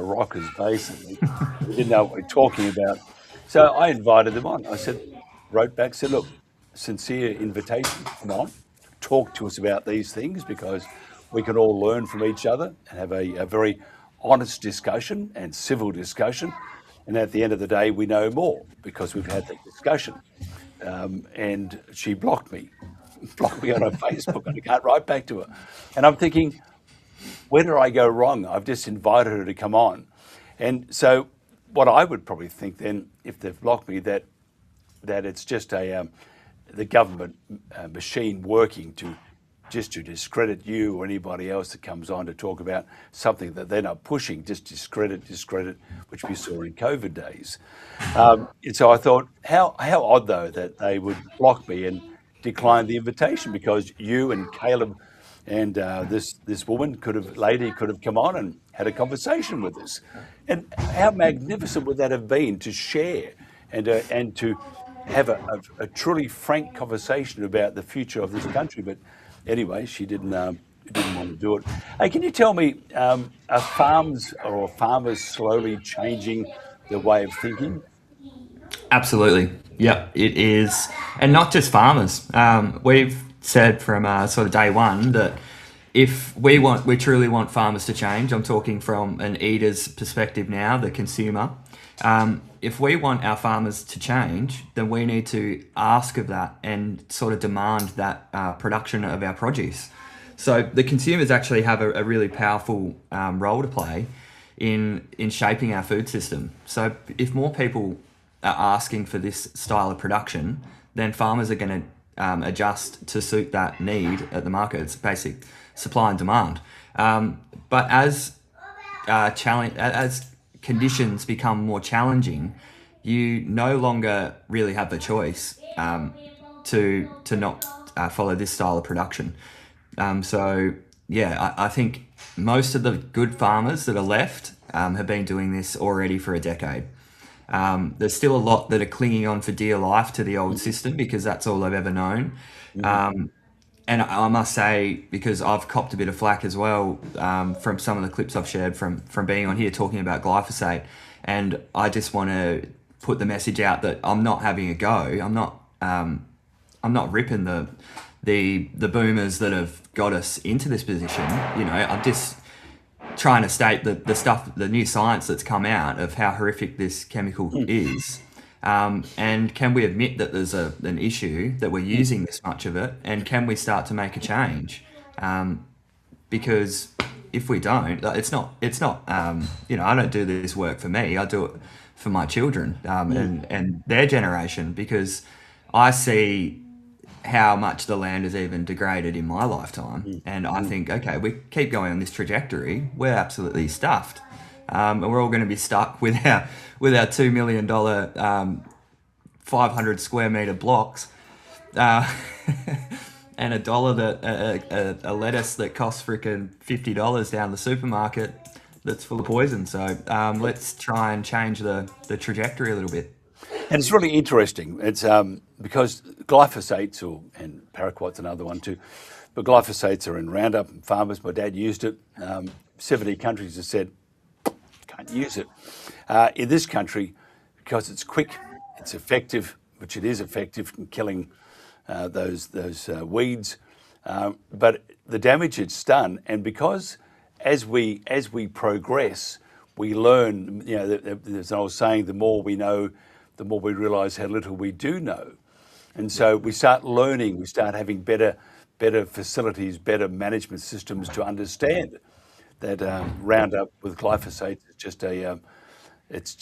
Speaker 4: rockers, basically. We didn't know what we were talking about. So I invited them on. I wrote back, said, look, sincere invitation, come on, talk to us about these things, because we can all learn from each other and have a very honest discussion and civil discussion. And at the end of the day, we know more because we've had that discussion. And she blocked me on her Facebook, and I can't write back to her. And I'm thinking, where did I go wrong? I've just invited her to come on. And so what I would probably think then, if they've blocked me, that it's just the government machine working to discredit you or anybody else that comes on to talk about something that they're not pushing, just discredit, which we saw in COVID days. And so I thought, how odd though that they would block me and decline the invitation, because you and Caleb and this lady could have come on and had a conversation with us. And how magnificent would that have been to share and to have a truly frank conversation about the future of this country. But anyway, she didn't want to do it. Hey, can you tell me, are farmers slowly changing their way of thinking?
Speaker 8: Absolutely. Yep, it is. And not just farmers. We've said from sort of day one that if we truly want farmers to change, I'm talking from an eater's perspective now, the consumer. If we want our farmers to change, then we need to ask of that and sort of demand that production of our produce. So the consumers actually have a really powerful role to play in shaping our food system. So if more people are asking for this style of production, then farmers are going to adjust to suit that need at the market. It's basic supply and demand. But as conditions become more challenging, you no longer really have the choice to not follow this style of production. I think most of the good farmers that are left have been doing this already for a decade. There's still a lot that are clinging on for dear life to the old system because that's all they've ever known. And I must say, because I've copped a bit of flack as well from some of the clips I've shared from being on here talking about glyphosate, and I just want to put the message out that I'm not having a go. I'm not ripping the boomers that have got us into this position. You know, I'm just trying to state the new science that's come out of how horrific this chemical is. And can we admit that there's an issue, that we're using this much of it, and can we start to make a change? Because if we don't, it's not you know, I don't do this work for me, I do it for my children and their generation, because I see how much the land has even degraded in my lifetime. And I think, okay, we keep going on this trajectory, we're absolutely stuffed. And we're all going to be stuck with our $2 million 500 square meter blocks and $1 that a lettuce that costs freaking $50 down the supermarket that's full of poison. So let's try and change the trajectory a little bit.
Speaker 4: And it's really interesting. It's because glyphosates, and paraquat's another one too, but glyphosates are in Roundup and farmers. My dad used it. 70 countries have said, can't use it. In this country, because it's quick, it's effective, which it is effective in killing those weeds, but the damage it's done, and because as we progress, we learn. You know, there's an old saying: the more we know, the more we realise how little we do know, and so we start learning. We start having better facilities, better management systems to understand that Roundup with glyphosate is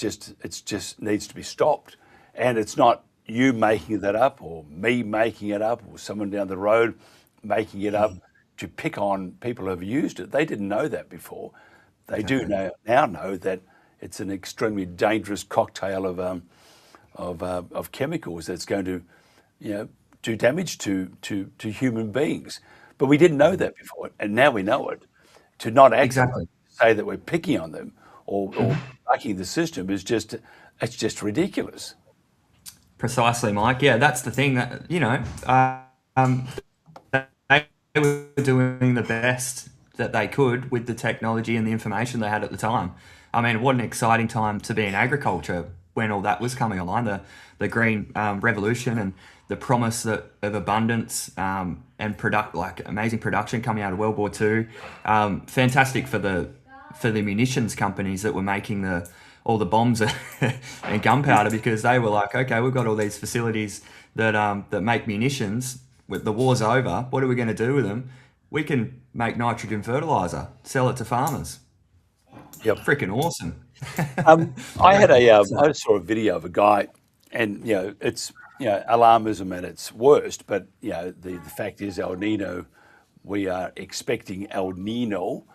Speaker 4: just needs to be stopped. And it's not you making that up or me making it up or someone down the road making it up to pick on people who have used it. They didn't know that before. They do now know that it's an extremely dangerous cocktail of chemicals that's going to, you know, do damage to human beings. But we didn't know that before, and now we know it. To not actually say that we're picking on them or bucking the system it's just ridiculous.
Speaker 8: Precisely, Mike. Yeah, that's the thing that, you know, they were doing the best that they could with the technology and the information they had at the time. I mean, what an exciting time to be in agriculture when all that was coming online, the green revolution and the promise of abundance and amazing production coming out of World War II. Fantastic for the munitions companies that were making all the bombs and gunpowder, because they were like, okay, we've got all these facilities that make munitions. With the war's over, what are we going to do with them? We can make nitrogen fertilizer, sell it to farmers.
Speaker 4: Yep,
Speaker 8: freaking awesome.
Speaker 4: I saw a video of a guy, and you know, it's, you know, alarmism at its worst, but you know, the fact is El Nino, we are expecting El Nino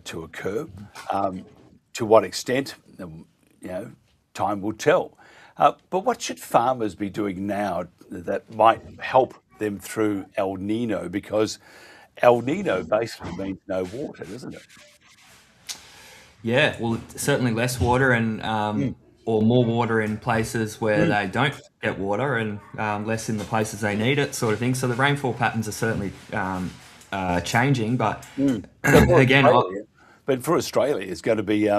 Speaker 4: to occur. To what extent, you know, time will tell. But what should farmers be doing now that might help them through El Nino? Because El Nino basically means no water, doesn't it?
Speaker 8: Yeah, well, certainly less water and or more water in places where they don't get water, and less in the places they need it, sort of thing. So the rainfall patterns are certainly changing, but again,
Speaker 4: but for Australia, it's going to be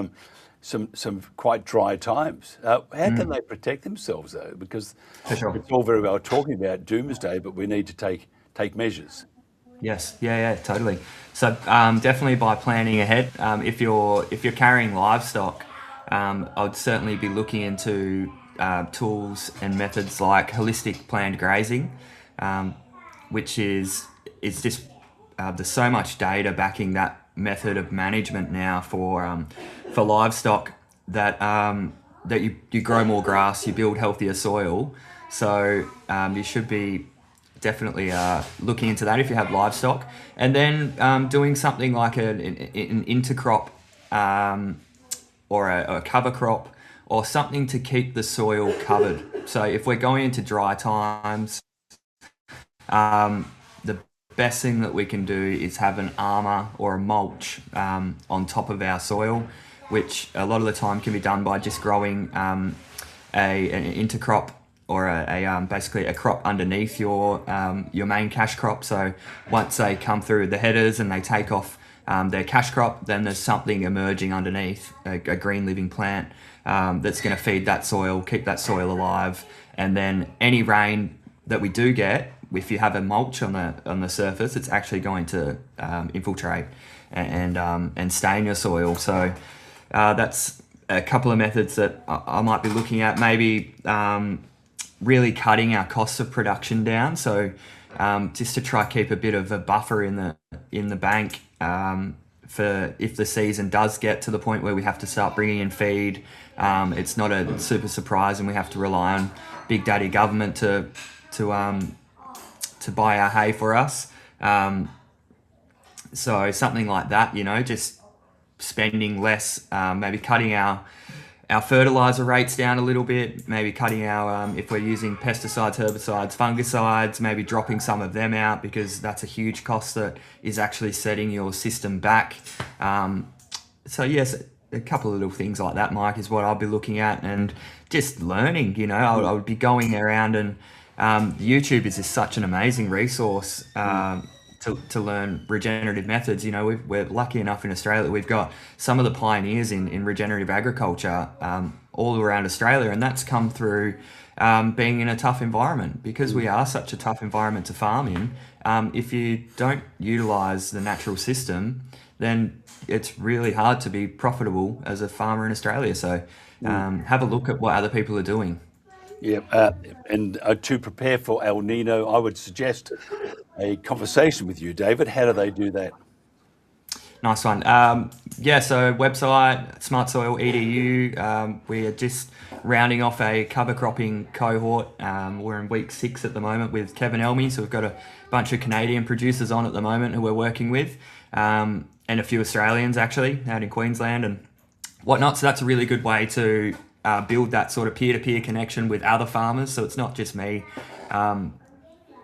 Speaker 4: some quite dry times. How can they protect themselves though? Because it's all very well talking about doomsday, but we need to take measures.
Speaker 8: Yes, yeah, totally. So definitely by planning ahead. If you're carrying livestock, I'd certainly be looking into tools and methods like holistic planned grazing, which is just there's so much data backing that method of management now for livestock that that you grow more grass, you build healthier soil. So you should be definitely looking into that if you have livestock, and then doing something like an intercrop or a cover crop, or something to keep the soil covered. So if we're going into dry times, the best thing that we can do is have an armour or a mulch on top of our soil, which a lot of the time can be done by just growing an intercrop or basically a crop underneath your main cash crop. So once they come through the headers and they take off their cash crop, then there's something emerging underneath, a green living plant that's going to feed that soil, keep that soil alive. And then any rain that we do get, if you have a mulch on the surface, it's actually going to infiltrate and stain your soil. So that's a couple of methods that I might be looking at. Maybe really cutting our costs of production down. So just to try keep a bit of a buffer in the bank for if the season does get to the point where we have to start bringing in feed. It's not a super surprise, and we have to rely on Big Daddy government to buy our hay for us. So something like that, just spending less, maybe cutting our fertilizer rates down a little bit, maybe cutting our, if we're using pesticides, herbicides, fungicides, maybe dropping some of them out, because that's a huge cost that is actually setting your system back. So yes, a couple of little things like that, Mike, is what I'll be looking at, and just learning, I would be going around, and YouTube is just such an amazing resource to learn regenerative methods. We're lucky enough in Australia that we've got some of the pioneers in regenerative agriculture all around Australia, and that's come through being in a tough environment, because we are such a tough environment to farm in. If you don't utilise the natural system, then it's really hard to be profitable as a farmer in Australia. So have a look at what other people are doing.
Speaker 4: Yeah, and to prepare for El Nino, I would suggest a conversation with you, David. How do they do that?
Speaker 8: Nice one. So website, Smart Soil EDU. We are just rounding off a cover cropping cohort. We're in week 6 at the moment with Kevin Elmy. So we've got a bunch of Canadian producers on at the moment who we're working with, and a few Australians actually out in Queensland and whatnot. So that's a really good way to build that sort of peer-to-peer connection with other farmers. So it's not just me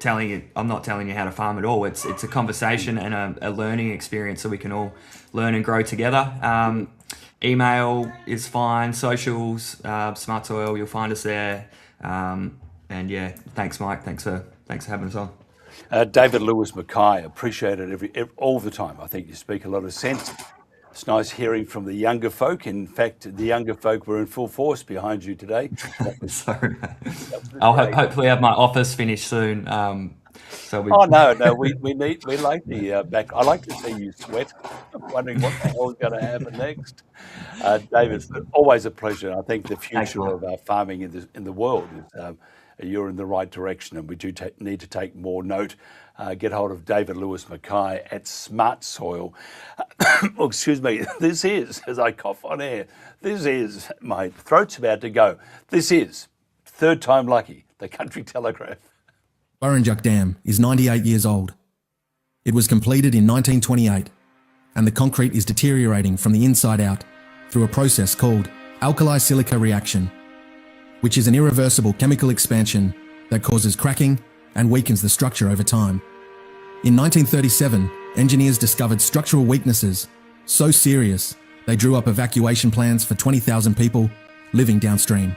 Speaker 8: telling you, I'm not telling you how to farm at all. It's a conversation and a learning experience, so we can all learn and grow together. Email is fine, socials, Smart Soil, you'll find us there. And yeah, thanks, Mike. Thanks for having us on.
Speaker 4: David Lewis Mackay, appreciate it all the time. I think you speak a lot of sense. It's nice hearing from the younger folk. In fact, the younger folk were in full force behind you today.
Speaker 8: Sorry, I'll hopefully have my office finished soon. No, we like the back. I like to see you sweat. I'm wondering what the hell is going to happen next. David, always a pleasure. I think the future of farming in the world is you're in the right direction, and we do need to take more note. Get hold of David Lewis Mackay at Smart Soil. Oh, excuse me. This is, as I cough on air, my throat's about to go. This is, third time lucky, the Country Telegraph.
Speaker 9: Burrinjuck Dam is 98 years old. It was completed in 1928, and the concrete is deteriorating from the inside out through a process called alkali silica reaction, which is an irreversible chemical expansion that causes cracking and weakens the structure over time. In 1937, engineers discovered structural weaknesses so serious they drew up evacuation plans for 20,000 people living downstream,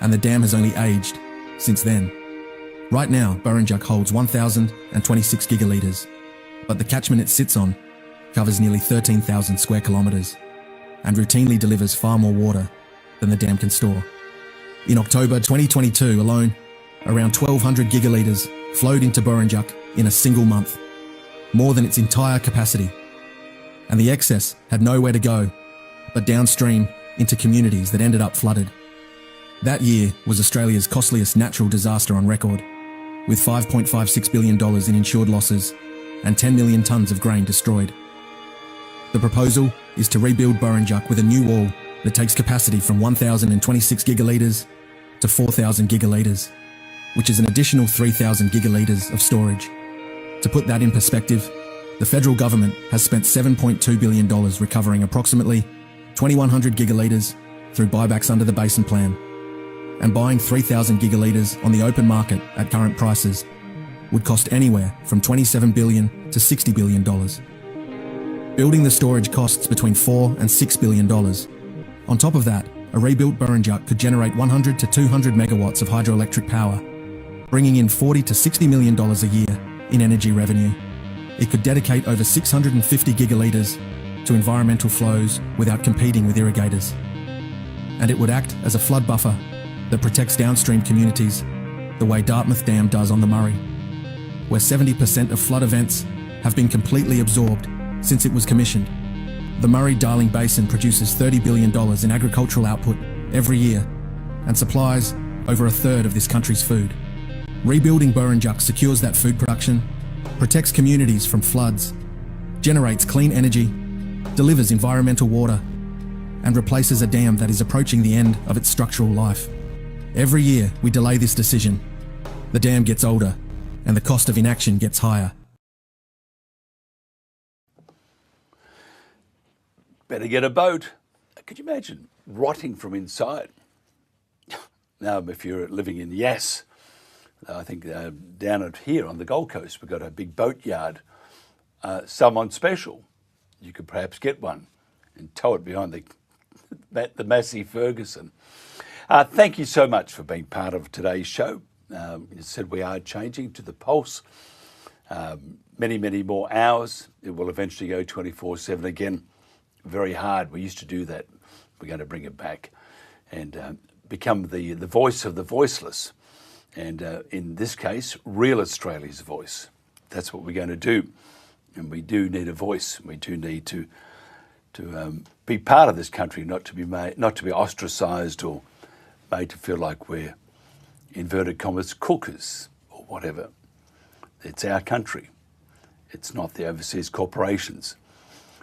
Speaker 9: and the dam has only aged since then. Right now, Burrinjuck holds 1,026 gigalitres, but the catchment it sits on covers nearly 13,000 square kilometres and routinely delivers far more water than the dam can store. In October 2022 alone, around 1,200 gigalitres flowed into Burrinjuck in a single month, more than its entire capacity. And the excess had nowhere to go but downstream into communities that ended up flooded. That year was Australia's costliest natural disaster on record, with $5.56 billion in insured losses and 10 million tonnes of grain destroyed. The proposal is to rebuild Burrinjuck with a new wall that takes capacity from 1,026 gigalitres to 4,000 gigalitres, which is an additional 3,000 gigalitres of storage. To put that in perspective, the federal government has spent $7.2 billion recovering approximately 2,100 gigalitres through buybacks under the Basin Plan, and buying 3,000 gigalitres on the open market at current prices would cost anywhere from $27 billion to $60 billion. Building the storage costs between $4 and $6 billion. On top of that, a rebuilt Burrinjuck could generate 100 to 200 megawatts of hydroelectric power, bringing in $40 to $60 million a year in energy revenue. It could dedicate over 650 gigalitres to environmental flows without competing with irrigators. And it would act as a flood buffer that protects downstream communities the way Dartmouth Dam does on the Murray, where 70% of flood events have been completely absorbed since it was commissioned. The Murray-Darling Basin produces $30 billion in agricultural output every year and supplies over a third of this country's food. Rebuilding Burrinjuck secures that food production, protects communities from floods, generates clean energy, delivers environmental water, and replaces a dam that is approaching the end of its structural life. Every year we delay this decision. The dam gets older and the cost of inaction gets higher.
Speaker 4: Better get a boat. Could you imagine rotting from inside? Now, if you're living in Yass, I think down at here on the Gold Coast, we've got a big boat yard. Someone special, you could perhaps get one and tow it behind the Massey Ferguson. Thank you so much for being part of today's show. You said we are changing to the pulse. Many, many more hours. It will eventually go 24/7 again. Very hard. We used to do that. We're going to bring it back and become the voice of the voiceless. And in this case, real Australia's voice. That's what we're going to do. And we do need a voice. We do need to be part of this country, not to be ostracised or made to feel like we're, inverted commas, cookers or whatever. It's our country. It's not the overseas corporations.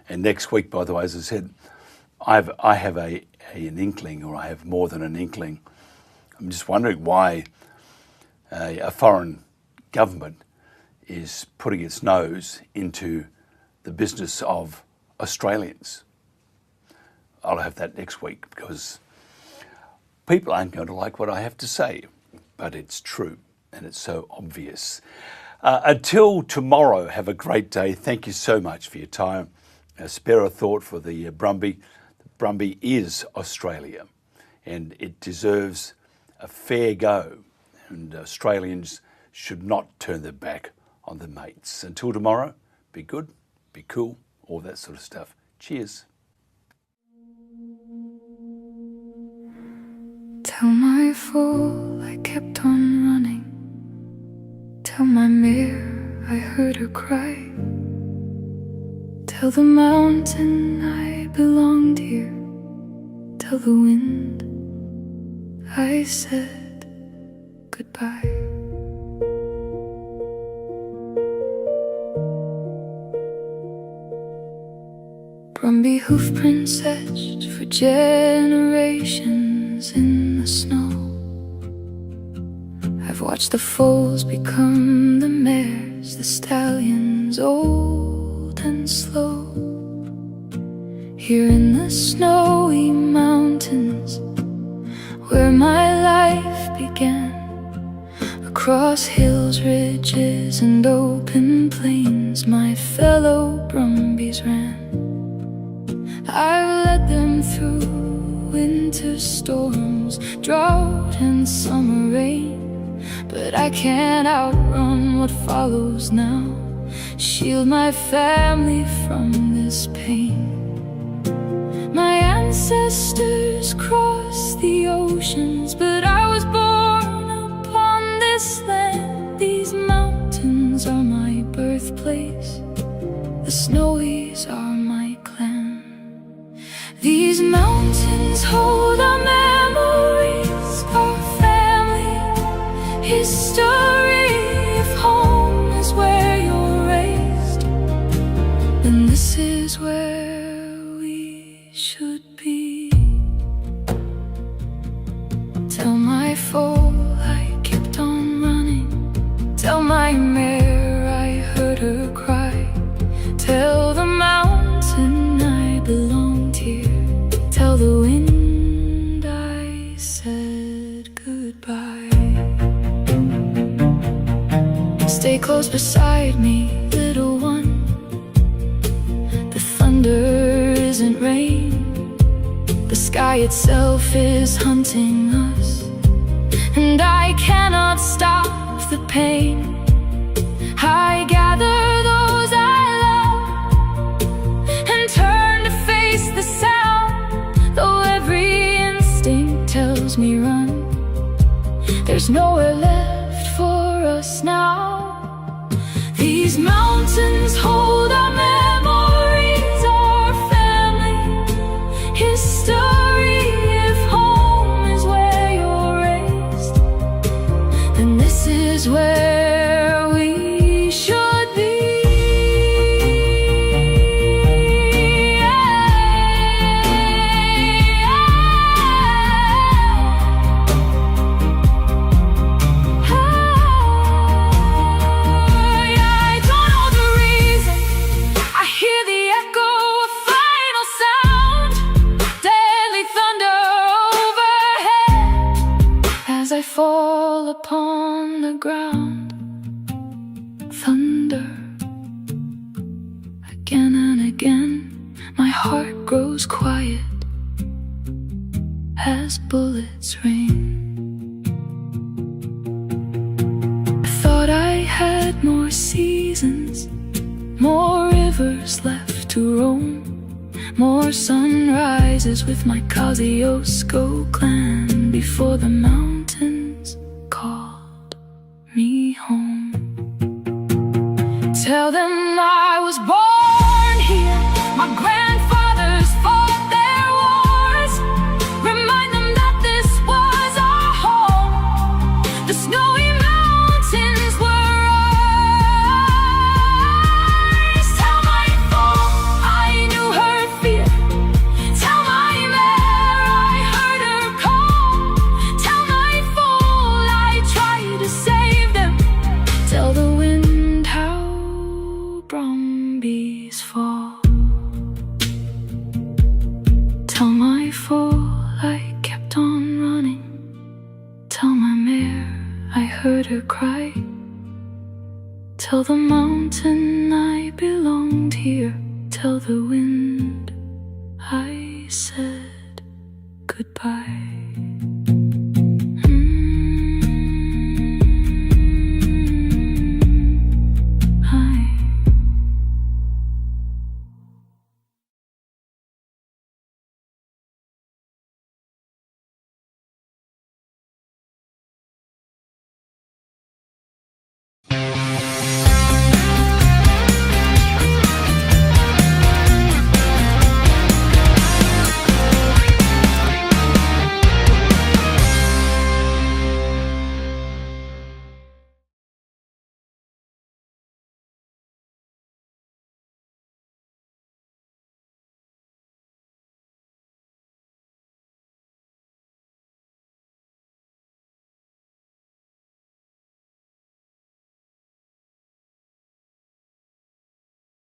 Speaker 4: And next week, by the way, as I said, I have an inkling, or I have more than an inkling. I'm just wondering why a foreign government is putting its nose into the business of Australians. I'll have that next week because people aren't going to like what I have to say, but it's true and it's so obvious. Until tomorrow, have a great day. Thank you so much for your time. Spare a thought for the Brumbie. The Brumbie is Australia and it deserves a fair go. And Australians should not turn their back on their mates. Until tomorrow, be good, be cool, all that sort of stuff. Cheers.
Speaker 1: Tell my fool I kept on running. Tell my mare I heard her cry. Tell the mountain I belonged here. Tell the wind I said goodbye. Brumbie hoofprints etched for generations in the snow. I've watched the foals become the mares, the stallions old and slow. Here in the snowy mountains where my life began, across hills, ridges and open plains my fellow Brumbies ran. I've led them through winter storms, drought and summer rain, but I can't outrun what follows now. Shield my family from this pain. My ancestors crossed the oceans, but I was born upon this land. These mountains are my birthplace, the Snowies are my clan. These mountains hold our memories, our family history. If home is where you're raised, then this is where we should be. Tell my foal I kept on running. Tell my mare I heard her cry. Tell the mountain I belonged here. Tell the wind I said goodbye. Stay close beside me, little one. The thunder isn't rain. The sky sky itself is hunting us, and I cannot stop the pain. I gather those I love and turn to face the sound. Though every instinct tells me run, there's nowhere left for us now. These mountains hold our memories, our family history. If home is where you're raised, then this is where we should be. I don't know the reason. I hear the echo of final sound, deadly thunder overhead as I fall upon the ground. Thunder again and again. My heart grows quiet as bullets rain. I thought I had more seasons, more rivers left to roam, more sunrises with my Kosciuszko clan before the mountains called me home. Tell them I was born here, my grandfathers fought their wars. Remind them that this was our home. The snowy mountains were ours. Tell my fool I knew her fear. Tell my mare I heard her call. Tell my fool I tried to save them. Tell the wind how Brumbies fall. Tell my fool I kept on running. Tell my mare I heard her cry. Tell the mountain I belonged here. Tell the wind I said goodbye.